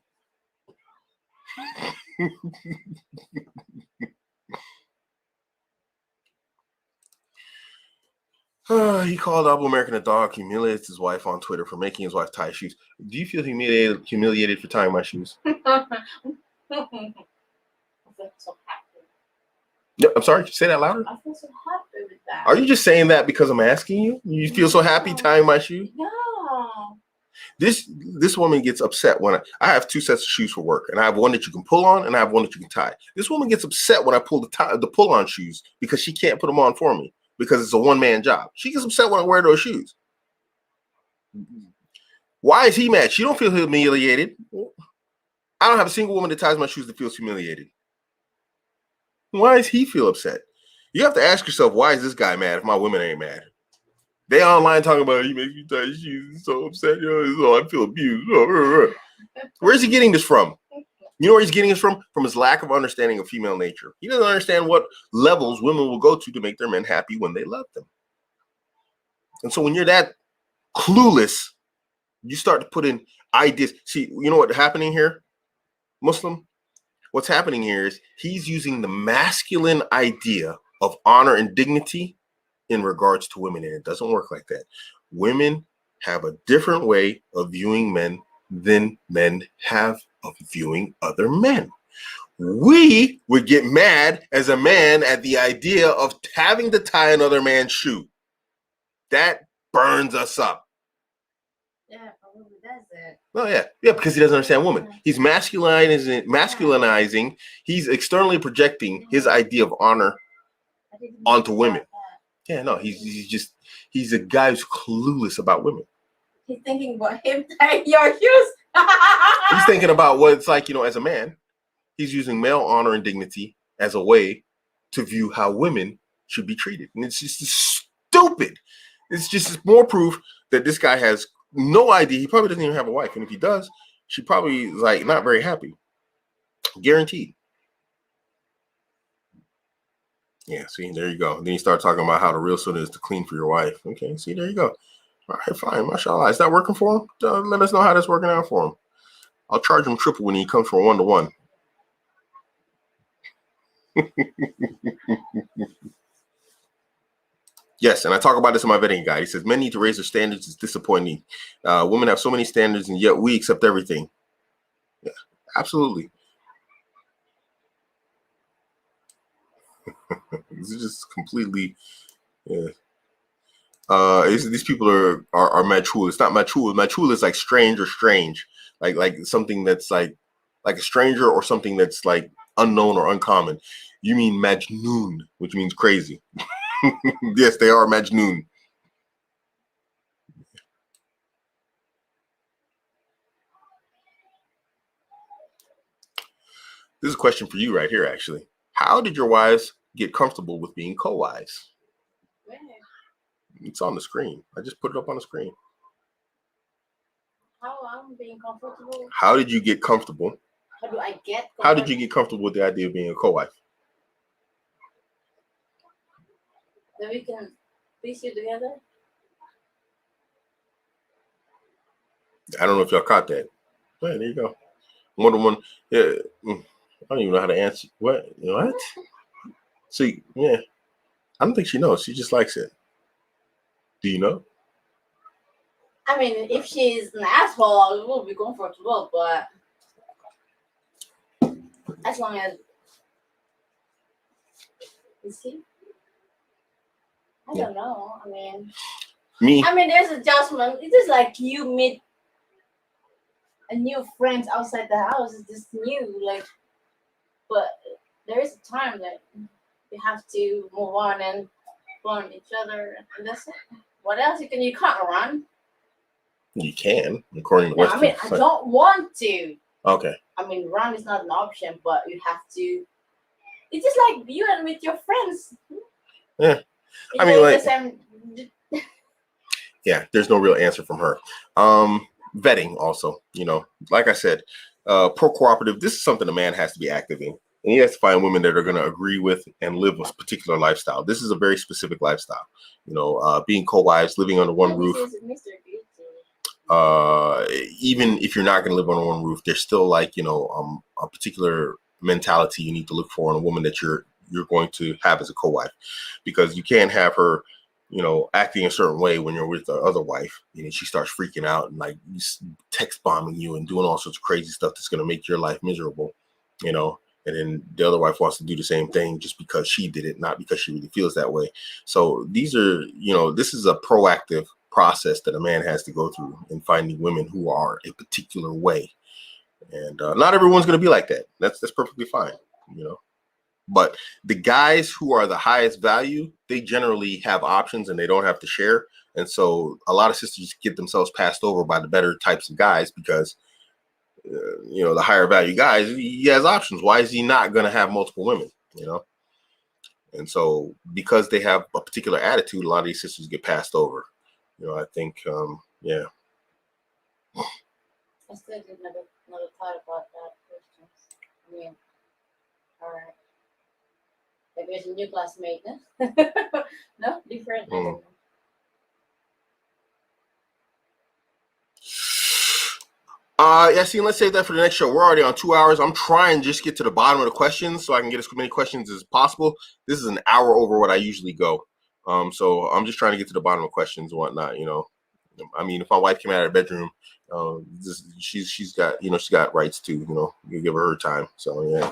He called Abuamerican a dog, humiliates his wife on Twitter for making his wife tie shoes. Do you feel humiliated for tying my shoes? So happy. No, I'm sorry, say that louder. I feel so happy with that. Are you just saying that because I'm asking you? You feel so happy tying my shoe? Yeah. This woman gets upset when I have two sets of shoes for work, and I have one that you can pull on, and I have one that you can tie. This woman gets upset when I pull the pull-on shoes because she can't put them on for me because it's a one-man job. She gets upset when I wear those shoes. Why is he mad? She don't feel humiliated. I don't have a single woman that ties my shoes that feels humiliated. Why does he feel upset? You have to ask yourself, why is this guy mad if my women ain't mad? They online talking about he makes me tie his shoes. He's so upset. I feel abused. Where's he getting this from? You know where he's getting this from? From his lack of understanding of female nature. He doesn't understand what levels women will go to make their men happy when they love them. And so when you're that clueless, you start to put in ideas. See, you know what's happening here, Muslim? What's happening here is he's using the masculine idea of honor and dignity in regards to women, and it doesn't work like that. Women have a different way of viewing men than men have of viewing other men. We would get mad as a man at the idea of having to tie another man's shoe. That burns us up. Yeah, probably does it. Oh yeah, because he doesn't understand women. He's masculinizing. He's externally projecting his idea of honor onto women. Yeah, no, he's a guy who's clueless about women. He's thinking about him tying your shoes. He's thinking about what it's like, as a man. He's using male honor and dignity as a way to view how women should be treated. And it's just stupid. It's just more proof that this guy has no idea. He probably doesn't even have a wife. And if he does, she probably is like not very happy. Guaranteed. Yeah, see, there you go. Then you start talking about how the real sunnah is to clean for your wife. Okay, see, there you go. All right, fine. Mashallah. Is that working for him? Let us know how that's working out for him. I'll charge him triple when he comes for a one-to-one. Yes, and I talk about this in my vetting guide. He says men need to raise their standards. It's disappointing. Women have so many standards, and yet we accept everything. Yeah, absolutely. This is just completely. Yeah. These people are majhul. It's not majhul. Majhul is like strange or strange, like something that's like a stranger or something that's like unknown or uncommon. You mean majnoon, which means crazy. Yes, they are majnoon. This is a question for you right here, actually. How did your wives get comfortable with being co-wives? Where? It's on the screen. I just put it up on the screen. How I'm being comfortable? How did you get comfortable? How do I get comfortable? How did you get comfortable with the idea of being a co-wife? That we can piece you together? I don't know if y'all caught that. Yeah, there you go. More than one. Yeah, I don't even know how to answer. What? See, yeah. I don't think she knows. She just likes it. Do you know? I mean, if she's an asshole, it will be comfortable, but as long as you see, I don't know. I mean, Me. I mean, there's adjustment. It's just like you meet a new friends outside the house. It's just new, like, but there is a time that you have to move on and learn each other, and that's it. What else you can? You can't run. You can, according to No, Western. I mean, I don't want to. Okay. I mean, run is not an option, but you have to. It's just like you and with your friends. Yeah. I mean, like, yeah, there's no real answer from her. Vetting also, like I said, pro-cooperative, this is something a man has to be active in. And he has to find women that are going to agree with and live a particular lifestyle. This is a very specific lifestyle. Being co-wives, living under one roof. Even if you're not going to live under one roof, there's still like, a particular mentality you need to look for in a woman that you're going to have as a co-wife, because you can't have her acting a certain way when you're with the other wife, she starts freaking out and like text bombing you and doing all sorts of crazy stuff that's going to make your life miserable, and then the other wife wants to do the same thing just because she did it, not because she really feels that way. So these are, this is a proactive process that a man has to go through in finding women who are a particular way. And not everyone's going to be like that. That's perfectly fine, But the guys who are the highest value, they generally have options and they don't have to share. And so a lot of sisters get themselves passed over by the better types of guys because, the higher value guys, he has options. Why is he not going to have multiple women, And so because they have a particular attitude, a lot of these sisters get passed over. I think, yeah. I still did never thought about that question. I mean, all right. Maybe there's a new classmate, no? No? Different? Yeah, see, let's save that for the next show. We're already on 2 hours. I'm trying to just get to the bottom of the questions so I can get as many questions as possible. This is an hour over what I usually go. So I'm just trying to get to the bottom of questions and whatnot, I mean, if my wife came out of her bedroom, she's got, she's got rights to, you give her time. So, yeah.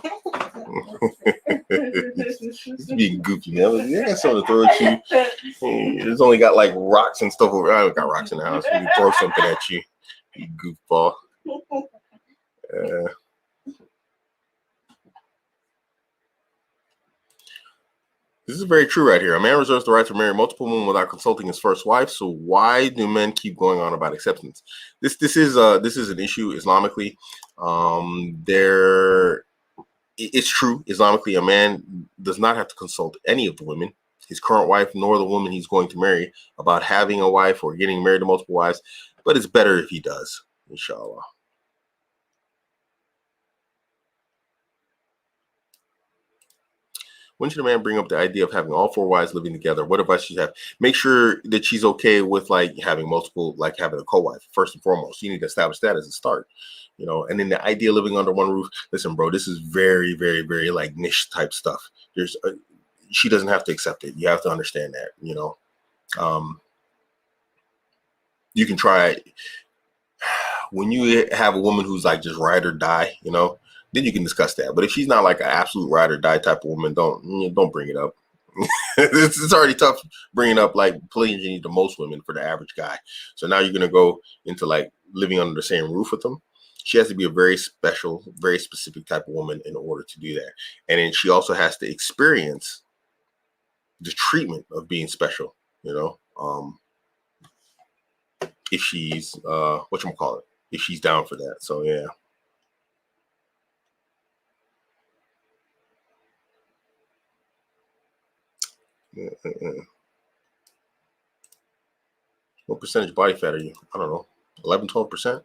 It's being goofy, man. You got something to throw at you. It's only got like rocks and stuff over. I don't got rocks in the house. We can throw something at you, you goofball. This is very true right here. A man reserves the right to marry multiple women without consulting his first wife. So why do men keep going on about acceptance? This is an issue Islamically. It's true Islamically. A man does not have to consult any of the women, his current wife, nor the woman he's going to marry, about having a wife or getting married to multiple wives. But it's better if he does, inshallah. When should a man bring up the idea of having all four wives living together? What advice should you have? Make sure that she's okay with like having multiple, like having a co-wife. First and foremost, you need to establish that as a start, And then the idea of living under one roof. Listen, bro, this is very, very, very like niche type stuff. She doesn't have to accept it. You have to understand that, You can try when you have a woman who's like just ride or die, then you can discuss that. But if she's not like an absolute ride or die type of woman, don't bring it up. It's already tough bringing up like polygyny to most women for the average guy. So now you're gonna go into like living under the same roof with them. She has to be a very special, very specific type of woman in order to do that. And then she also has to experience the treatment of being special, if she's whatchamacallit, if she's down for that. So yeah. What percentage body fat are you? I don't know, 11, 12%,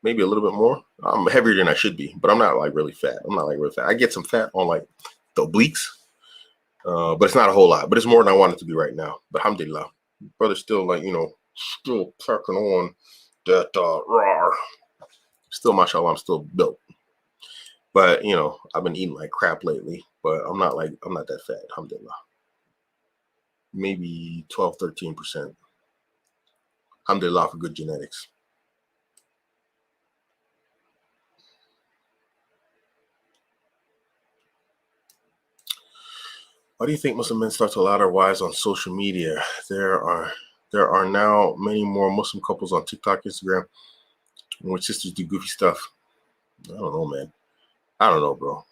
maybe a little bit more. I'm heavier than I should be, but I'm not like really fat. I'm not like really fat. I get some fat on like the obliques, but it's not a whole lot. But it's more than I want it to be right now. But alhamdulillah, brother's still like still packing on that raw. Still, mashallah, I'm still built. But I've been eating like crap lately. But I'm not that fat. Alhamdulillah. Maybe 12, 13%. Alhamdulillah for good genetics. Why do you think Muslim men start to allow their wives on social media? There there are now many more Muslim couples on TikTok, Instagram, in which sisters do goofy stuff. I don't know, man. I don't know, bro.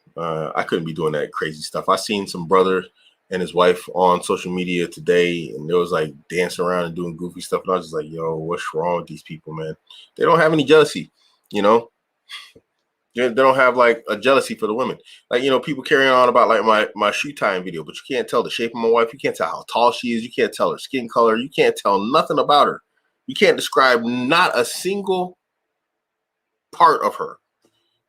I couldn't be doing that crazy stuff. I seen some brother and his wife on social media today, and they was like dancing around and doing goofy stuff. And I was just like, yo, what's wrong with these people, man? They don't have any jealousy, you know? They don't have like a jealousy for the women. Like, you know, people carrying on about like my shoe tying video, but you can't tell the shape of my wife. You can't tell how tall she is. You can't tell her skin color. You can't tell nothing about her. You can't describe not a single part of her.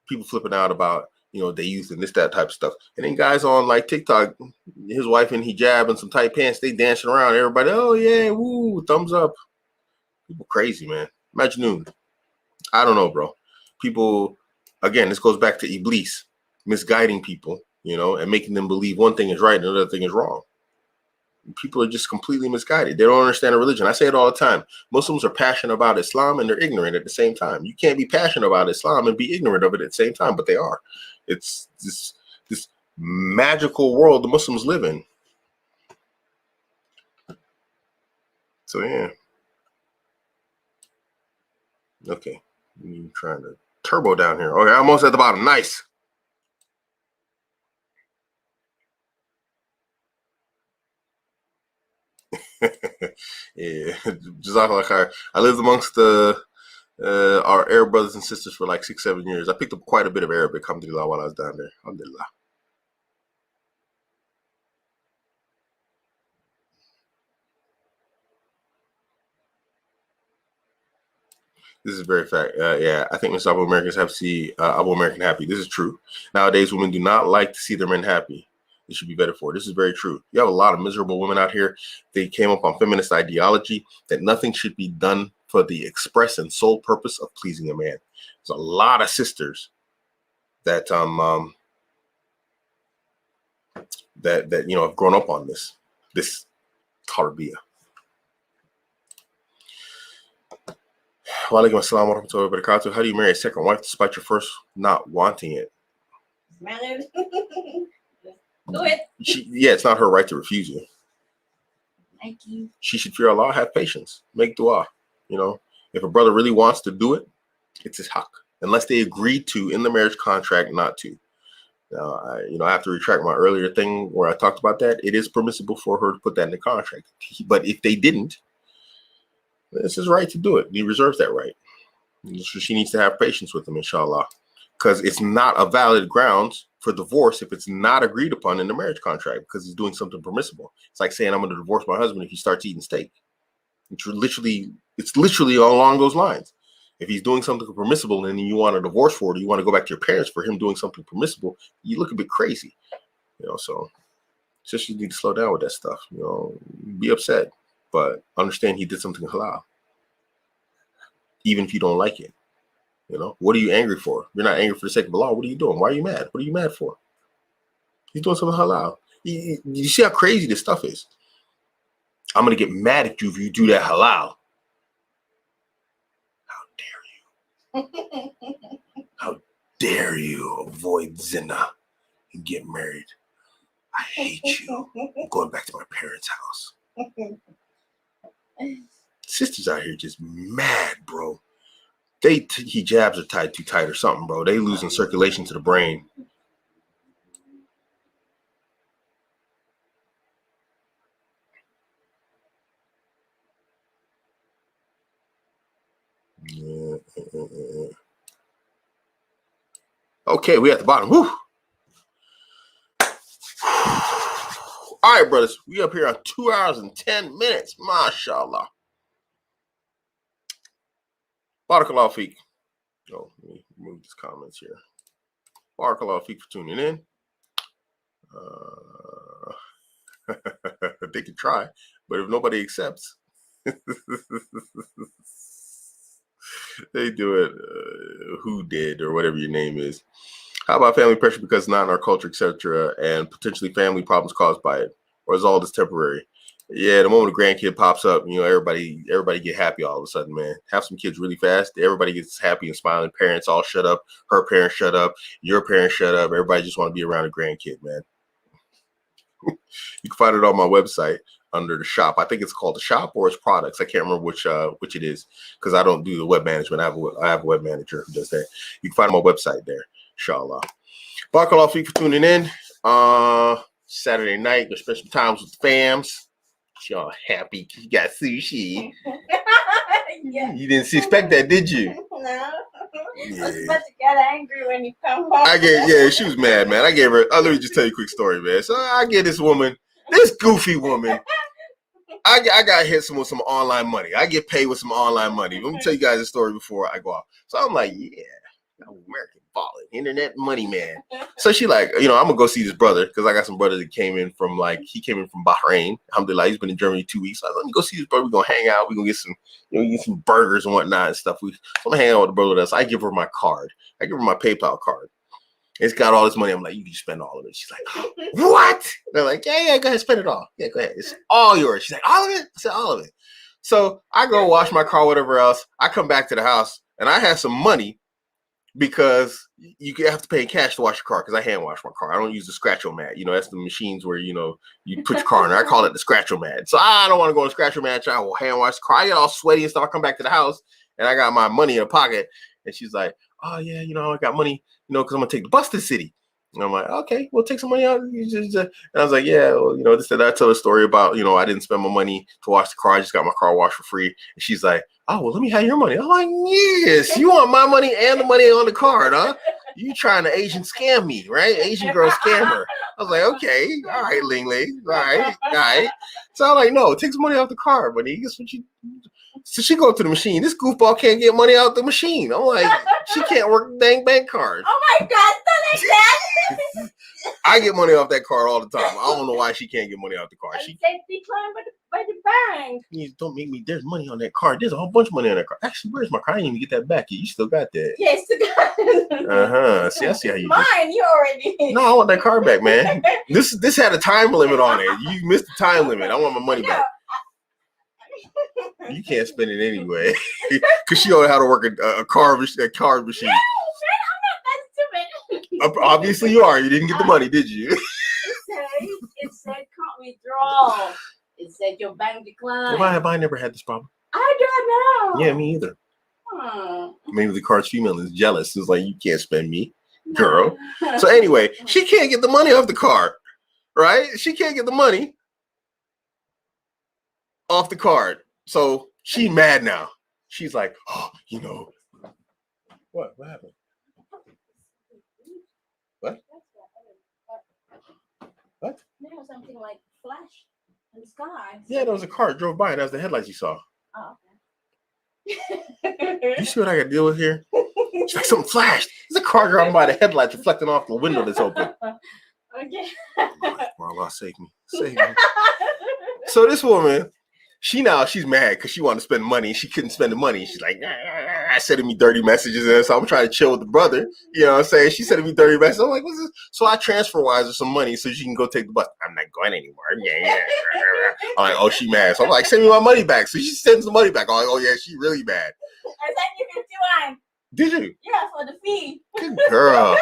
People flipping out about, you know, they use and this, that type of stuff. And then guys on like TikTok, his wife in hijab and some tight pants, they dancing around. Everybody, oh yeah, woo, thumbs up. People crazy, man. Majnoon. I don't know, bro. People, again, this goes back to Iblis, misguiding people, you know, and making them believe one thing is right and another thing is wrong. People are just completely misguided. They don't understand a religion. I say it all the time. Muslims are passionate about Islam and they're ignorant at the same time. You can't be passionate about Islam and be ignorant of it at the same time, but they are. It's this magical world the Muslims live in. So yeah. Okay. I'm trying to turbo down here. Okay, almost at the bottom. Nice. Yeah. Jazakallah khair. I lived amongst our Arab brothers and sisters for like 6-7 years. I picked up quite a bit of Arabic, alhamdulillah, while I was down there. Alhamdulillah. This is very fact. Yeah, I think Mr. Abuamericans have to see Abuamerican happy. This is true. Nowadays, women do not like to see their men happy. They should be better for it. This is very true. You have a lot of miserable women out here. They came up on feminist ideology that nothing should be done for the express and sole purpose of pleasing a man. There's a lot of sisters that that you know have grown up on this tarbiyah. Walaikum assalam wa rahmatullahi wa barakatuh. How do you marry a second wife despite your first not wanting it? Married. Do it. Yeah, it's not her right to refuse you. Thank you. She should fear Allah, have patience, make dua. You know, if a brother really wants to do it, it's his haq. Unless they agreed to in the marriage contract not to. Now, I have to retract my earlier thing where I talked about that. It is permissible for her to put that in the contract. But if they didn't, it's his right to do it. He reserves that right. So she needs to have patience with him, inshallah. Because it's not a valid grounds for divorce if it's not agreed upon in the marriage contract because he's doing something permissible. It's like saying I'm going to divorce my husband if he starts eating steak. It's literally along those lines. If he's doing something permissible and you want a divorce for it, or you want to go back to your parents for him doing something permissible, you look a bit crazy. You know, so sisters need to slow down with that stuff. You know, be upset, but understand he did something halal. Even if you don't like it. You know, what are you angry for? You're not angry for the sake of Allah. What are you doing? Why are you mad? What are you mad for? He's doing something halal. You see how crazy this stuff is? I'm going to get mad at you if you do that halal. How dare you? How dare you avoid zina and get married? I hate you. I'm going back to my parents' house. Sisters out here just mad, bro. They hijabs are tied too tight or something, bro. They losing circulation to the brain. Yeah. Okay, we at the bottom. Woo. All right, brothers. We up here on 2 hours and 10 minutes. MashaAllah. Barakallahu feek. Oh, let me move these comments here. Barakallahu feek for tuning in. They can try, but if nobody accepts, they do it. Who did or whatever your name is. How about family pressure because not in our culture, etc., and potentially family problems caused by it, or is all this temporary? Yeah, the moment a grandkid pops up, you know, everybody get happy all of a sudden, man. Have some kids really fast. Everybody gets happy and smiling. Parents all shut up. Her parents shut up. Your parents shut up. Everybody just want to be around a grandkid, man. You can find it on my website under the shop. I think it's called the shop or it's products. I can't remember which it is because I don't do the web management. I have a web manager who does that. You can find it on my website there, inshallah. Barakallahu feek for tuning in. Saturday night, gonna spend some time with the fams. Y'all happy? You got sushi. Yeah. You didn't expect that, did you? No. Yeah. I was about to get angry when you come home. She was mad, man. I gave her. Let me just tell you a quick story, man. So I get this woman, this goofy woman. I got hit with some online money. I get paid with some online money. Let me tell you guys a story before I go off. So I'm like, yeah, American balling, internet money, man. So she like, I'm gonna go see this brother because I got some brother that came in from Bahrain. Alhamdulillah, he's been in Germany 2 weeks. So let me go see this brother. We're gonna hang out. We're gonna get some, get some burgers and whatnot and stuff. I'm gonna hang out with the brother with us. I give her my card. I give her my PayPal card. It's got all this money. I'm like, you can spend all of it. She's like, what? They're like, yeah, go ahead, spend it all. Yeah, go ahead. It's all yours. She's like, all of it? I said, all of it. So I go wash my car, whatever else. I come back to the house and I have some money because you have to pay in cash to wash your car because I hand wash my car. I don't use the Scratch-O-Mat. That's the machines where, you put your car in there. I call it the Scratch-O-Mat. So I don't want to go on the Scratch-O-Mat. I will hand wash the car. I get all sweaty and stuff. I come back to the house and I got my money in a pocket. And she's like, oh, yeah, I got money, because I'm going to take the bus to the city. And I'm like, okay, we'll take some money out. And I was like, yeah, well, this and that. I tell a story about, I didn't spend my money to wash the car. I just got my car washed for free. And she's like, oh, well, let me have your money. I'm like, yes, you want my money and the money on the card, huh? You trying to Asian scam me, right? Asian girl scammer. I was like, okay, all right, Ling Ling, all right. So I'm like, no, take some money off the card, buddy. Guess what you... So she go to the machine. This goofball can't get money out the machine. I'm like, she can't work the dang bank card. Oh my God, don't like that. I get money off that card all the time. I don't know why she can't get money out the card. She declined by the bank. Please don't make me. There's money on that card. There's a whole bunch of money on that card. Actually, where's my card? I didn't even get that back yet. You still got that? Yes, yeah, still got it. See, I see how you. Mine, you already. No, I want that card back, man. This had a time limit on it. You missed the time limit. I want my money back. You can't spend it anyway because she don't know how to work a card machine. No, I'm not that stupid. Obviously, you are. You didn't get the money, did you? It said can't withdraw. It said your bank declined. Why have I never had this problem? I don't know. Yeah, me either. Maybe the card's female is jealous. It's like, you can't spend me, girl. So anyway, she can't get the money off the card, right? She can't get the money off the card. So she mad now. She's like, oh, what happened? What? There was something like flash in the sky. Yeah, there was a car drove by and that was the headlights you saw. Oh, okay. You see what I got to deal with here? She's like, something flashed. There's a car driving by, the headlights reflecting off the window that's open. Okay. Allah, save me. Save me. So this woman, she's mad because she wanted to spend money. She couldn't spend the money. She's like, sending me dirty messages. And so I'm trying to chill with the brother. You know what I'm saying? She's sending me dirty messages. I'm like, what's this? So I transfer wise her some money so she can go take the bus. I'm not going anymore. Yeah. I'm like, oh, she mad. So I'm like, send me my money back. So she sends the money back. I'm like, oh, yeah, she really mad. I sent you 51. Did you? Yeah, for the fee. Good girl.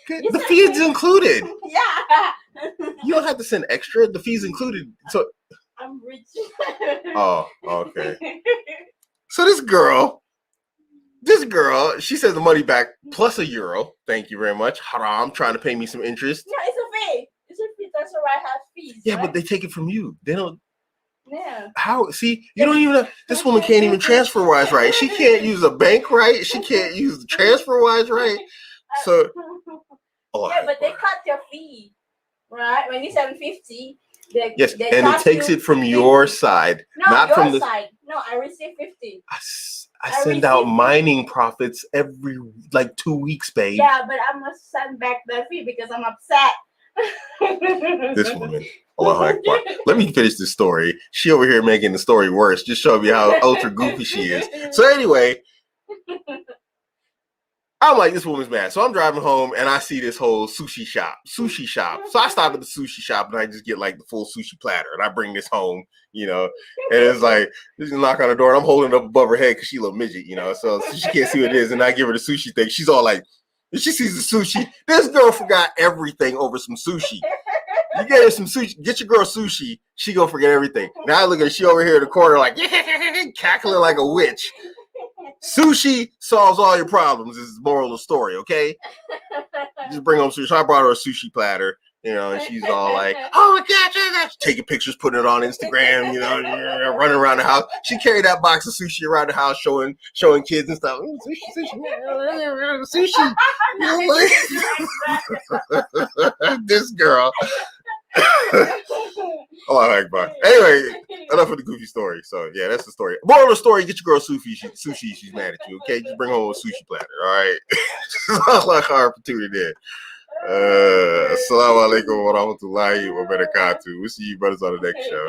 The fee is included. Yeah. You don't have to send extra. The fee's included. So I'm rich. Oh, okay. So this girl, she sends the money back plus €1. Thank you very much. Haram, trying to pay me some interest. No, it's a fee. It's a fee. That's why I have fees. Yeah, right? but they take it from you. They don't. Yeah. How? See, you don't even. This woman can't even transfer wise right. She can't use a bank right. She can't use the transfer wise right. So. Yeah, but they cut your fee, right? When you send 50. Yes, and it takes it from your side, not from the side. No, I receive 50. I send out mining profits every 2 weeks, babe. Yeah, but I must send back the fee because I'm upset. This woman. Allahu Akbar. Let me finish this story. She over here making the story worse, just showing me how ultra goofy she is. So anyway, I'm like, this woman's mad. So I'm driving home and I see this whole sushi shop. So I stop at the sushi shop and I just get the full sushi platter and I bring this home, and it's like, this is knock on the door and I'm holding it up above her head because she's a little midget, so she can't see what it is. And I give her the sushi thing. She's all like, she sees the sushi. This girl forgot everything over some sushi. You get her some sushi. Get your girl sushi. She gonna forget everything. Now look at her. She over here in the corner like cackling like a witch. Sushi solves all your problems. Is the moral of the story. Okay. Just bring home sushi. So I brought her a sushi platter. You know, and she's all like, "Oh my gosh!" Taking pictures, putting it on Instagram. You know, running around the house. She carried that box of sushi around the house, showing kids and stuff. Sushi. You know, like, this girl. Oh, Akbar. Anyway, enough of the goofy story. So yeah, that's the story. Moral of the story: get your girl sushi. She's mad at you. Okay, just bring home a sushi platter. All right. Sounds like our opportunity there. Assalamu alaikum wa rahmatullahi wa barakatuh. We'll see you brothers on the next show.